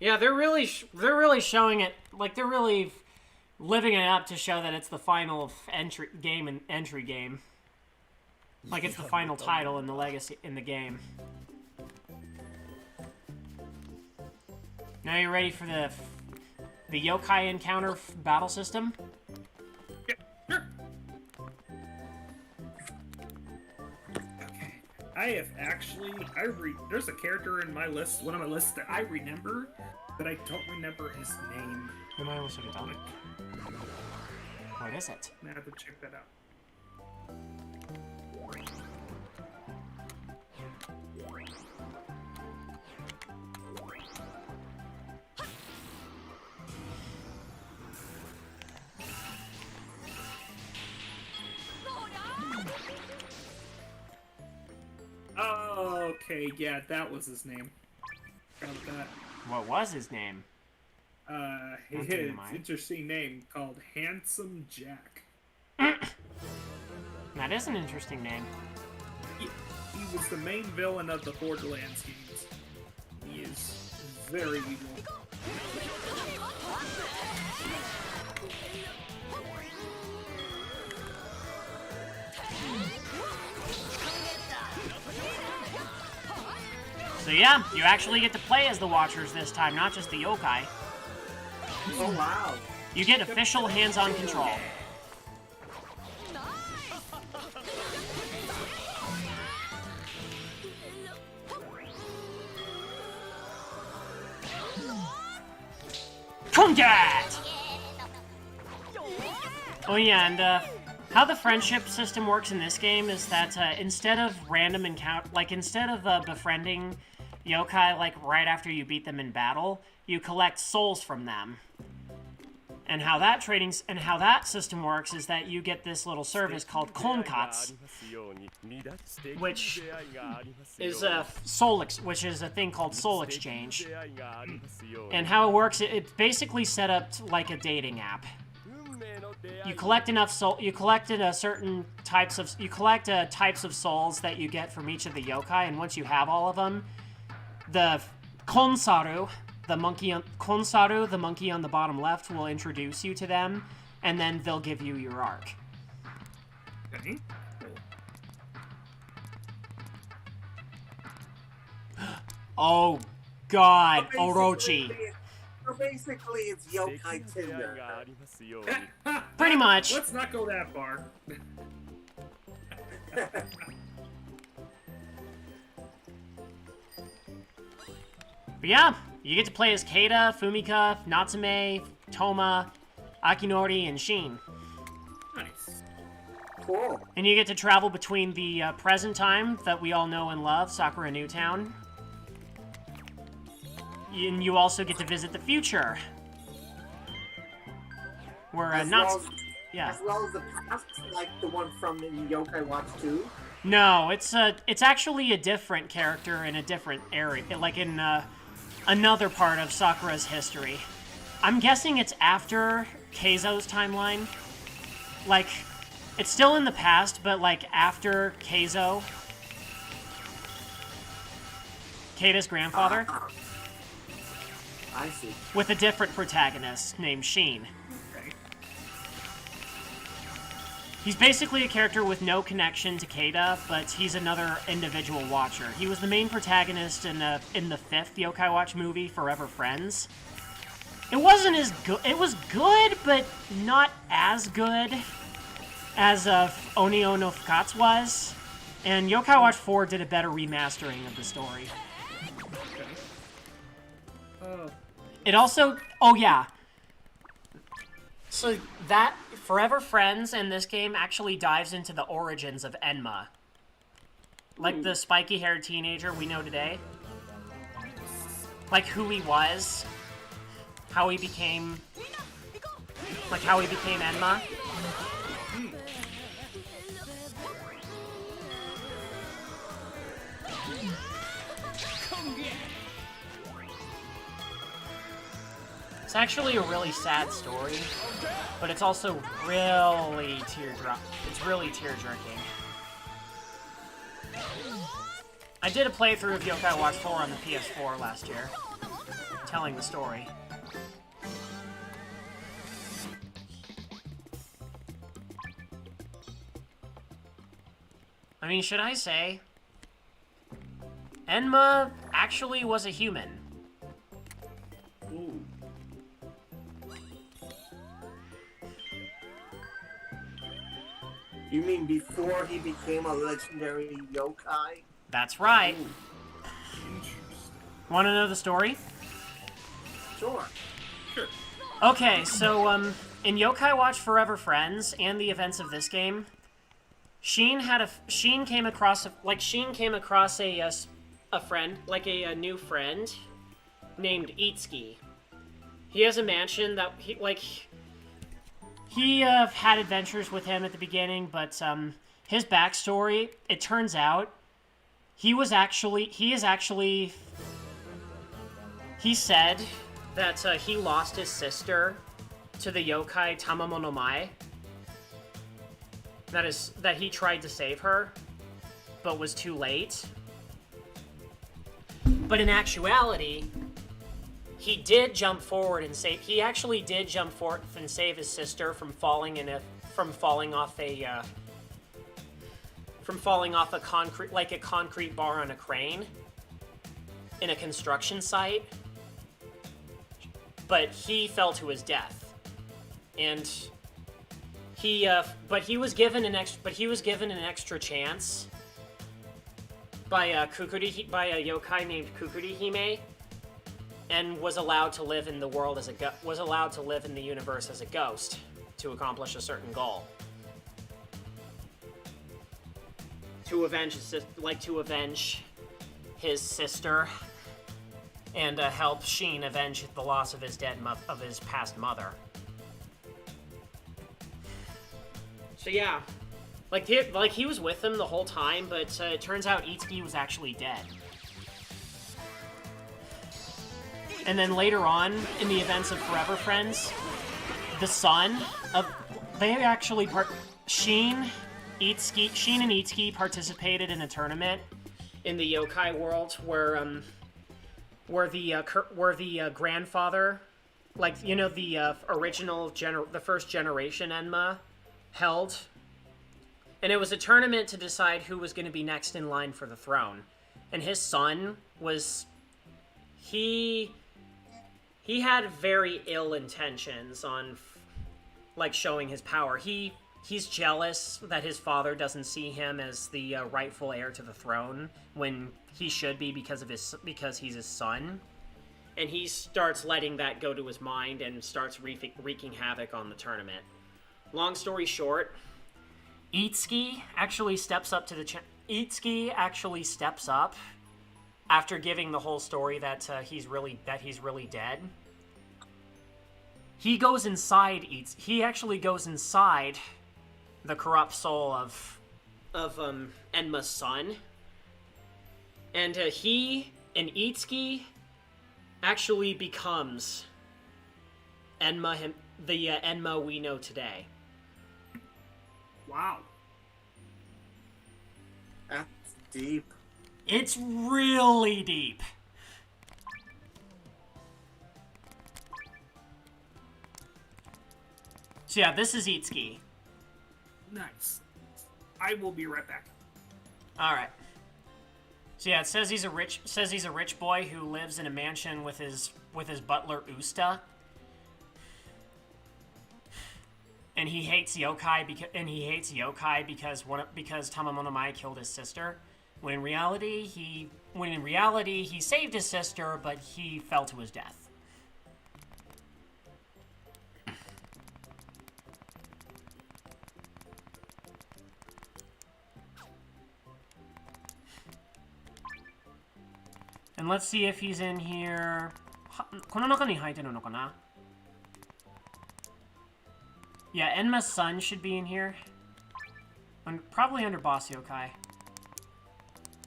Yeah, they're really showing it, like they're really living it up to show that it's the final entry game. Like it's the final title in the legacy in the game. Now you're ready for the yokai encounter battle system? Yeah, sure. Okay. I have actually there's a character in my list, one of my lists that I remember, but I don't remember his name. What is it? I have to check that out. Okay, yeah, that was his name. Forgot that. What was his name? His interesting name called Handsome Jack. That is an interesting name. He was the main villain of the Borderlands games. He is very evil. So yeah, you actually get to play as the Watchers this time, not just the yokai. Oh wow. You get official hands-on control. Combat! Oh yeah, and how the friendship system works in this game is that instead of random encounter, instead of befriending yokai right after you beat them in battle, you collect souls from them. And how that system works is that you get this little service called Konkats, which is a which is a thing called soul exchange. And how it works, it's basically set up like a dating app. You collect enough soul. You collected types of souls that you get from each of the yokai, and once you have all of them, the Konsaru, the monkey on the bottom left, will introduce you to them, and then they'll give you your arc. Okay. Oh God, Orochi. So basically, it's yokai Tinder. Pretty much. Let's not go that far. But yeah, you get to play as Keita, Fumika, Natsume, Toma, Akinori, and Shin. Nice. Cool. And you get to travel between the present time that we all know and love, Sakura Newtown. And you also get to visit the future. Where As not... well as, yeah. as well as the past, like the one from in Yokai Watch 2. No, it's actually a different character in a different area, like in another part of Sakura's history. I'm guessing it's after Keizo's timeline. Like, it's still in the past, but like after Keizo. Keita's grandfather. I see. With a different protagonist named Shin. He's basically a character with no connection to Keita, but he's another individual watcher. He was the main protagonist in the 5th Yokai Watch movie, Forever Friends. It wasn't as good. It was good, but not as good as Onio no Fukatsu was. And Yokai Watch 4 did a better remastering of the story. It also... Oh, yeah. So that Forever Friends in this game actually dives into the origins of Enma. Like the spiky-haired teenager we know today. Like who he was. How he became... Like how he became Enma. It's actually a really sad story, but it's also really It's really tear-jerking. I did a playthrough of Yokai Watch 4 on the PS4 last year, telling the story. I mean, should I say, Enma actually was a human. Ooh. You mean before he became a legendary yokai? That's right. Want to know the story? Sure. Okay, so, in Yokai Watch Forever Friends and the events of this game, Shin came across a friend, like a new friend, named Itsuki. He has a mansion that he had adventures with him at the beginning, but his backstory, it turns out, he said that he lost his sister to the yokai Tamamo no Mai. That he tried to save her, but was too late. But in actuality, he did jump forward and save. He actually did jump forward and save his sister from falling off a concrete bar on a crane in a construction site. But he fell to his death, and he was given an extra chance by a yokai named Kukurihime, and was allowed to live in the universe as a ghost to accomplish a certain goal. To avenge his sister, and help Shin avenge the loss of his past mother. So yeah, he was with him the whole time, but it turns out Itsuki was actually dead. And then later on, in the events of Forever Friends, Shin and Itsuki participated in a tournament in the yokai world where the grandfather, the first generation Enma held. And it was a tournament to decide who was going to be next in line for the throne. And his son was... He had very ill intentions on, showing his power. He's jealous that his father doesn't see him as the rightful heir to the throne when he should be because he's his son. and he starts letting that go to his mind and starts wreaking havoc on the tournament. Long story short, Itsuki actually steps up to the Itsuki actually steps up after giving the whole story that he's really dead. He goes inside he actually goes inside the corrupt soul of Enma's son. And he and Itsuki actually becomes Enma, the Enma we know today. Wow. That's deep. It's really deep. So yeah, this is Itsuki. Nice. I will be right back. All right. So yeah, it says he's a rich boy who lives in a mansion with his butler Usta. And he hates yokai because Tamamonomai killed his sister. When in reality he saved his sister, but he fell to his death. And let's see if he's in here. この中に入ってるのかな? Yeah, Enma's son should be in here. Probably under boss yokai.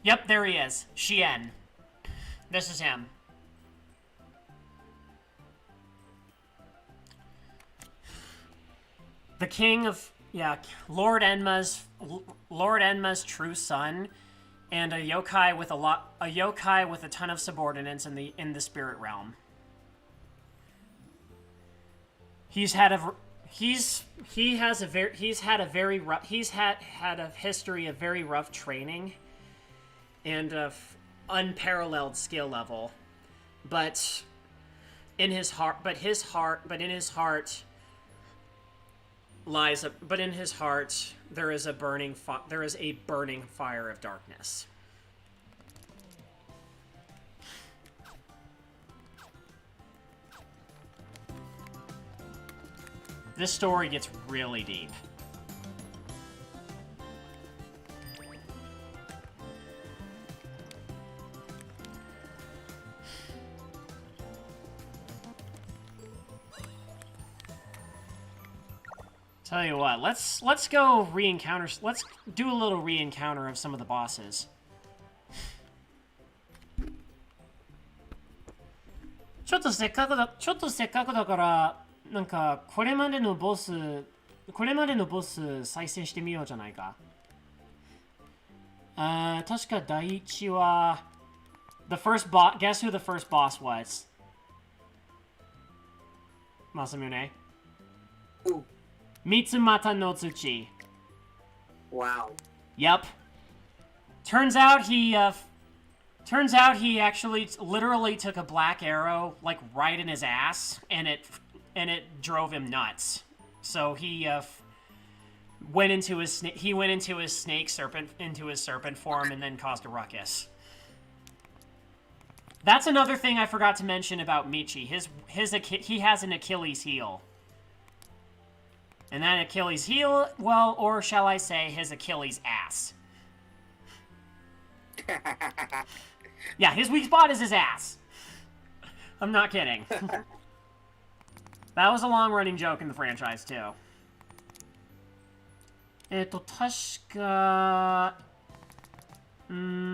Yep, there he is. Shien. This is him. The king of, yeah, Lord Enma's true son, and a yokai with a ton of subordinates in the spirit realm. He's had a history of very rough training and of unparalleled skill level, but in his heart there is a burning fire of darkness. This story gets really deep. Tell you what, let's go re-encounter. Let's do a little re-encounter of some of the bosses. ちょっとせっかくだから、なんかこれまでのボス再生してみようじゃないか。確か第一は the first boss. Guess who the first boss was? Masamune. Ooh. Mitsumata no Tsuchi. Wow. Yep. Turns out he actually literally took a black arrow like right in his ass, and it drove him nuts. So he went into his serpent form and then caused a ruckus. That's another thing I forgot to mention about Michi. He has an Achilles heel. And that Achilles heel, well, or shall I say his Achilles ass. Yeah, his weak spot is his ass. I'm not kidding. That was a long-running joke in the franchise, too. 確か、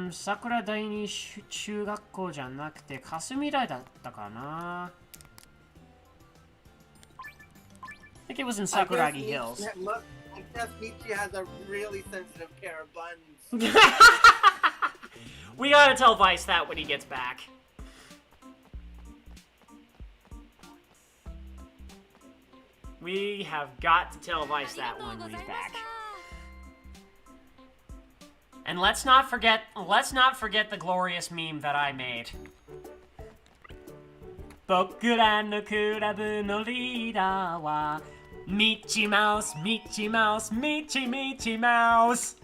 桜第二中学校じゃなくて、霞台だったかな。I think it was in Sakuragi Hills. I guess Michi has a really sensitive pair of buns. We gotta tell Vice that when he gets back. We have got to tell Vice that when he's back. And let's not forget the glorious meme that I made. 僕らのクラブのリーダーはミッチーマウス、ミッチーマウス、ミッチーマウス。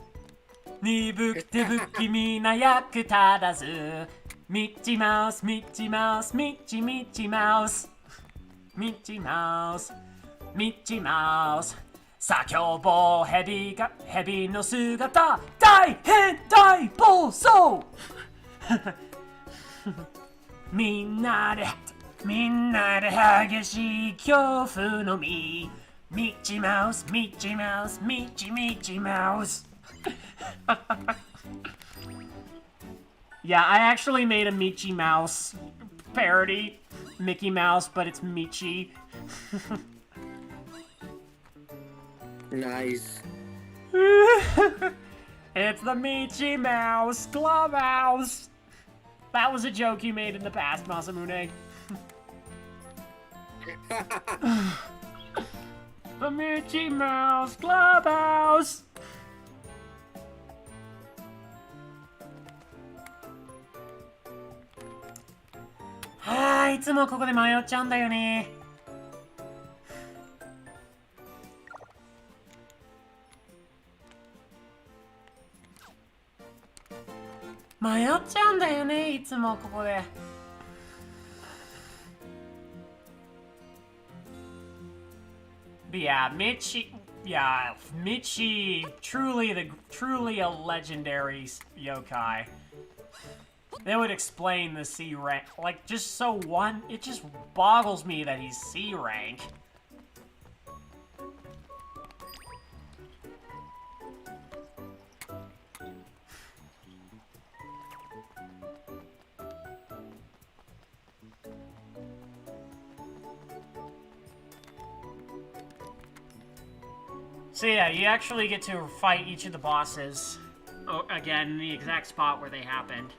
鈍くて不気味な役立たず。Mickey Mouse, Mickey Mouse, Mickey Mouse. Mickey Mouse, Mickey Mouse. さあ今日も蛇の姿大変大暴走みんなで激しい恐怖の実ミッチーマウスミッチーマウスミッチーマウスYeah, I actually made a Mickey Mouse parody. Mickey Mouse, but it's Michi. Nice. It's the Michi Mouse Clubhouse. That was a joke you made in the past, Masamune. The Michi Mouse Clubhouse. Ah, いつもここで迷っちゃうんだよね。迷っちゃうんだよね、いつもここで。But yeah, Michi, truly a legendary yokai. That would explain the C rank. Like, just so it just boggles me that he's C rank. So yeah, you actually get to fight each of the bosses again in the exact spot where they happened.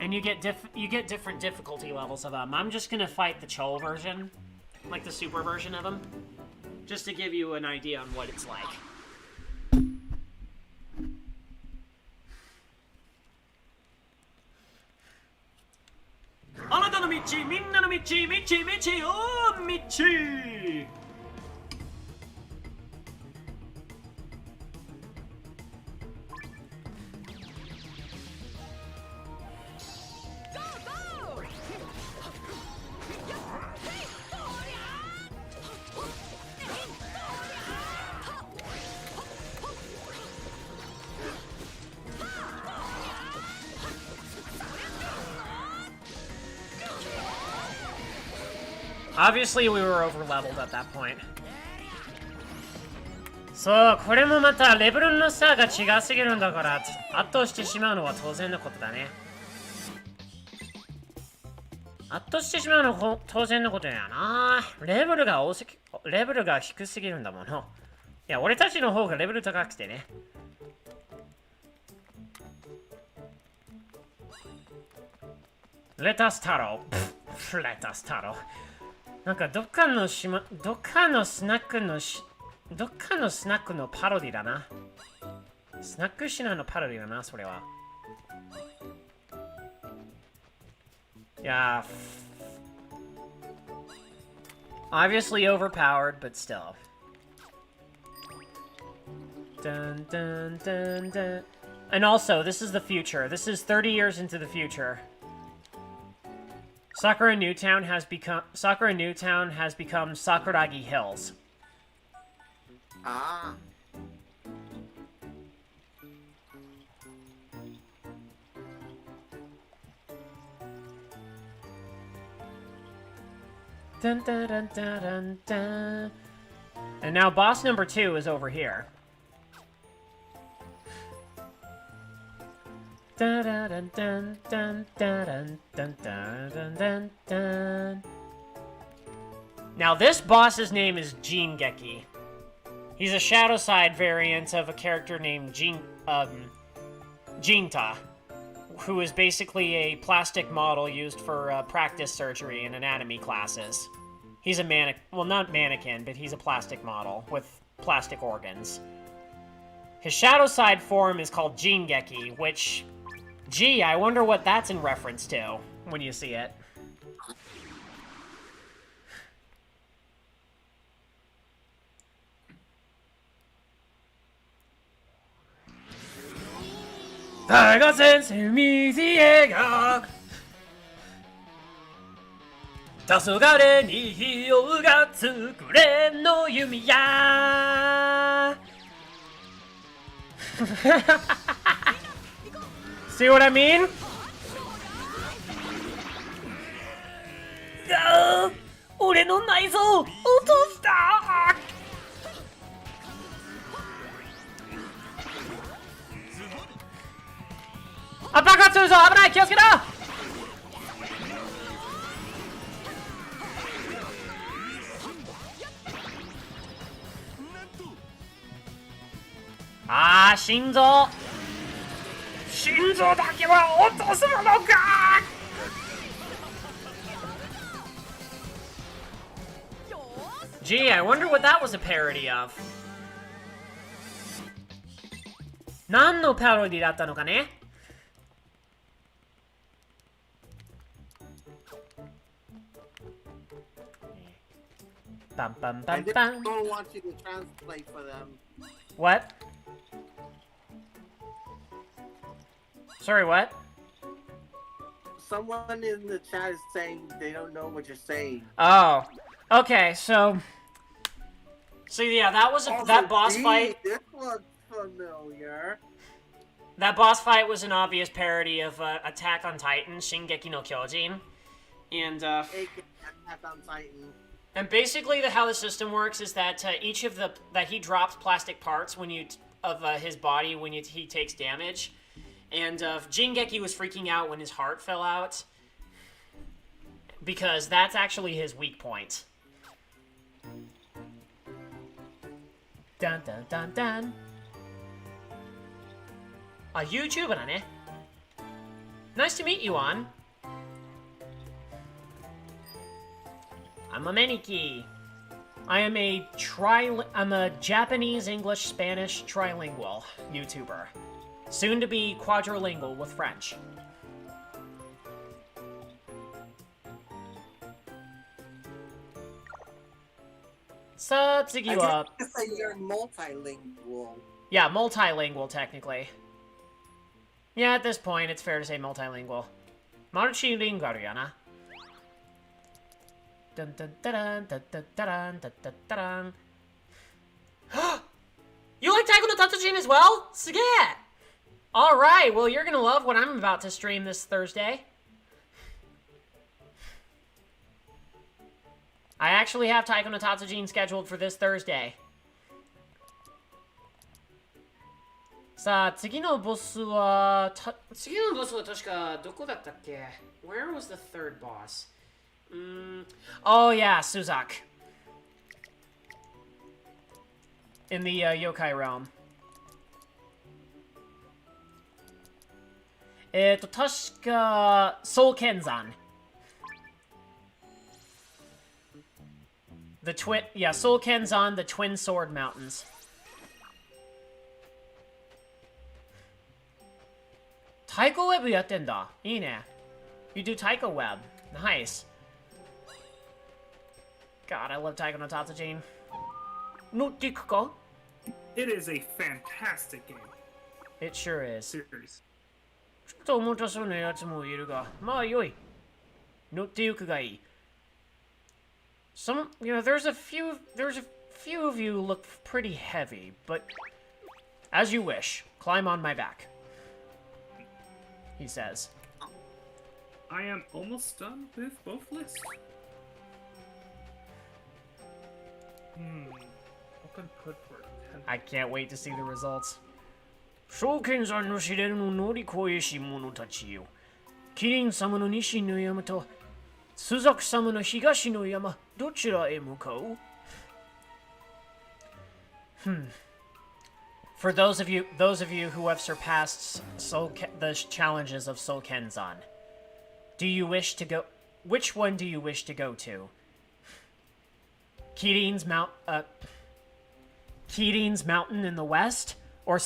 And you get different difficulty levels of them. I'm just gonna fight the Cho version, like the super version of them, just to give you an idea on what it's like. Anata no Michi, minna no Michi, Michi, oh Michi! Obviously, we were over-leveled at that point. そう、これもまたレベルの差が違すぎるんだから圧倒してしまうのは当然のことだね。圧倒してしまうのは当然のことやな。レベルが低すぎるんだもの。いや、俺たちの方がレベル高くてね。レタス太郎。レタス太郎。なんかどっかのスナックのパロディだな。スナックシナのパロディだな、それは。いやobviously overpowered, but still. Dun, dun, dun, dun. And also, this is the future. This is 30 years into the future. Sakura Newtown has become Sakuragi Hills. Ah. Dun, dun, dun, dun, dun, dun. And now boss number 2 is over here. Dun, dun, dun, dun, dun, dun, dun, dun, dun, dun. Now this boss's name is Jingeki. He's a Shadow Side variant of a character named Jinta, who is basically a plastic model used for practice surgery in anatomy classes. He's a well, not mannequin, but he's a plastic model with plastic organs. His Shadow Side form is called Jingeki, which, gee, I wonder what that's in reference to when you see it. 大河先生水絵が黄昏に火が作れんの弓やSee what I mean? 俺の内臓落としたあ、爆発するぞ危ない気をつけろあー心臓だけは落とすのかGee, I wonder what that was a parody of. 何のパロディだったのかねパンパンパ I ンパン don't want you to translate for them. What? Sorry, what? Someone in the chat is saying they don't know what you're saying. Oh. Okay, so yeah, that was that boss Gee, fight. This looks familiar. That boss fight was an obvious parody of Attack on Titan, Shingeki no Kyojin, and Attack on Titan. and basically how the system works is that each of that he drops plastic parts when his body when he takes damage, and Shingeki was freaking out when his heart fell out because that's actually his weak point. Dun dun dun dun. A YouTuber だね。Nice to meet you, on. I'm a Meniki. I'm a Japanese, English, Spanish trilingual YouTuber. Soon to be quadrilingual with French. I Say you're multilingual. Yeah, multilingual, technically. Yeah, at this point, it's fair to say multilingual. Multilingual, yana. Dun dun dun dun dun dun dun dun dun. You like Taiko no Tatsujin as well? Suge! Alright, well, you're gonna love what I'm about to stream this Thursday. I actually have Taiko no Tatsujin scheduled for this Thursday. さあ、次のボスは確かどこだったっけ Where was the third boss? Oh yeah, Suzak. In the yokai realm. 確か、Soul Kenzan. Soul Kenzan, the Twin Sword Mountains. Taiko Web やってんだ。いいね。You do Taiko Web. Nice. God, I love Taiko no Tatsujin. No dick ka? It is a fantastic game. It sure is. Series. ちょっと重たそうなやつもいるが、まあ良い。乗ってゆくがいい。there's a few of you look pretty heavy, but as you wish. Climb on my back. He says. I am almost done with both lists. What can put for 10? I can't wait to see the results. 召見さんの試練を乗り越えし者たちよ。キリン様の西の山とスザク様の東の山、どちらへ向かう For those of you who have surpassed the challenges of Soul Kenzan, do you wish to go? Which one do you wish to go to? Kirin's mountain in the west, or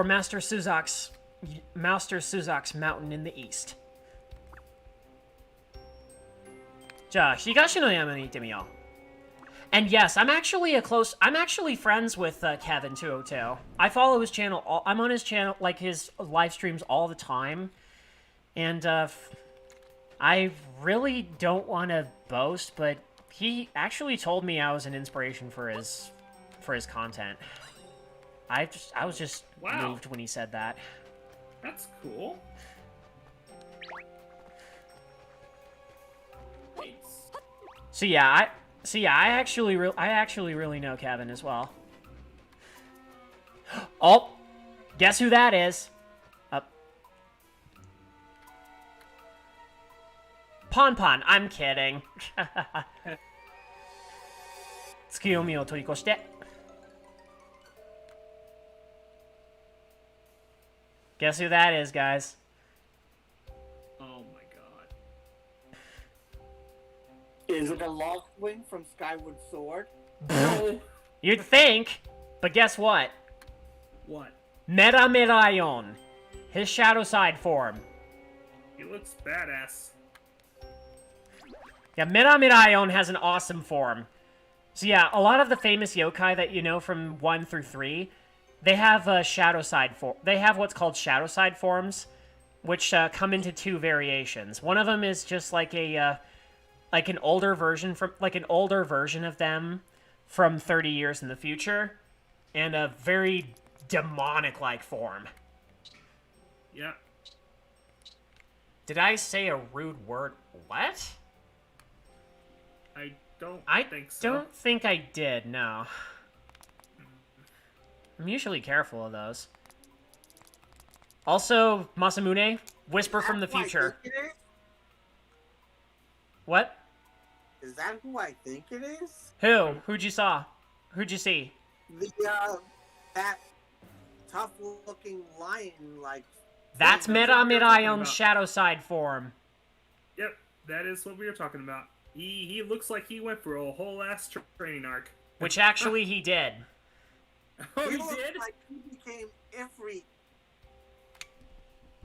Master Suzak's mountain in the east? じゃあ東の山に行ってみよう。And yes, I'm actually friends with Kevin202. I follow his channel. I'm on his channel, like his live streams all the time. And I really don't want to boast, but he actually told me I was an inspiration for his content. I was just moved when he said that. That's cool. So yeah, I actually really know Kevin as well. Oh, guess who that is? Pon. I'm kidding. Tsukiyomiを取り越して。Guess who that is, guys? Oh my god. Is it a Lockwing from Skyward Sword? No. You'd think, but guess what? What? Meramerayon, his shadow side form. He looks badass. Yeah, Meramerayon has an awesome form. So yeah, a lot of the famous yokai that you know from 1 through 3, they have shadow side form. They have what's called shadow side forms, which come into 2 variations. One of them is just like an older version of them from 30 years in the future, and a very demonic-like form. Yeah. Did I say a rude word? What? I don't think so. I don't think I did, no. I'm usually careful of those. Also, Masamune, Whisper from the Future. What? Is that who I think it is? Who? Who'd you see? That tough-looking lion, like... That's Merameraion's shadow side form. Yep, that is what we were talking about. He looks like he went through a whole ass training arc. Which actually he did. Oh, he he looks did? like he became Ifrit.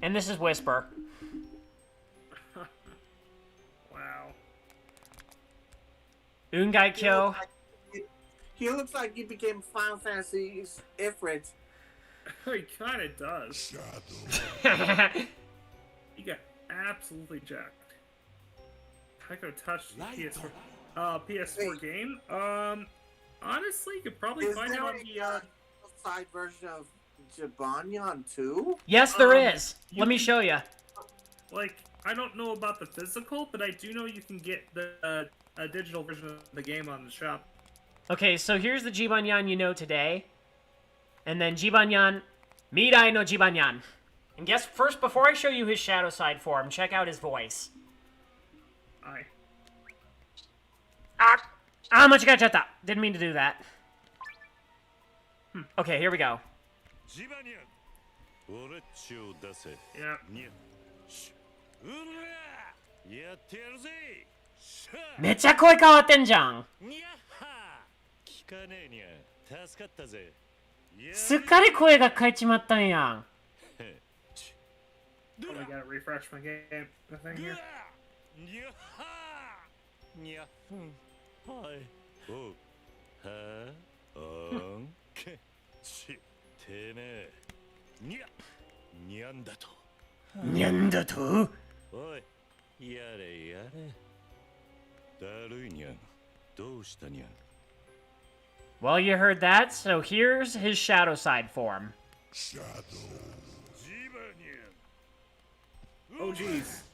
And this is Whisper. Wow. Ungaikyo. He looks like he became Final Fantasy's Ifrit. He kind of does. He got absolutely jacked. I could touch the PS4 game. Honestly, you could probably find it on the side version of Jibanyan 2? Yes, there is. Let me show you. Like, I don't know about the physical, but I do know you can get the a digital version of the game on the shop. Okay, so here's the Jibanyan you know today. And then Jibanyan, Mirai no Jibanyan. And guess first, before I show you his shadow side form, check out his voice. Aye. Ah, machigaichatta. Didn't mean to do that. Okay, here we go. Yeah. めっちゃ声変わってんじゃん。すっかり声が変えちまったんやん。Oh, I gotta refresh my game. The thing here. Well, you heard that, so here's his shadow side form. Oh, jeez.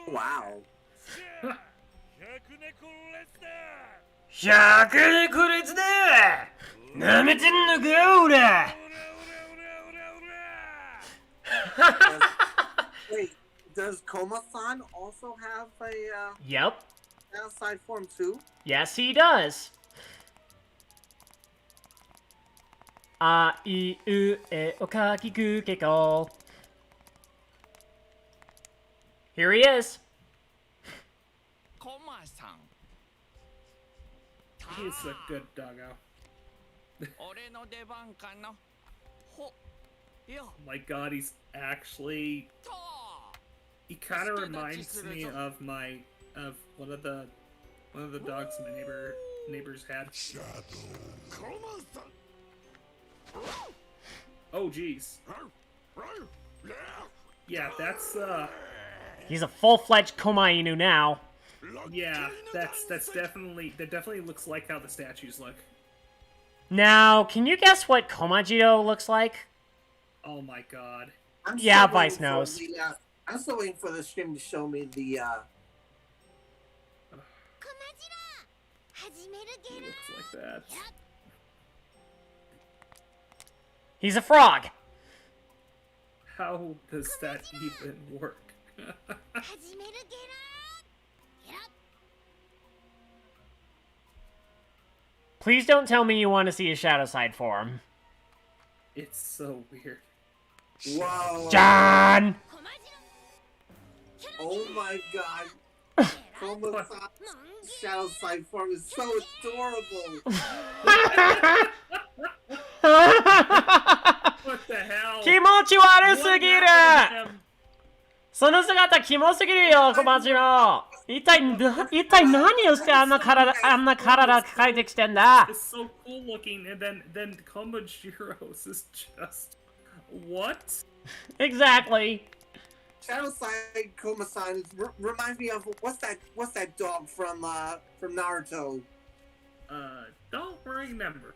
Wow. 100個列だなめてんのかおら Wait, does Koma-san also have a Yep. side form too? Yes, he does. A, I, U, E, O, Ka, Ki, Ku, Ke, Ko. Here he is. He's a good doggo. My god, he's actually He kind of reminds me of one of the dogs my neighbors had. Oh jeez. Yeah, that's He's a full-fledged Koma Inu now. yeah, that definitely looks like how the statues look. Now, can you guess what Komajiro looks like? Oh my god. Yeah, Vice knows. I'm still waiting for the stream to show me the It looks like that. He's a frog. How does that even work? Please don't tell me you want to see a shadow side form. It's so weird. Whoa. John! Oh my god. Koma's shadow side form is so adorable. What the hell? 気持ち悪すぎる What happened to him? その姿キモすぎるよ、小町の。一体何をしてあんな体描いてきてんだ It's so cool looking, and then Komajiro's is just what? Exactly. Shadow side Koma-san reminds me of what's that dog from Naruto? Don't remember.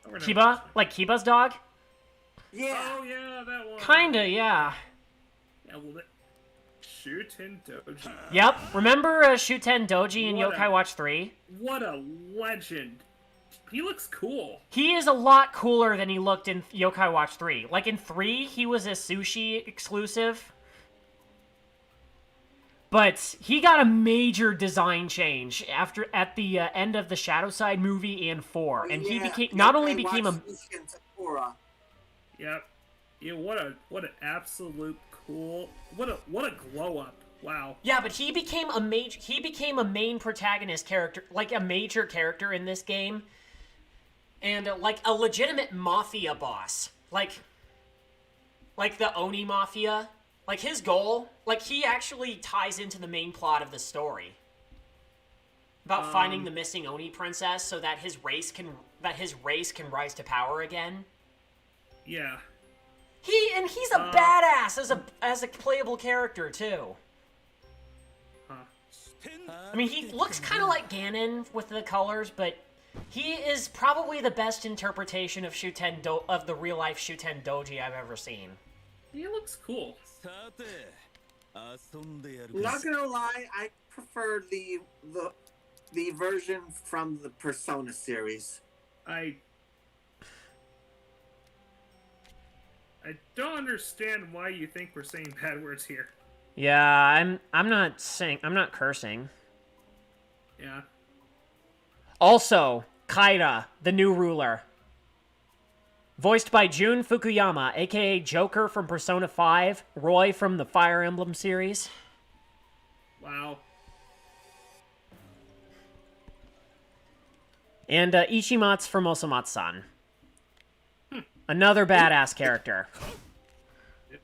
Kiba? Like Kiba's dog? Yeah. Oh yeah, that one. Kinda, yeah. Yeah, well, Shuten Doji. Yep. Remember Shuten Doji in Yokai Watch 3? What a legend. He looks cool. He is a lot cooler than he looked in Yokai Watch 3. Like in 3, he was a sushi exclusive. But he got a major design change at the end of the Shadow Side movie and 4. And he became not only became a Yep. Yeah, what an absolute cool what a glow up. Wow. Yeah, but he became a main protagonist character, like a major character in this game. And like a legitimate mafia boss. Like the Oni Mafia. Like his goal, like he actually ties into the main plot of the story. About finding the missing Oni princess so that his race can rise to power again. Yeah. He's a badass as a playable character too. Huh. I mean, he looks kind of like Ganon with the colors, but he is probably the best interpretation of of the real life Shuten Doji I've ever seen. He looks cool. Not gonna lie, I prefer the version from the Persona series. I don't understand why you think we're saying bad words here. Yeah, I'm not cursing. Yeah. Also, Kaira, the new ruler. Voiced by Jun Fukuyama, aka Joker from Persona 5, Roy from the Fire Emblem series. Wow. And Ichimatsu from Osomatsu-san. Another badass character. Yep.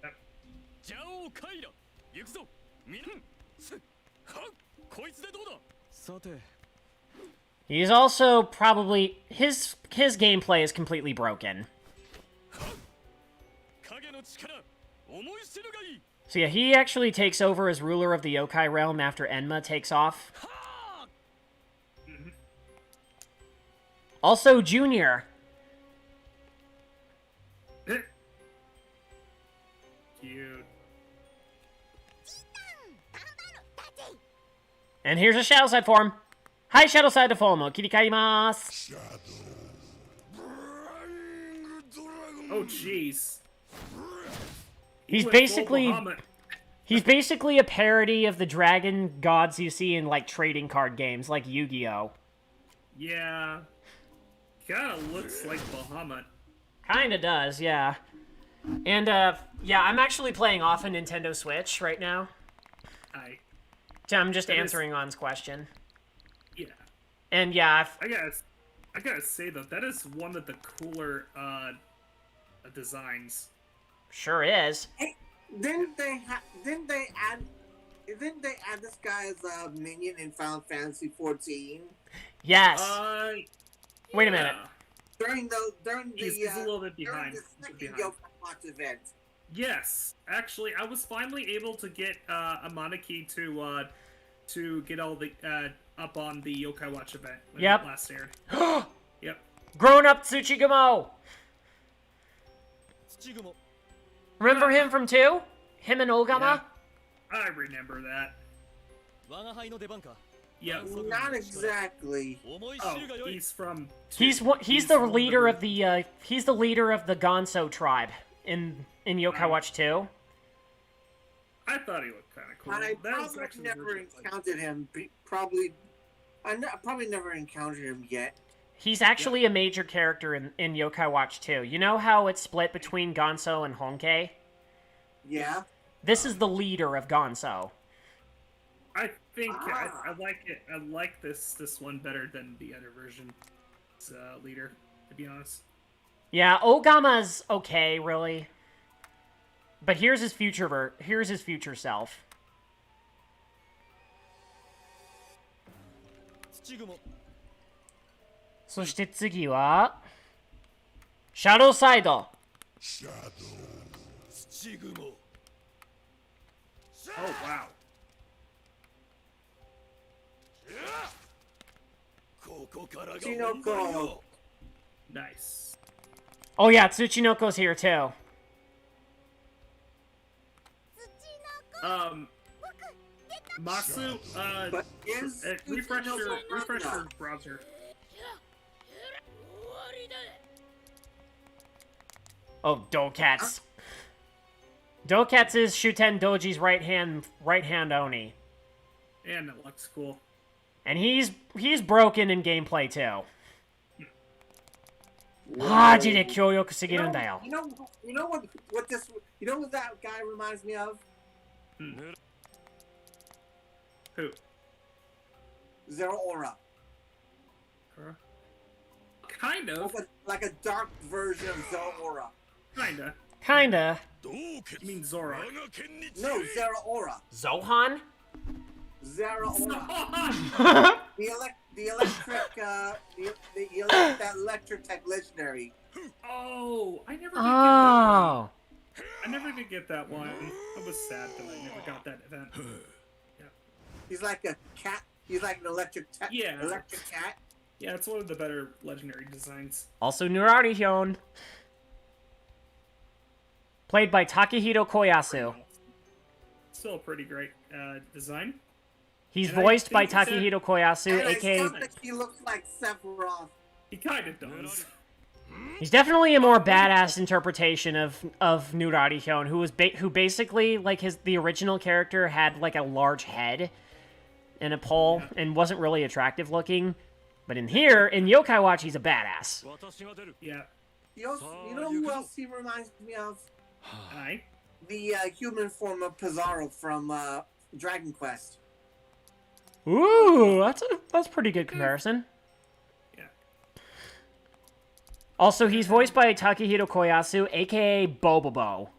He's also probably... His gameplay is completely broken. So yeah, he actually takes over as ruler of the yokai realm after Enma takes off. Also, Junior. Cute. And here's a Shadow Side form. Hi, Shadow Side form. Kirikaimasu. Oh jeez. He's Went full basically Bahamut. he's basically a parody of the dragon gods you see in like trading card games like Yu-Gi-Oh. Yeah. Kinda looks like Bahamut. Kinda does, yeah. And yeah, I'm actually playing off a Nintendo Switch right now. I'm just That is- answering On's question. Yeah. And yeah, I gotta say though, that is one of the cooler designs. Sure is. Hey, didn't they add this guy as a minion in Final Fantasy 14? Yes. Wait a minute. During the He's a little bit behind. During the second Behind. Yokai Watch event. Yes, actually, I was finally able to get a Monarchy to get all the up on the Yokai Watch event when Yep. it last aired. Yep. Grown up Tsuchigumo. 土雲 Remember him from 2? Him and Ogama? Yeah, I remember that. 我が輩の出番か Yeah. Not exactly. 思い Oh, 知るがよい he's from. He's the leader of the Gonso tribe in Yokai Watch 2. I thought he looked kind of cool. I That was probably actually never really fun. encountered him. Probably never encountered him yet. He's actually a major character in Yokai Watch 2. You know how it's split between Gonso and Honkai? Yeah. This is the leader of Gonso. I think I like it. I like this one better than the other version. Leader, to be honest. Yeah, Ogama's okay, really. But here's his future self. 土雲 そして次はシャドウサイド。土雲 Oh wow. ここからが Tsuchinoko. Nice. Oh yeah, Tsuchinoko's here too. Masu, But is refresh your Tsuchinoko browser. Oh, Dokats. Dokats is Shuten Doji's right hand Oni. And it looks cool. And he's broken in gameplay too. マジで強力すぎるんだよ。You know what that guy reminds me of? Who? Zero Aura. Kind of. Like a dark version of Zero Aura. Kinda. Kinda. You mean Zora? No, Zero Aura. Zohan? Zero Aura. That electric tech legendary. Oh, I never did get that Oh. one. I never did get that one. I was sad that I never got that event. He's like a cat. He's like an electric Yeah. electric cat. Yeah, it's one of the better legendary designs. Also Nurari Hyun. Played by Takehito Koyasu. Still a pretty great design. He's And I voiced by think he said- Takehito Koyasu, And I aka still think he looks like Sephiroth. He kind of does. he's definitely a more badass interpretation of Nurari Hyun, who basically like the original character had like a large head and a pole and wasn't really attractive looking, but in here in Yokai Watch he's a badass. 私が出る Yeah. You know who else he reminds me of? Aye. The human form of Pizarro from Dragon Quest. Ooh, that's a pretty good comparison. Yeah. Also, he's voiced by Takehito Koyasu, aka Bobobo.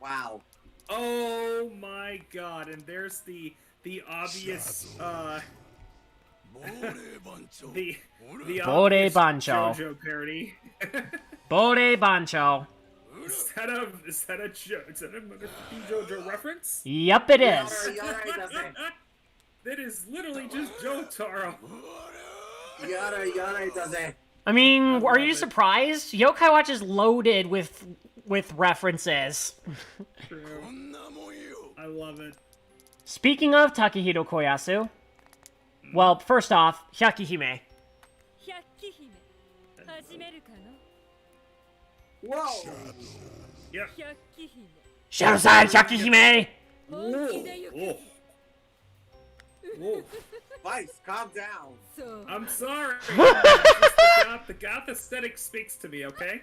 Wow. Oh my god, and there's the obvious the Bode obvious Bancho. JoJo parody. Bode Bancho. Is that a motherfucking JoJo reference? Yup, it is. Yara doesn't. That is literally just Jotaro. Yara doesn't. I mean, are love you it. surprised? Yokai Watch is loaded with references. True. I love it. Speaking of Takehito Koyasu, well, first off, Hyakihime. 百鬼姫始めるかの Whoa. Yeah. 百鬼姫 Shadow-san, Hyakihime! 本気でよ Whoa. Whoa. Vice, calm down. そう I'm sorry. Just the goth aesthetic speaks to me, okay?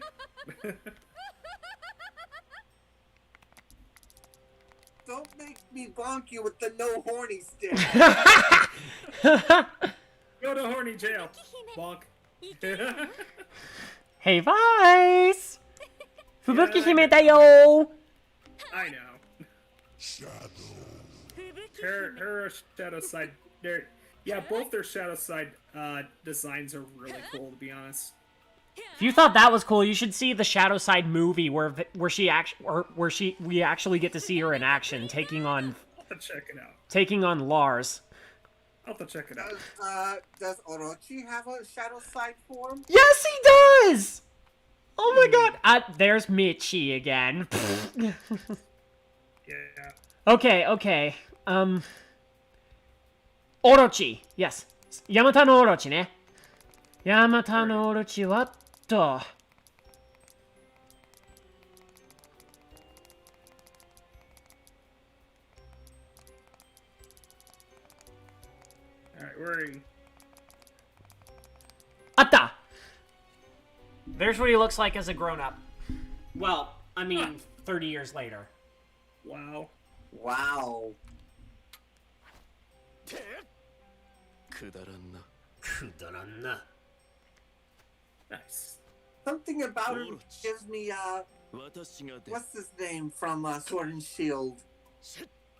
Don't make me bonk you with the no horny stick. Go to horny jail. Bonk. Hey, Vice! Fubuki Hime da yo! I know. Her shadow side. Yeah, both their shadow side designs are really cool, to be honest. If you thought that was cool, you should see the Shadow Side movie where we actually get to see her in action, taking on I'll have to check it out. Lars. I'll have to check it out. Does Orochi have a shadow side form? Yes, he does. Oh my God! There's Michi again. Yeah. Okay. Orochi. Yes. Yamata no Orochi ね。Yamata no Orochi はと。Alright, we're in. あった There's what he looks like as a grown-up. Well, I mean, 30 years later. Wow. Wow. くだらんな。くだらんな。 Nice. Something about him gives me, 私がで what's his name from Sword and Shield?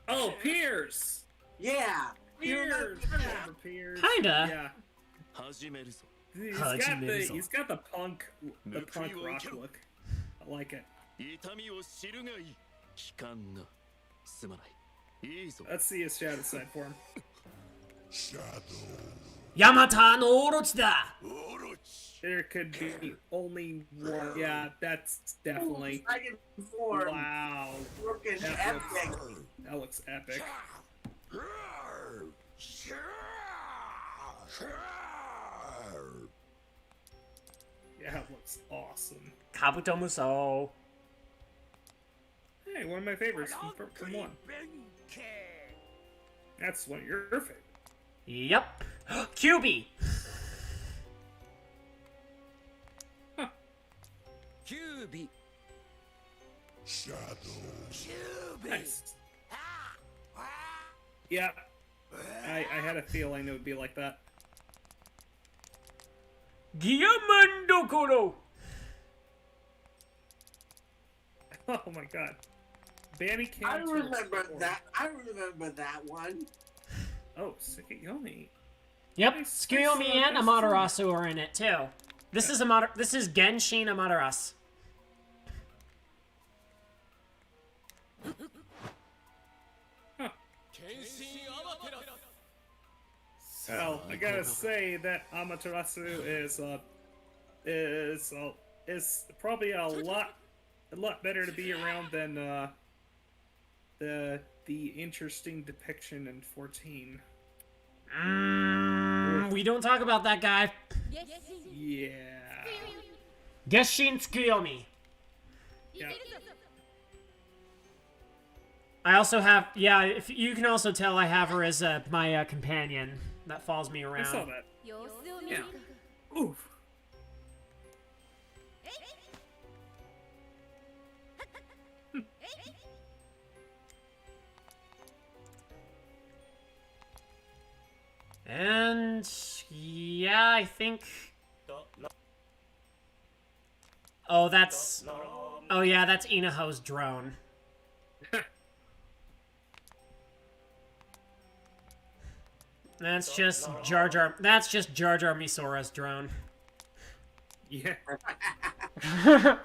Oh, Piers! Yeah. You remember Piers! that? Remember Piers? Kinda. Yeah. 始めるぞ。 He's got the punk rock look. I like it. 痛みを知るがいい。聞かんな。すまない。いいぞ。 Let's see his shadow side form. ヤマタのオロチだ。 There could be only one. Yeah, that's definitely. Dragon form. Wow. Looking That epic. That looks epic. Yeah, that looks awesome. Kabuto Musou. Hey, one of my favorites from one. That's one of your favorites. Yep. QB. キュービ。 Nice. Yeah. I had a feeling it would be like that. Giamandokoro. Oh my god. Banny I Cantor. remember that. I remember that one. Oh, Sukiyomi. Yep. Nice. Tsukuyomi and Amaterasu are in it too. This is Genshin Amaterasu. Well, I gotta say that Amaterasu is probably a lot better to be around than the interesting depiction in 14. We don't talk about that guy. Yeah. Genshin Tsukuyomi. Yeah. I also have, yeah, if you can also tell I have her as my companion that follows me I saw around. that. Yeah. Oof. And yeah, I think. Oh, that's. Oh yeah, that's Inaho's drone. That's just Jar Jar. That's just Jar Jar Misora's drone. Yeah. I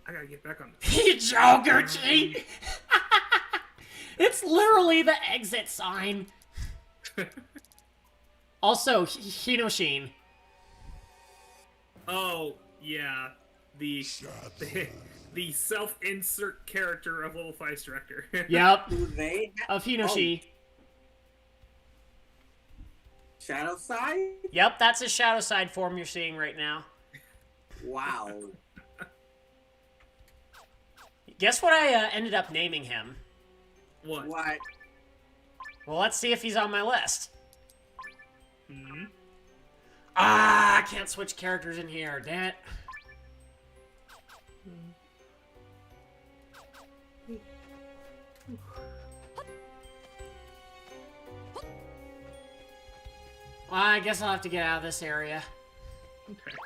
gotta get back on this. Jokerchi! It's literally the exit sign. Also, Hinoshin. Oh, yeah. The self-insert character of Level 5's director. Yep. Do they have Of Hinoshi. shadow side? Yep, that's his shadow side form you're seeing right now. Wow. Guess what I ended up naming him? What? What? Well, let's see if he's on my list. Hmm? Ah, I can't switch characters in here, damn it. Well, I guess I'll have to get out of this area. Okay.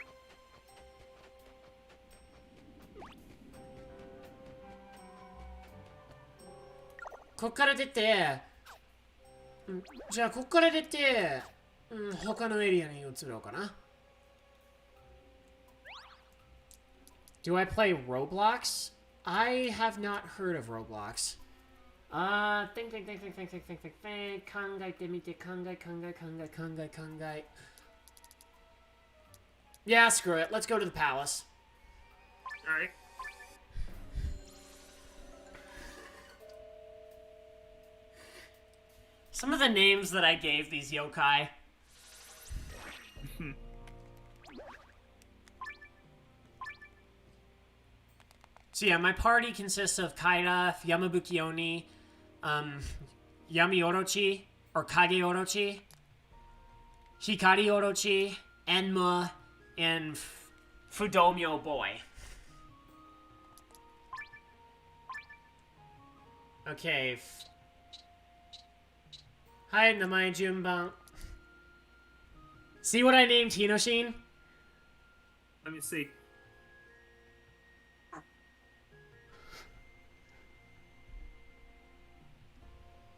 こっから出て、じゃあこっから出て、他のエリアに移ろうかな。Do I play Roblox? I have not heard of Roblox. Think. 考えてみて、考え。Yeah, screw it. Let's go to the palace. Alright. Some of the names that I gave these yokai. So yeah, my party consists of Kaira, Yamabuki Oni, Yami Orochi, or Kage Orochi, Hikari Orochi, Enma, and Fudomyo Boy. Okay. Hi, Namae Junban. See what I named Hinoshin? Let me see.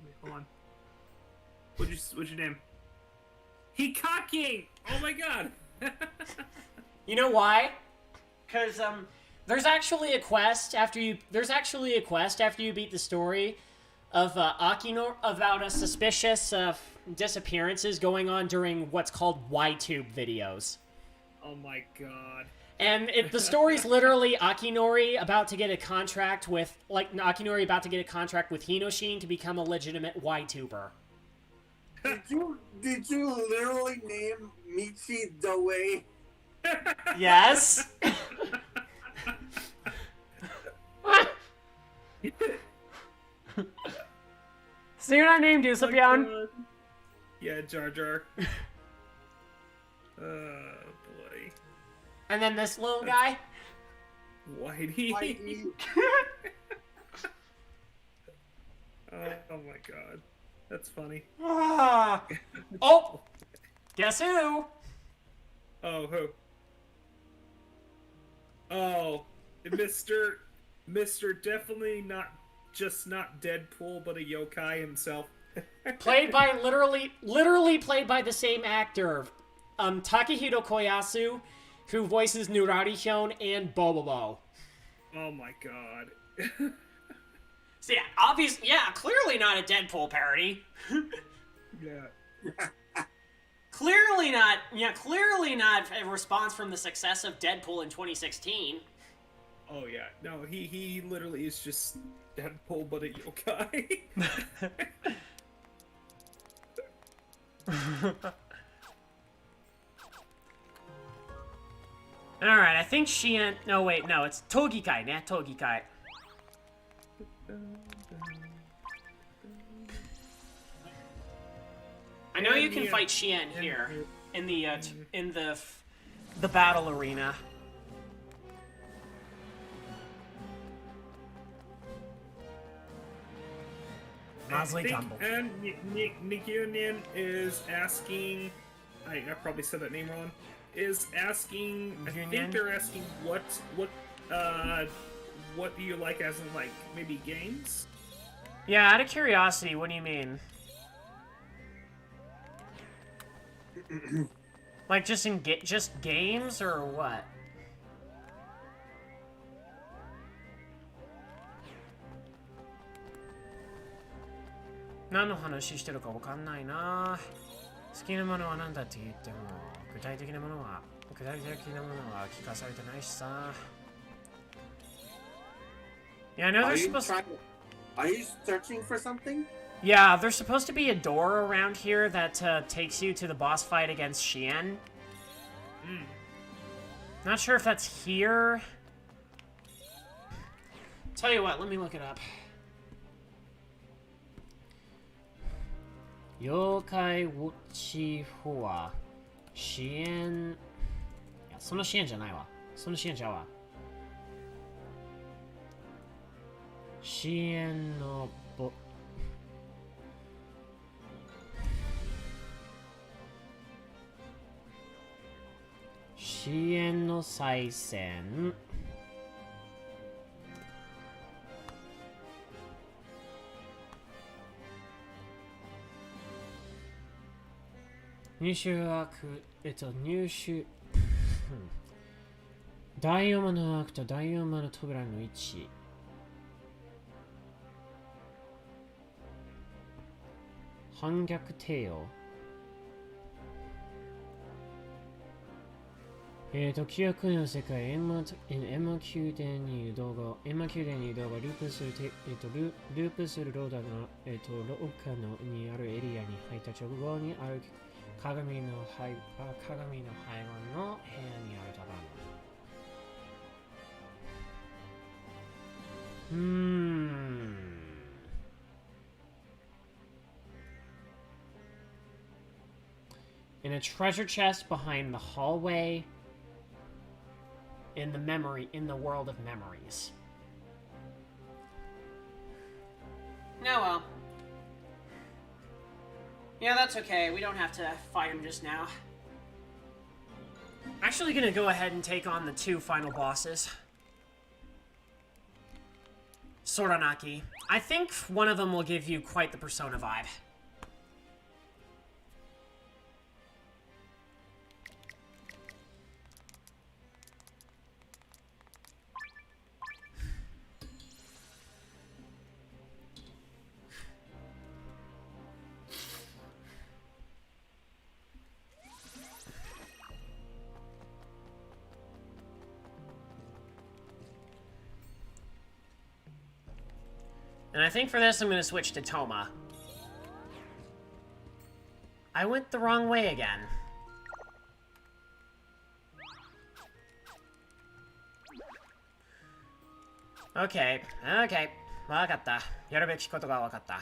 Wait, hold on. What'd you name? Hikaki! Oh my god! You know why? Because there's actually a quest after you beat the story of Akino about suspicious disappearances going on during what's called YTube videos. Oh my god. And the story's literally Akinori about to get a contract with Hinoshin to become a legitimate YTuber. Did you literally name Michi Doe? Yes. See what I named you, Sapion? Yeah, Jar Jar. Boy. And then this little guy? Whitey. Whitey. Oh my god. That's funny. Oh! Guess who? Oh, who? Oh, Mr. Definitely not Deadpool, but a yokai himself. Played by literally played by the same actor, Takehiro Koyasu, who voices Nurari-hyun and Bobobo. Oh my god. So yeah, clearly not a Deadpool parody. Yeah. Clearly not a response from the success of Deadpool in 2016. Oh yeah. No, he literally is just Deadpool, but a yokai. Alright, I think Shien... No, wait, no, it's Togikai, ne? Togikai. I know you can fight Shien here, in the battle arena. And Nikyunian is asking, I probably said that name wrong, is asking, I think they're asking what do you like as in, like, maybe games? Yeah, out of curiosity, what do you mean? Like, just games, or what? What話してるかわかんないな。好きなものは何だって言っても、具体的なものは聞かされてないしさ。Yeah, I know they're supposed to... Are you searching for something? Yeah, there's supposed to be a door around here that takes you to the boss fight against Shien. Not sure if that's here. Tell you what, let me look it up. Yokai Wotchi 4 Shien... いや、その支援じゃないわ。その支援じゃわ。支援の支援の再戦。入手枠、入手、第4マの枠と第4マの扉の位置。反逆帝王。記憶の世界、エンマ宮殿に移動が、ループする、ループするローダが、廊下のにあるエリアに入った直後にある鏡の背後の部屋にあるタバン。In a treasure chest behind the hallway. In the world of memories. No, well. Yeah, that's okay. We don't have to fight him just now. Actually gonna go ahead and take on the 2 final bosses. Soranaki. I think one of them will give you quite the Persona vibe. And I think for this, I'm going to switch to Toma. I went the wrong way again. Okay, okay. わかった。やるべきことがわかった。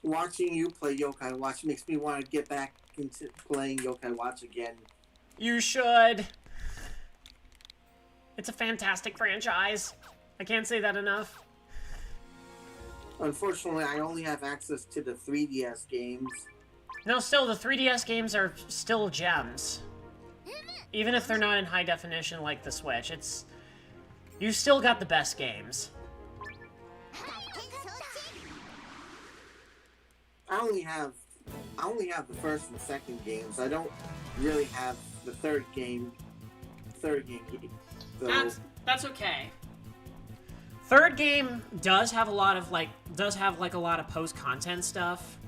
Watching you play Yokai Watch makes me want to get back into playing Yokai Watch again. You should. It's a fantastic franchise. I can't say that enough. Unfortunately, I only have access to the 3DS games. No, still, the 3DS games are still gems. Even if they're not in high definition like the Switch, it's... You still got the best games. I only have the first and second games. I don't really have the third game. So, That's okay. Third game does have a lot of a lot of post content stuff,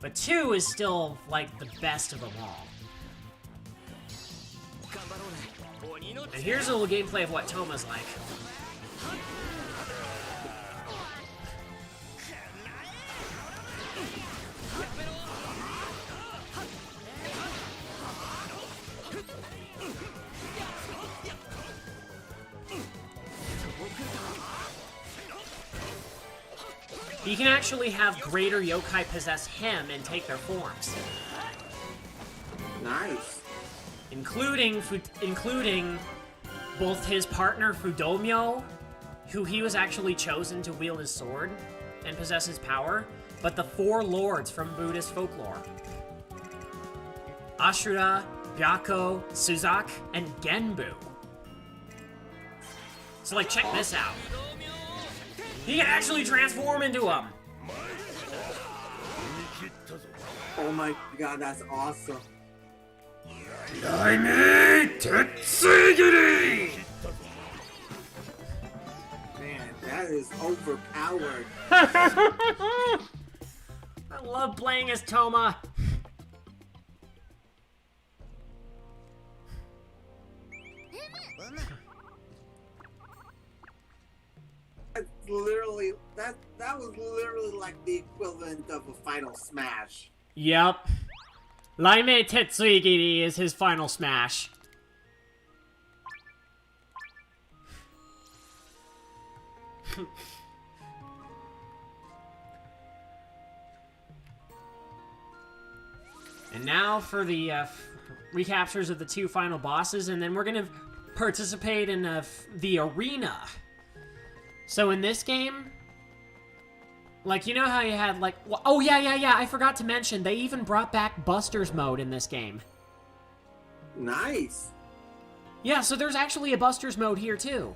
but 2 is still like the best of them all. And here's a little gameplay of what Toma's like. He can actually have greater yokai possess him and take their forms. Nice. Including both his partner Fudomyo, who he was actually chosen to wield his sword and possess his power, but the 4 lords from Buddhist folklore. Ashura, Byako, Suzak, and Genbu. So like, check this out. He can actually transform into him! Oh my god, that's awesome. Man, Man, that is overpowered. I love playing as Toma. That was literally like the equivalent of a final smash. Yep. Laime Tetsuigiri is his final smash. And now for the recaptures of the 2 final bosses, and then we're gonna participate in the arena. So in this game, like, you know how you had, like... Oh, yeah, I forgot to mention, they even brought back Buster's mode in this game. Nice. Yeah, so there's actually a Buster's mode here, too.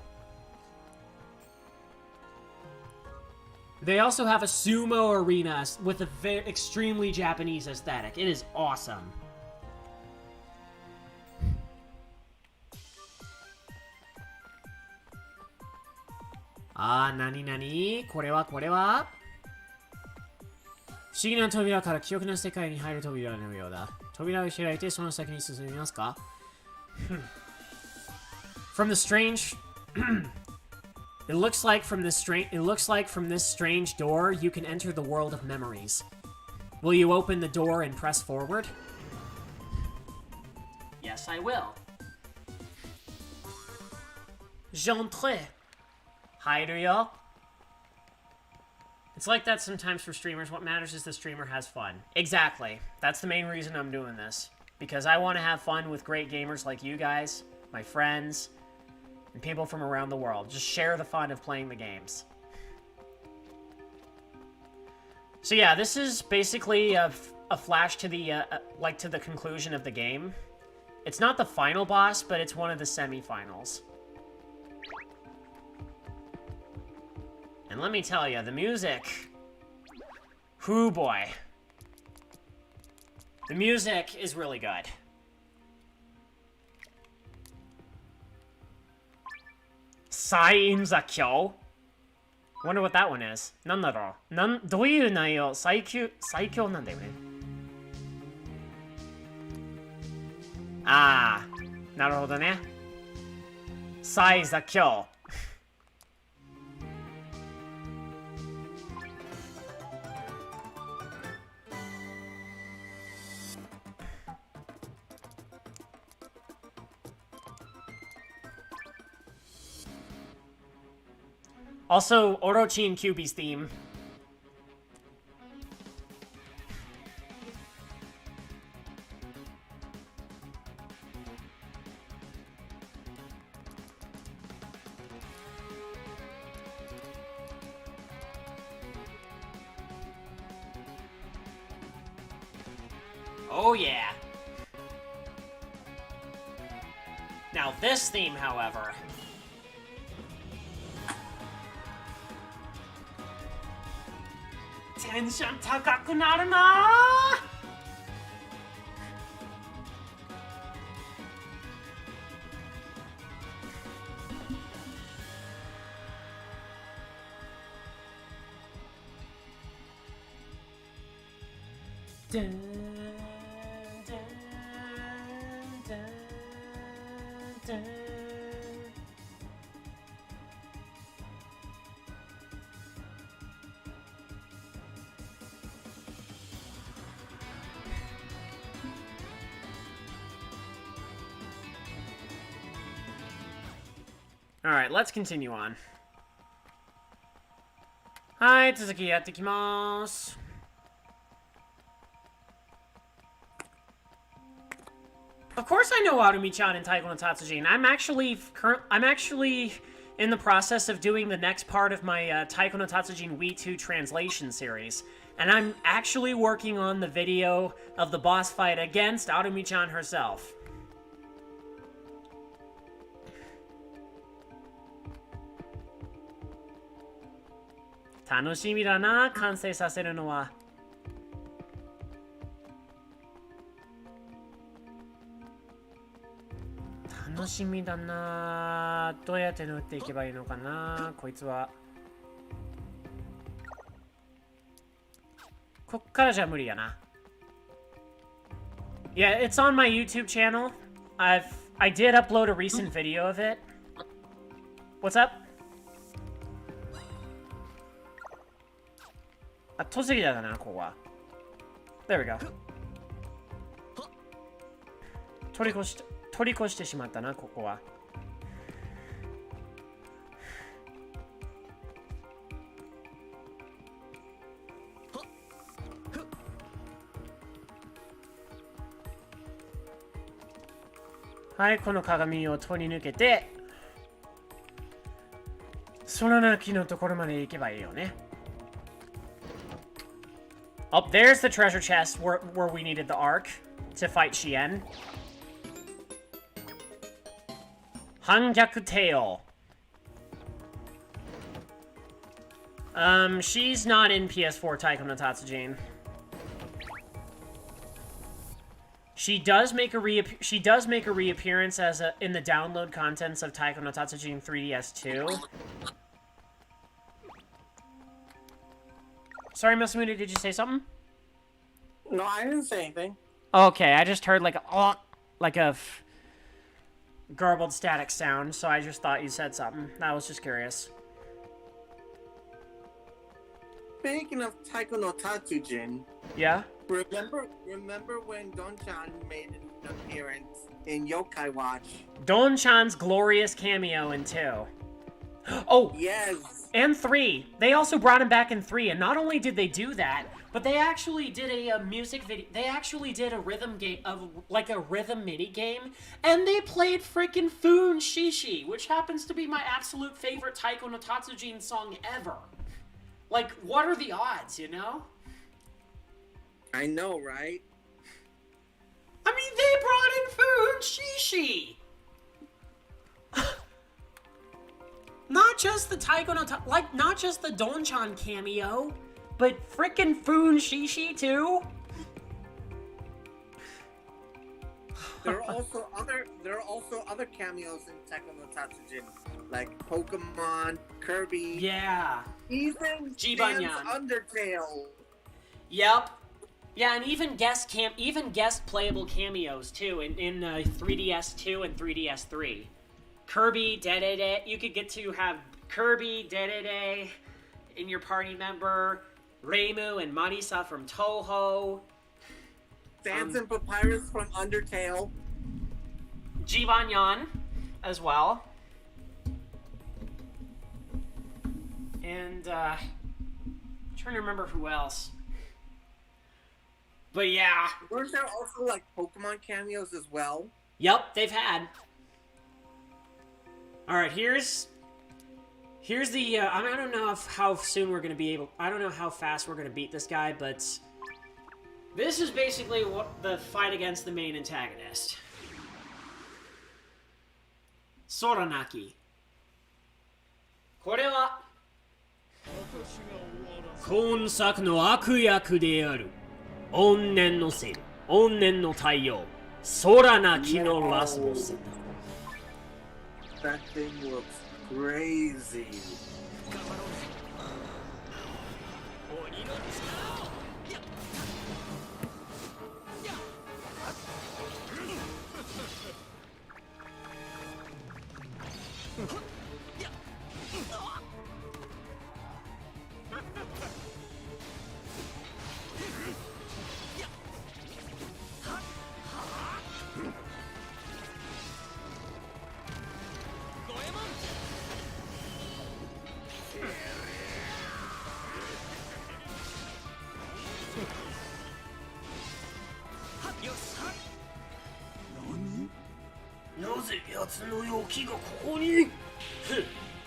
They also have a sumo arena with a extremely Japanese aesthetic. It is awesome. Ah, nani? これは不思議な扉から記憶の世界に入る扉のようだ。扉を開いてその先に進みますか? From the strange It looks like from this strange door you can enter the world of memories. Will you open the door and press forward? Yes, I will. J'entre. Hider, y'all. It's like that sometimes for streamers. What matters is the streamer has fun. Exactly. That's the main reason I'm doing this. Because I want to have fun with great gamers like you guys, my friends, and people from around the world. Just share the fun of playing the games. So yeah, this is basically a flash to the, to the conclusion of the game. It's not the final boss, but it's one of the semi-finals. And let me tell you, the music... Hoo boy. The music is really good. Sai-in-za-kyo? Wonder what that one is. なんだろう。どういう内容？最強なんだよね。ああ、なるほどね。Sai-za-kyo. Also, Orochi and Kyuubi's theme. Oh yeah. Now this theme, however... Tension 高くなるなぁ。Alright, let's continue on. はい、続きやっていきます。Of course I know Arumi-chan and Taiko no Tatsujin. I'm actually in the process of doing the next part of my Taiko no Tatsujin Wii 2 translation series. And I'm actually working on the video of the boss fight against Arumi-chan herself. Tanoshimi da na, kansei saseru no wa. Tanoshimi da na. どうやって縫っていけばいいのかな、こいつは。こっからじゃ無理やな。Yeah, it's on my YouTube channel. I did upload a recent video of it. What's up? あ、遠すぎだな、ここは。There we go. 取り越してしまったな、ここは。はい、この鏡を取り抜けて、空の木のところまで行けばいいよね。Oh, there's the treasure chest where we needed the arc to fight Shien. Hangyaku Tail. She's not in PS4 Taiko no Tatsujin. She does make a reappearance as in the download contents of Taiko no Tatsujin 3DS2. Sorry, Masamune, did you say something? No, I didn't say anything. Okay, I just heard like a garbled static sound, so I just thought you said something. I was just curious. Speaking of Taiko no Tatsujin, Yeah? remember when Don-chan made an appearance in Yokai Watch? Don-chan's glorious cameo in 2. Oh! Yes. And 3. They also brought him back in 3, and not only did they do that, but they actually did a music video. They actually did a rhythm game like a rhythm mini game, and they played freaking Foon Shishi, which happens to be my absolute favorite Taiko no Tatsujin song ever. Like, what are the odds, you know? I know, right? I mean, they brought in Foon Shishi. Not just the Taiko no not just the Don-chan cameo, but frickin' Foon Shishi too. There are also other cameos in Taiko no Tatsujin, like Pokemon, Kirby, Yeah. even Jibanyan. Dan's Undertale. Yep. Yeah, and even guest playable cameos too in 3DS 2 and 3DS 3. Kirby, Dedede. You could get to have Kirby, Dedede in your party member, Reimu and Marisa from Toho, Sans and Papyrus from Undertale. Jibanyan as well. And I'm trying to remember who else. But yeah. Weren't there also like Pokemon cameos as well? Yep, they've had. All right, here's the. I don't know how soon we're gonna be able. I don't know how fast we're gonna beat this guy, but this is basically what the fight against the main antagonist, Soranaki. これは今作の悪役である怨念のセル、怨念の太陽、Soranakiのラスボスだ。That thing looks crazy.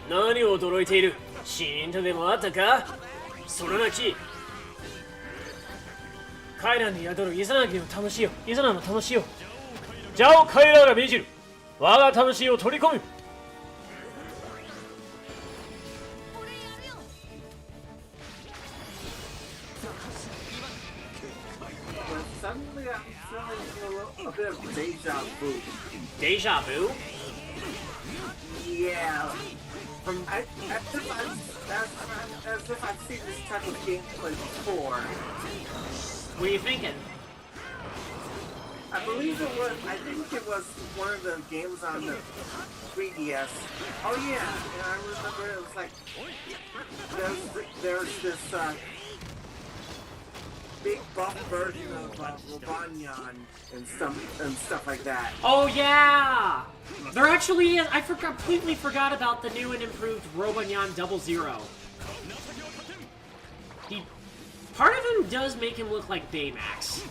Nani 何を驚いている？シーンとでもあったか？その泣き。彼らに宿るイザナギの魂よ、イザナの魂よ。じゃあ彼らが命じる。我が魂を取り込む。Suddenly I'm feeling a bit of deja vu. Deja vu? Yeah. As if I've seen this type of gameplay before. What are you thinking? I think it was one of the games on the 3DS. Oh yeah, and I remember it was like, there's this big buff version of Robanyan and stuff like that. Oh yeah! There actually is. I completely forgot about the new and improved Robanyan 00. Part of him does make him look like Baymax.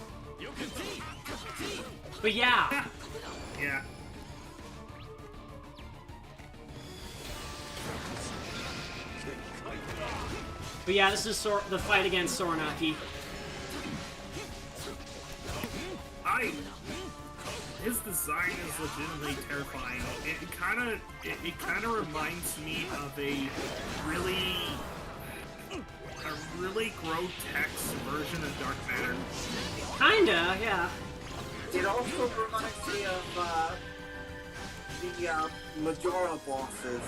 But yeah. Yeah. But yeah, this is the fight against Soranaki. His design is legitimately terrifying. It kind of reminds me of a really grotesque version of Dark Matter. Kinda, yeah. It also reminds me of the Majora bosses.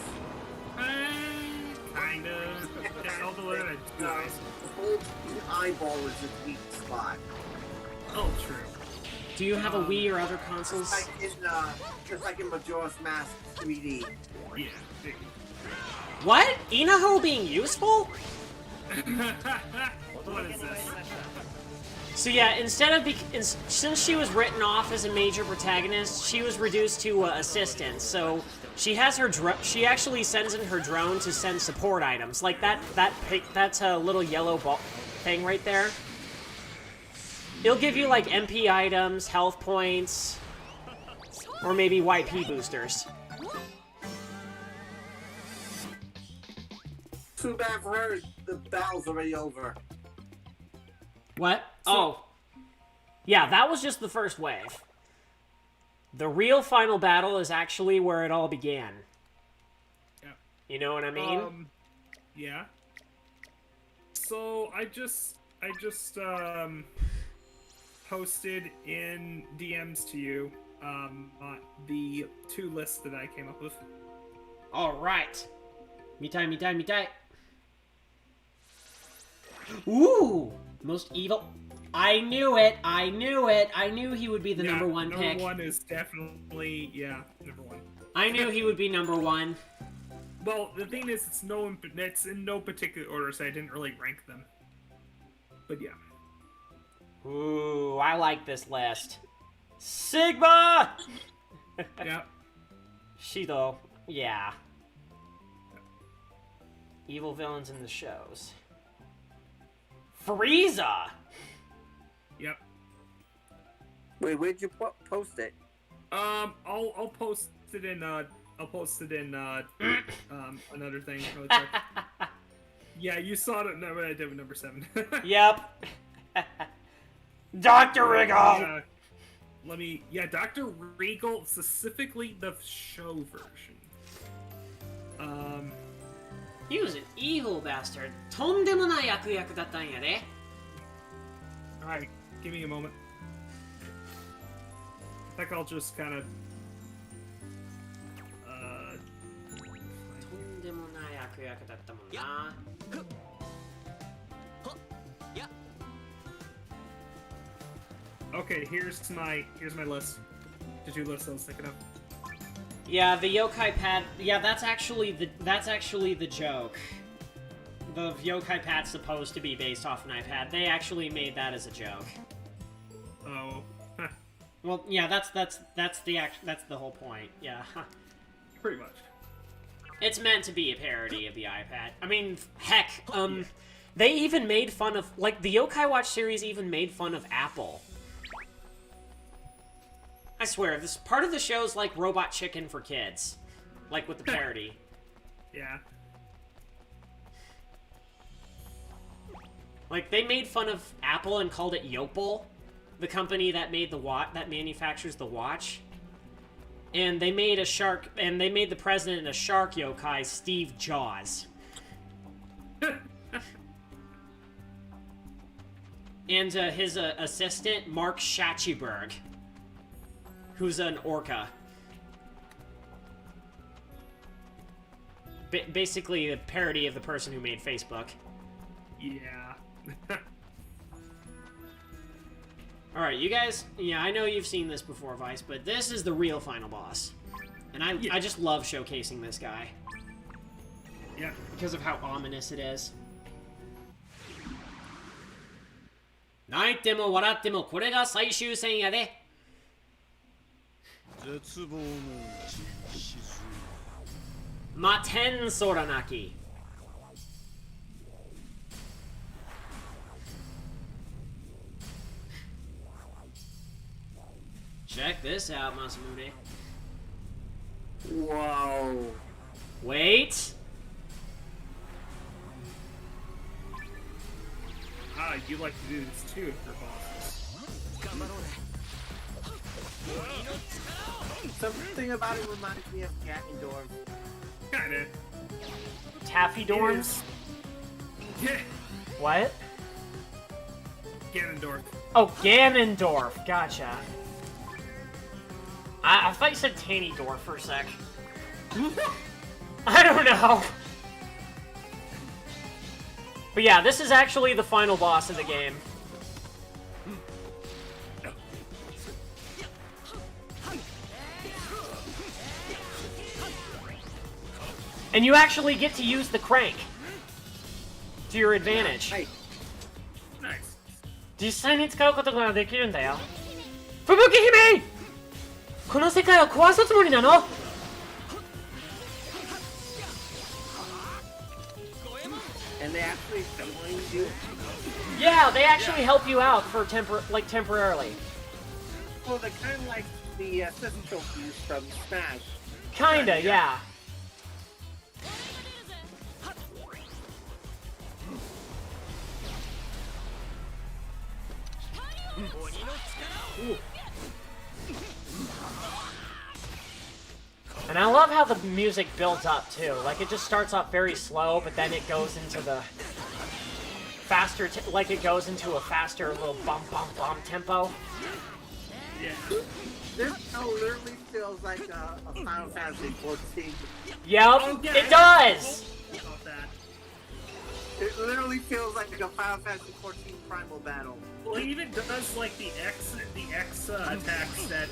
Kind of. Although it dies. The whole eyeball is a weak spot. Oh, true. Do you have a Wii or other consoles? Just like in Majora's Mask 3D. Yeah. What? Inaho being useful? What is this? So yeah, since she was written off as a major protagonist, she was reduced to assistant. So she has her she actually sends in her drone to send support items, like that's a little yellow thing right there. It'll give you like MP items, health points, or maybe YP boosters. Too bad for her, the battle's already over. What? Oh. Yeah, that was just the first wave. The real final battle is actually where it all began. Yeah. You know what I mean? Yeah. So I just posted in DMs to you the two lists that I came up with. Alright. Mitai. Ooh! Most evil. I knew it! I knew he would be the number one pick. Number one is definitely, number one. I knew he would be number one. Well, the thing is, it's in no particular order, so I didn't really rank them. But yeah. Ooh, I like this list. Sigma! Yeah. Shido, yeah. Evil villains in the shows. Frieza! Yep. Wait, where'd you post it? I'll post it in another thing. Yeah, you saw it. No, what I did with number 7. Yep. Dr. Regal! Dr. Regal, specifically the show version. He was an evil bastard. とんでもない悪役だったんやで。Alright, give me a moment. I think I'll just kind of... とんでもない悪役だったもんな。Okay, here's my list. The two lists I was thinking of. Yeah, the yokai pad. Yeah, that's actually the joke. The yokai pad's supposed to be based off an iPad. They actually made that as a joke. Oh. Well, yeah, that's the whole point. Yeah. Pretty much. It's meant to be a parody of the iPad. I mean, heck, they even made fun of, like, the Yokai Watch series even made fun of Apple. I swear, this part of the show's like Robot Chicken for kids. Like with the parody. Yeah. Like, they made fun of Apple and called it Yopal, the company that made that manufactures the watch. And they made the president a shark yokai, Steve Jaws. And his assistant, Mark Schachiberg, who's an orca. Basically a parody of the person who made Facebook. Yeah. Alright, you guys, yeah, I know you've seen this before, Vice, but this is the real final boss. And I just love showcasing this guy. Yeah. Because of how ominous it is. 泣いても笑ってもこれが最終戦やで。絶望のうちに沈む。マテンソラナキ。Check this out, Masamune. Whoa. Wait. you like to do this too for bosses. Something about it reminds me of Ganondorf. Kinda. Taffy Dorms? Yeah, What? Ganondorf. Oh, Ganondorf. Gotcha. I thought you said Tannydorf for a sec. I don't know. But yeah, this is actually the final boss of the game. And you actually get to use the crank to your advantage. Nice. 実際に使うことができるんだよ。吹雪姫！この世界を壊すつもりなの？ And they actually join you. Yeah, they actually help you out for temporarily. Well, they're kind of like the assist trophies from Smash. Kinda, yeah. And I love how the music builds up too. Like it just starts off very slow, but then it goes into the faster, like it goes into a faster little bump tempo. Yeah. This literally feels like a Final Fantasy 14. Yep, Oh, yeah, it does. About that. It literally feels like a Final Fantasy 14 primal battle. Well, it even does like the X attacks that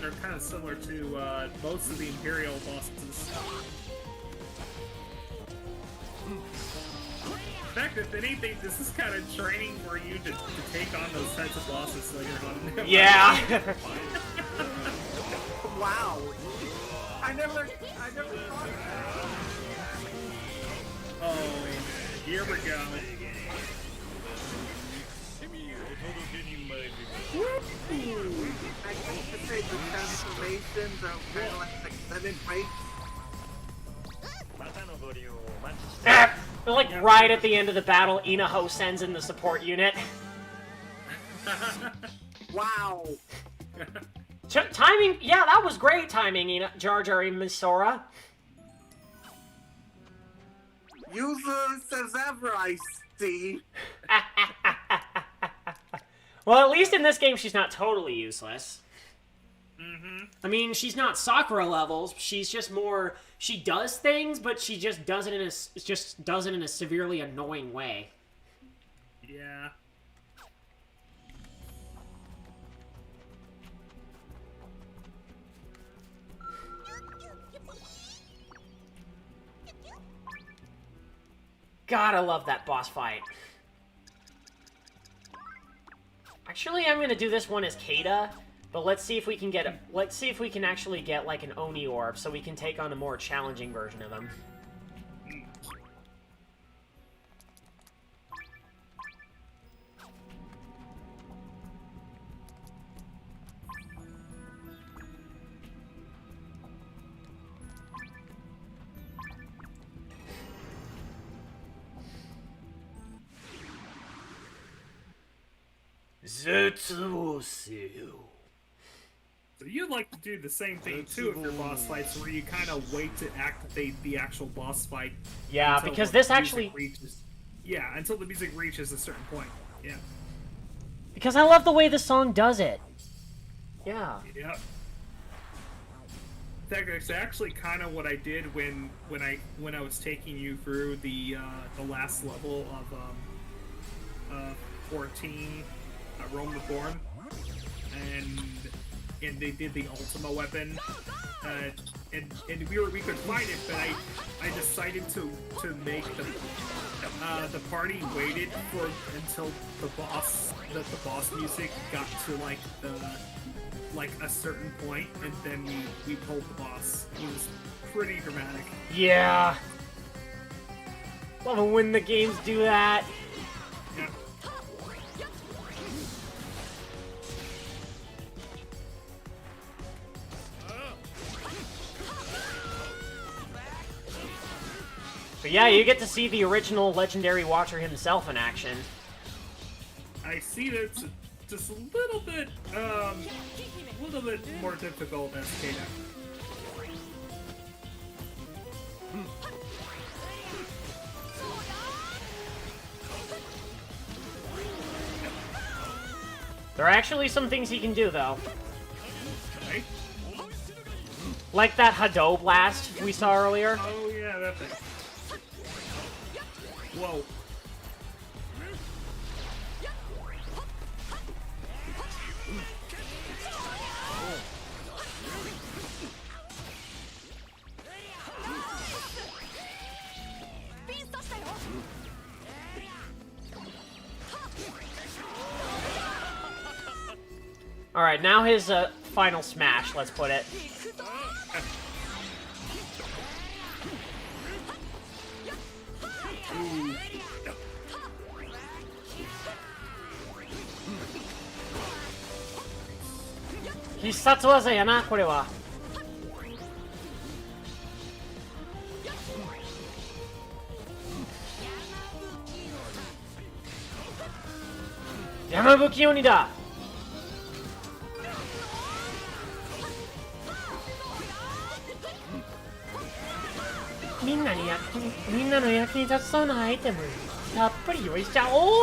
are kind of similar to most of the Imperial bosses. In fact, if anything, this is kind of training for you to take on those types of bosses later on. Yeah. Wow. I never thought of that. Oh, here we go. I guess to say the transformations are kind of like extended breaks. Like right at the end of the battle, Inaho sends in the support unit. Wow. Timing, yeah, that was great timing, Jar Jar Misora. Useless as ever, I see. Well, at least in this game, she's not totally useless. Mm-hmm. I mean, she's not Sakura levels. She's just more. She does things, but she just does it in a severely annoying way. Yeah. God, I love that boss fight. Actually, I'm gonna do this one as Kata, but let's see if we can get let's see if we can actually get like an Oni orb so we can take on a more challenging version of him. So you like to do the same thing too with your boss fights, where you kind of wait to activate the actual boss fight. Yeah, until because the this music actually... reaches, yeah, until the music reaches a certain point. Yeah. Because I love the way the song does it. Yeah. Yeah. In fact, it's actually kind of what I did when I was taking you through the last level of 14 Rome Reborn, and they did the Ultima weapon, and we could fight it, but I decided to make the party waited for until the boss music got to like a certain point, and then we pulled the boss. It was pretty dramatic. Yeah. Love it when the games do that. Yeah. But yeah, you get to see the original legendary Watcher himself in action. I see that it's just a little bit more difficult as Kata. There are actually some things he can do, though. Okay. Like that Hado blast we saw earlier. Oh yeah, that thing. Whoa. Alright, now his final smash, let's put it. He's 必殺技やな、これは。山吹き鬼だ。みんなの役に立ちそうなアイテムたっぷり用意しちゃおう。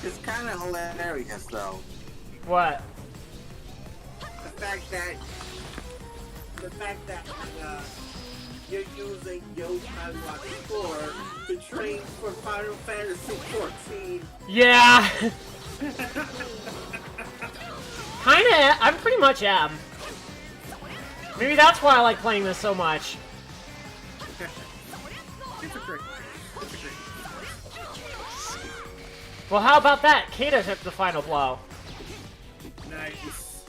It's kind of hilarious, though. What? The fact that you're using Yokai Watch 4 to train for Final Fantasy 14. Yeah. Kinda. I pretty much am. Maybe that's why I like playing this so much. It's a great. Well, how about that? Kata took the final blow. Nice.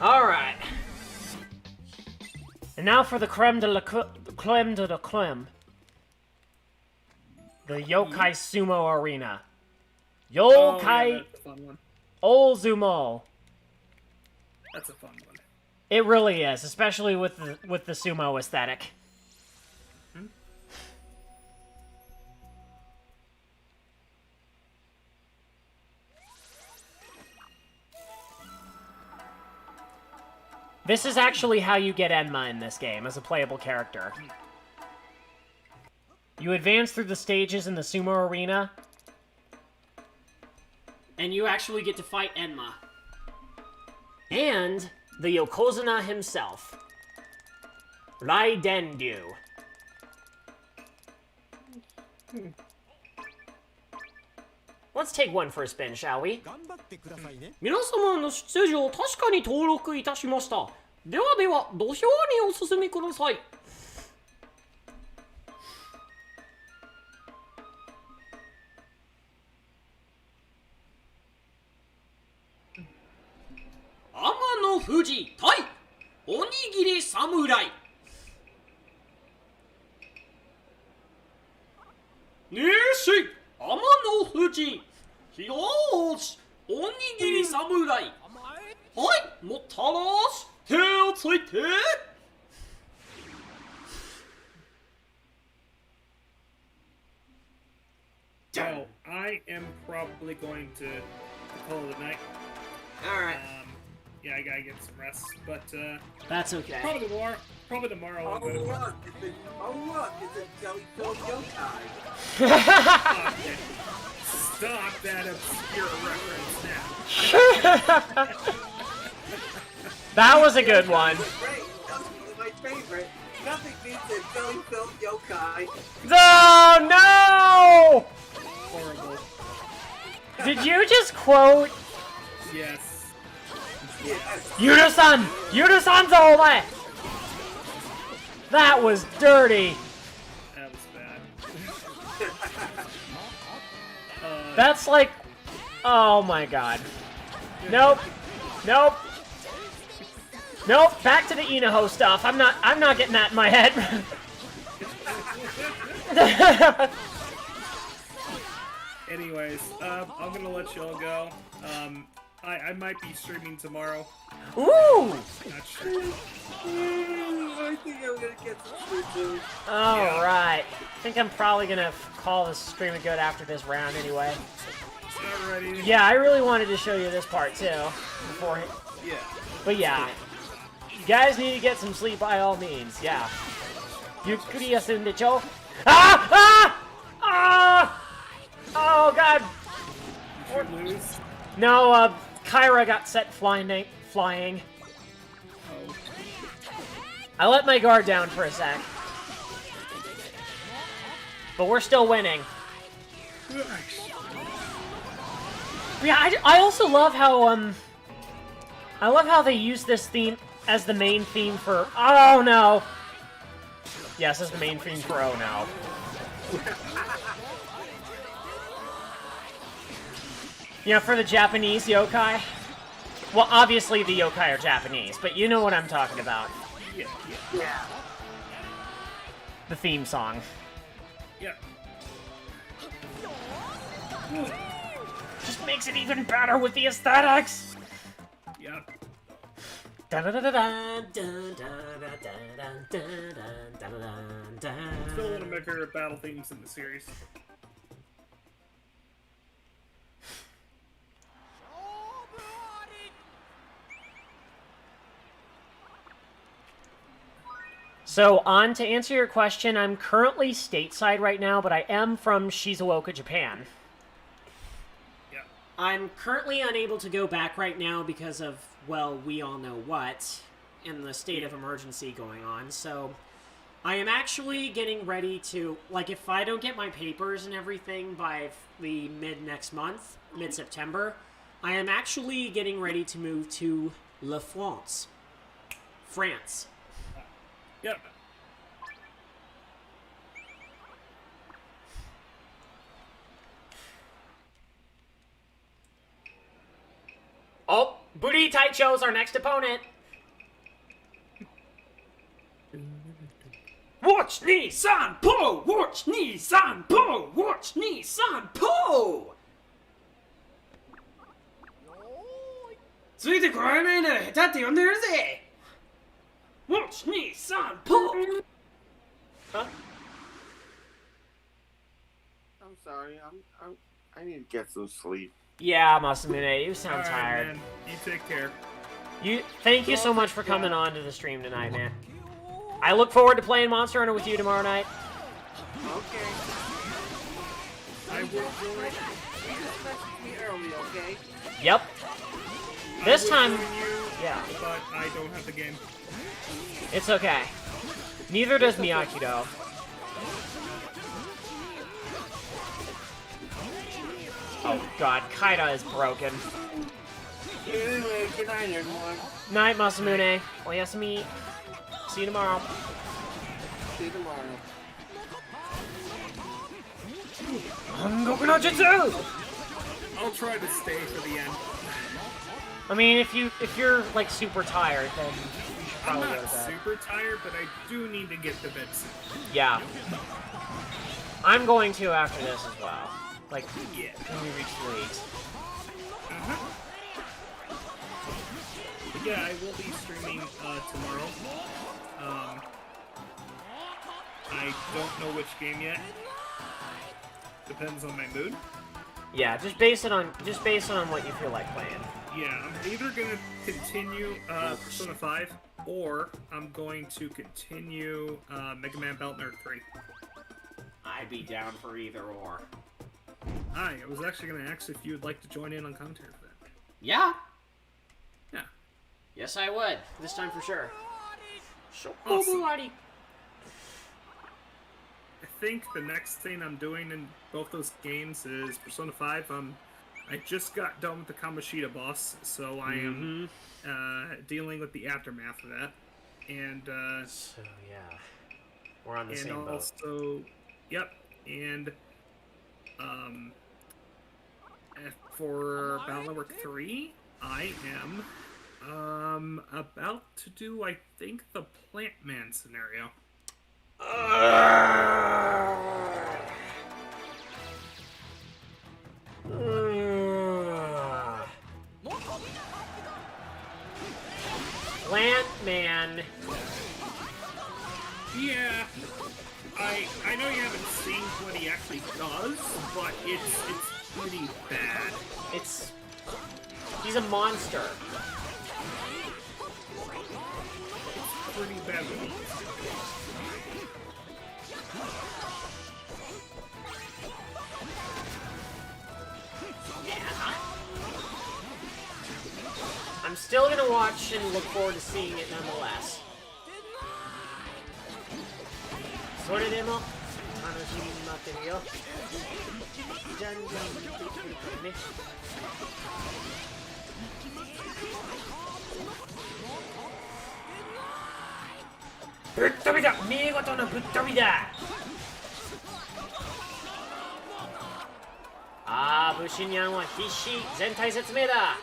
Alright. And now for the creme de la creme de la creme. The Yokai Sumo Arena. Oh, yeah, Yokai that's a fun one. Ozumo. That's a fun one. It really is, especially with the sumo aesthetic. This is actually how you get Enma in this game, as a playable character. You advance through the stages in the sumo arena, and you actually get to fight Enma. And the Yokozuna himself, Raidendyu. Let's take one for a spin, shall we? 皆様の出場確かに登録いたしました。ではでは、土俵にお進みください。天野富士対おにぎり侍。ねえし、天野富士、よーし、おにぎり侍。はい、もったらし、手をついて。So I am probably going to call it a night. Alright. Yeah, I gotta get some rest, but That's okay. probably tomorrow. Oh, I'm gonna look, it's a jelly-filled yokai. Stop that obscure reference now. That was a good one. Great, that's my favorite. Nothing beats a jelly-filled yokai. Oh no! Horrible. Did you just quote Yes. Yes. Yuda-san? Yuda-san's all my. That was dirty. That was bad. That's like, oh my god. Nope. Nope. Nope. Back to the Inaho stuff. I'm not getting that in my head. Anyways, I'm gonna let y'all go. I might be streaming tomorrow. Ooh! Not sure. I think I'm gonna get some sleep too. Alright. I think I'm probably gonna call this stream good after this round anyway. Alrighty. Yeah, I really wanted to show you this part too. Before. Yeah. But yeah. You guys need to get some sleep by all means. Yeah. Yukkuri yasundecho. Ah! Ah! Ah! Oh god. Did you lose? No, Kyra got set flying. Oh. I let my guard down for a sec. But we're still winning. Yeah, I also love how, I love how they use this theme as the main theme for, oh no! Yes, as the main theme for oh no. You know, for the Japanese yokai. Well, obviously the yokai are Japanese, but you know what I'm talking about. Yeah. The theme song. Yeah. Just makes it even better with the aesthetics! Yeah. Still one of my favorite battle themes in the series. So, on to answer your question, I'm currently stateside right now, but I am from Shizuoka, Japan. Yeah. I'm currently unable to go back right now because of, well, we all know what, in the state of emergency going on, so I am actually getting ready to, like, if I don't get my papers and everything by the mid-next month, mid-September, I am actually getting ready to move to La France. France. Yep. Oh, Booty Taicho's our next opponent. Watch Nissan Po! Watch Nissan Po! Watch Nissan Po! ついてこられないなら下手って呼んでるぜ Watch Nissan Po! Huh? I'm sorry. I need to get some sleep. Yeah, Masamune, you sound All right, tired. man. You take care. Thank you so much for coming on to the stream tonight, man. I look forward to playing Monster Hunter with you tomorrow night. Okay. I will join. You just message me early, okay? Yep. This I time, will join you, yeah, but I don't have the game. it's okay. Neither does Miyaki, though. Oh god, Kaida is broken. Anyway, good night, everyone. Night, Masamune. Oyasumi. See you tomorrow. See you tomorrow. Hangoku no Jutsu! I'll try to stay for the end. I mean, if you're like super tired, then you should I'm probably go not to bed. super tired, but I do need to get to bed soon. Yeah. I'm going to after this as well. Like, Yeah. when we reach the 8. Uh-huh. But yeah, I will be streaming tomorrow. I don't know which game yet. Depends on my mood. Yeah, just base it on what you feel like playing. Yeah, I'm either gonna continue Persona 5, or I'm going to continue Mega Man Belt Nerd 3. I'd be down for either or. Hi, I was actually gonna ask if you would like to join in on commentary for that. Yeah. Yeah. Yes, I would. This time for sure. Awesome. I think the next thing I'm doing in both those games is Persona 5. I just got done with the Kamoshida boss, so I am dealing with the aftermath of that. And So yeah, we're on the and same boat. also, yep, and for Battle Network 3, I am about to do, I think, the Plant Man scenario. Plant Man. Yeah, I know you haven't seen what he actually does, but it's pretty bad. He's a monster. It's pretty bad. I'm still gonna watch and look forward to seeing it nonetheless. それでも楽しみに待ってるよ。じゃんじゃん出てくるからね。ぶっ飛びだ！見事なぶっ飛びだ！ああ、武士にゃんは必死。全体説明だ。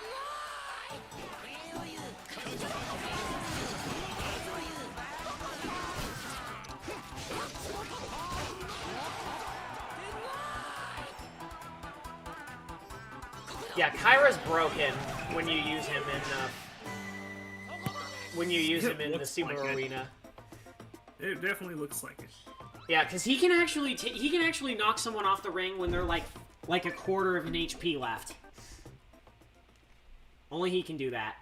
Yeah, Kyra's broken when you use him in the Sumo Arena. It definitely looks like it. Yeah, because he can actually knock someone off the ring when they're like a quarter of an HP left. Only he can do that.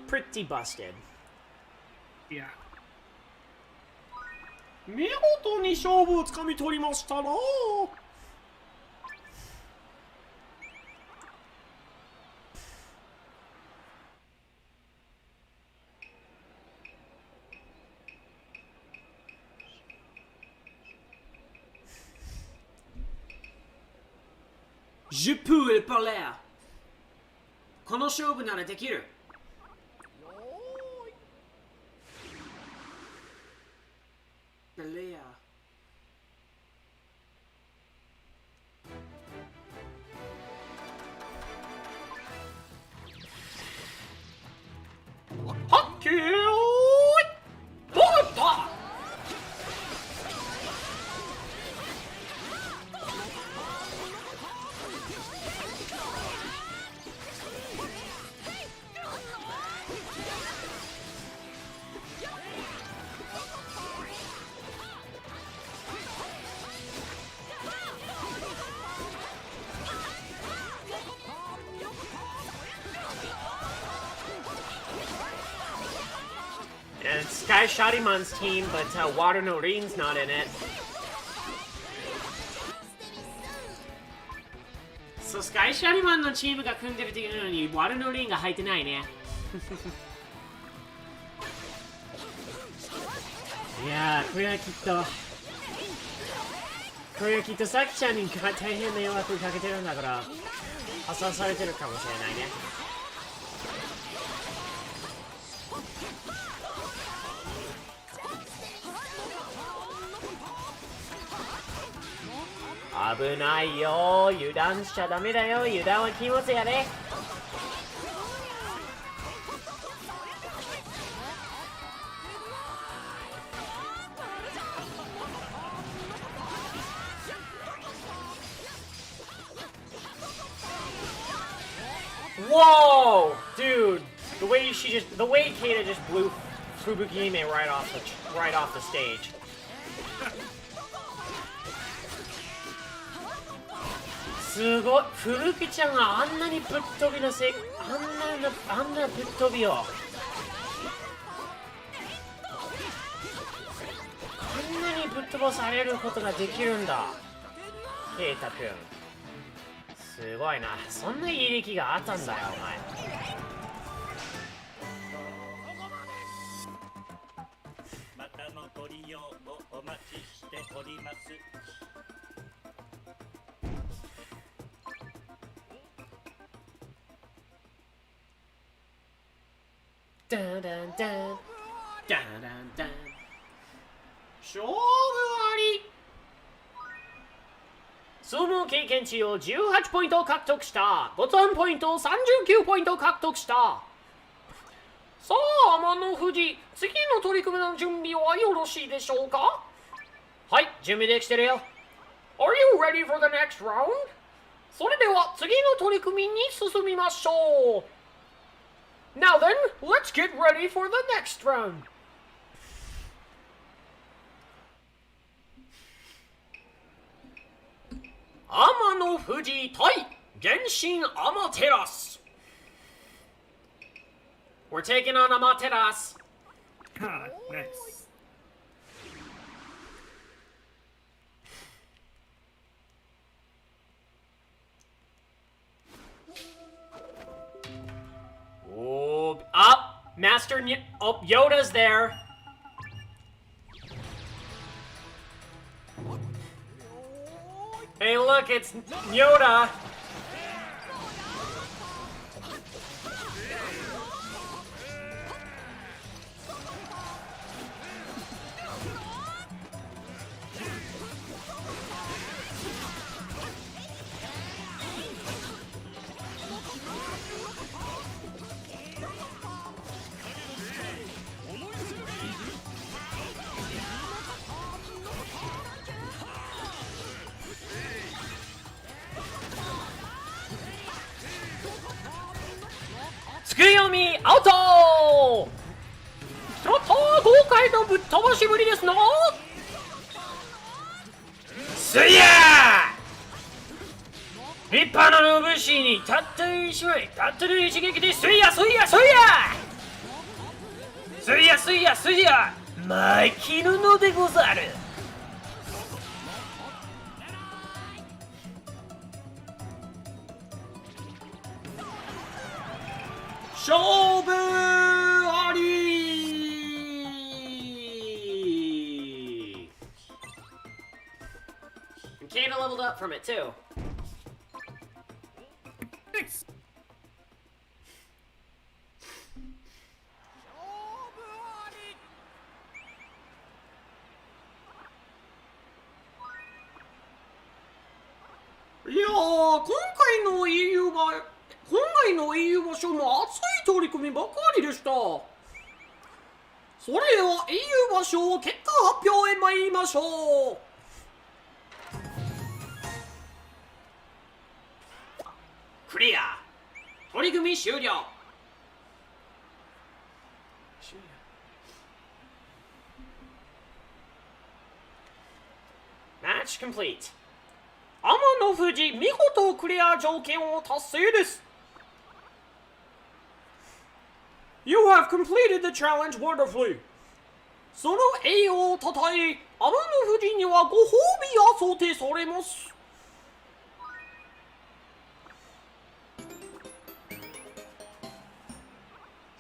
Pretty busted. Yeah. 見事に勝負をつかみ取りましたな。Je peux le parler. この勝負ならできる。レア。はっけーい。ボルタ。And it's Sky Shadiman's team, but Water no Rin's not in it. So Sky Shadiman のチームが組んでるっていうのに Water no Rin が入ってないね。いやー、これはきっとさきちゃんに大変な迷惑かけてるんだから破産されてるかもしれないね。危ないよ、油断しちゃダメだよ、油断は禁物やで。Whoa, dude! The way Kata just blew Fubukime right off the stage. すごい、ふぶきちゃんがあんなにぶっ飛びのあんなぶっ飛びをあんなにぶっ飛ばされることができるんだ、ケイタくん。すごいな、そんないい力があったんだよ、お前。またのご利用をお待ちしております。ダンダンダンダンダンダン。勝負あり。相撲経験値を18ポイント獲得した。ボタンポイントを39ポイント獲得した。さあ、天野富士、次の取り組みの準備はよろしいでしょうか？はい、準備できてるよ。Are you ready for the next round? それでは次の取り組みに進みましょう。Now then, let's get ready for the next round. Amano Fuji Tai Genshin Amaterasu. We're taking on Amaterasu. Ah, nice. Oh, up, oh, Yoda's there. Hey, look, it's Yoda. Tsukuyomi out! ちょっと豪快なぶっ飛ばしぶりですな。すいやー、立派な武士にたった一枚、たったの一撃ですいやすいやすいやすいやすいやすいや巻きぬのでござる。勝負あり。Kinda leveled up from it too. Thanks. いやー、今回の EU 場所も熱い取り組みばかりでした。それでは EU 場所結果発表へ参りましょう。クリア。取り組み終了。Match complete. 天野富士見事クリア条件を達成です。You have completed the challenge wonderfully. その栄誉をたたえ、天野富士にはご褒美が想定されます。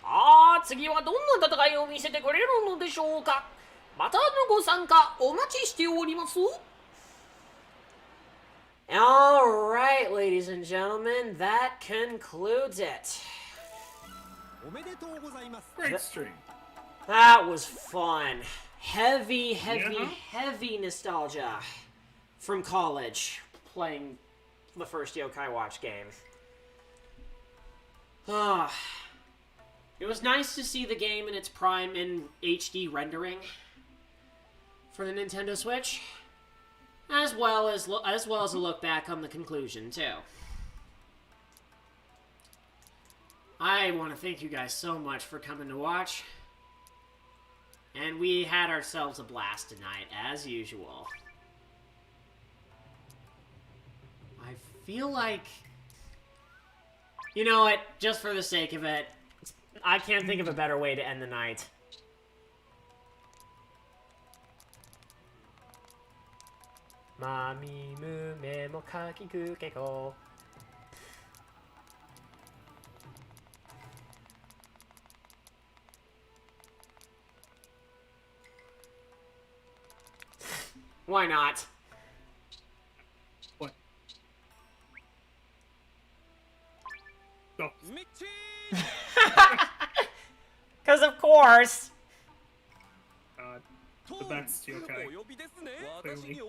さあ、次はどんな戦いを見せてくれるのでしょうか。またのご参加お待ちしております。Alright, ladies and gentlemen, that concludes it. Great stream. That was fun. Heavy nostalgia from college playing the first Yokai Watch game. It was nice to see the game in its prime in HD rendering for the Nintendo Switch, as well as a look back on the conclusion too. I want to thank you guys so much for coming to watch. And we had ourselves a blast tonight, as usual. I feel like... You know what? Just for the sake of it, I can't think of a better way to end the night. Mami mume mo kakiku keko. Why not? What? Go. Because of course. The best yokai. Clearly.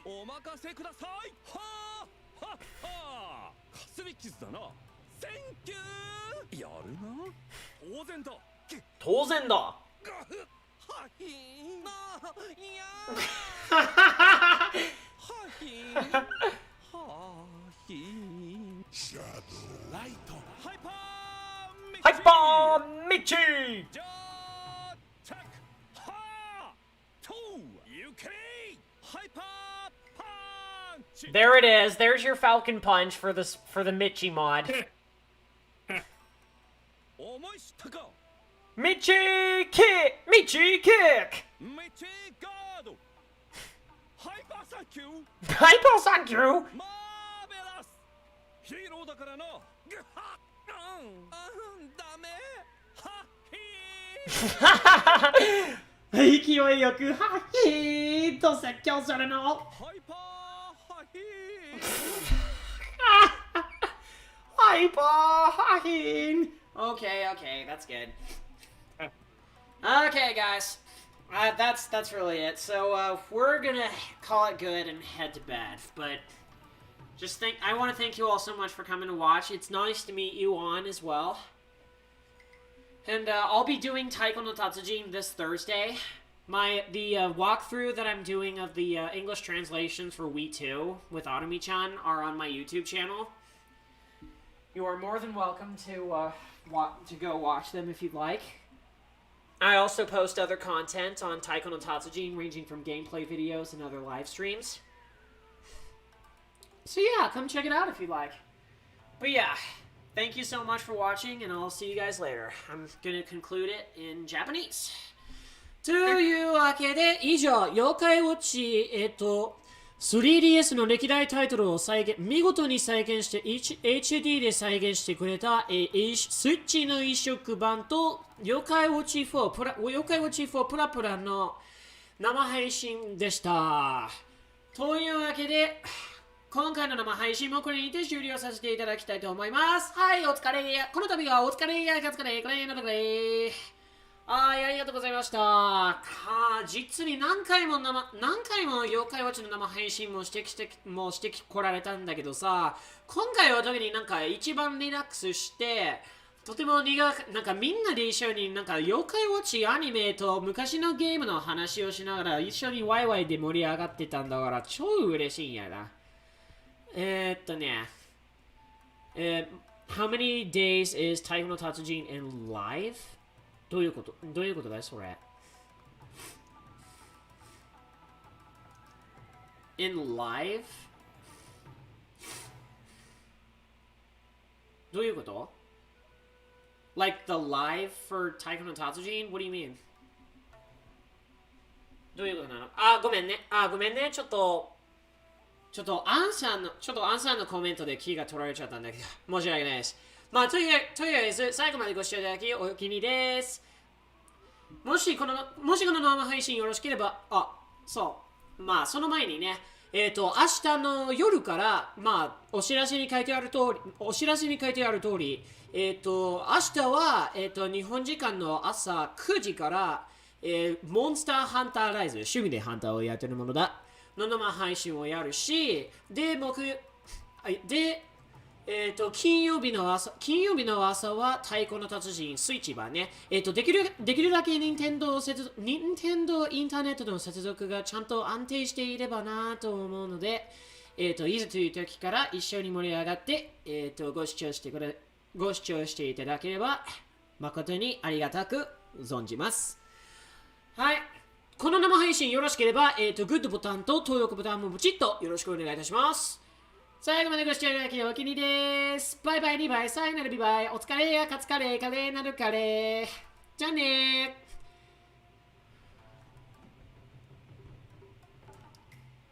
お任せください。はあはあはあ。かすり傷だな。センキュー。やるな。当然だ。当然だ。はひーな。いやー。はひー。はひー。ハイパーハイパーミッチージャーチャックハートユケイハイパーパンチ There it is. There's your Falcon Punch for the Michi mod. 思い知ったか Michi kick! Michi kick! メチガードハイパーサンキュー Hypo thank you! マーベラスヒーローだからなグハッダメハッヒー勢いよくハッヒーと説教するの。ハイパーハヒーハイパーハヒー Okay, okay, that's good. Okay, guys. That's really it. So we're gonna call it good and head to bed. But I want to thank you all so much for coming to watch. It's nice to meet you on as well. And I'll be doing Taiko no Tatsujin this Thursday. The walkthrough that I'm doing of the English translations for Wii 2 with Automi-chan are on my YouTube channel. You are more than welcome to go watch them if you'd like. I also post other content on Taiko no Tatsujin, ranging from gameplay videos and other live streams. So yeah, come check it out if you'd like. But yeah, thank you so much for watching, and I'll see you guys later. I'm gonna conclude it in Japanese. というわけで、以上、妖怪ウォッチ、3DS の歴代タイトルを見事に再現して、HD で再現してくれた、スイッチの移植版と、妖怪ウォッチ4プラプラの生配信でした。というわけで、今回の生配信もこれにて終了させていただきたいと思います。はい、お疲れ。この度はお疲れ。ありがとうございました。実に何回も妖怪ウォッチの生配信もしてこられたんだけどさ、今回は特に一番リラックスして、とてもみんなで一緒に妖怪ウォッチアニメと昔のゲームの話をしながら一緒にワイワイで盛り上がってたんだから超嬉しいんやな。How many days is Taiko no Tatsujin in live? どういうことだいそれ In live? どういうこと Like the live for Taiko no Tatsujin? What do you mean? どういうことなのごめんね。ちょっとアンサーのコメントで気が取られちゃったんだけど、申し訳ないです。まあ、とりあえず、最後までご視聴いただきお気に入りです。もしこの生配信よろしければ、その前にね、明日の夜から、お知らせに書いてある通り、明日は、日本時間の朝9時から、モンスターハンターライズ、趣味でハンターをやってるものだ。の生配信をやるし、金曜日の朝は太鼓の達人スイッチ版ね。できるだけ任天堂インターネットの接続がちゃんと安定していればなと思うので、いざという時から一緒に盛り上がって、ご視聴していただければ誠にありがたく存じます。はい。この生配信よろしければ、グッドボタンと登録ボタンもポチッとよろしくお願いいたします。最後までご視聴いただきお気に入りです。バイバイ、2バイ、さよなら、ビバイ。お疲れや、カツカレー、カレーなるカレー。じゃあねー。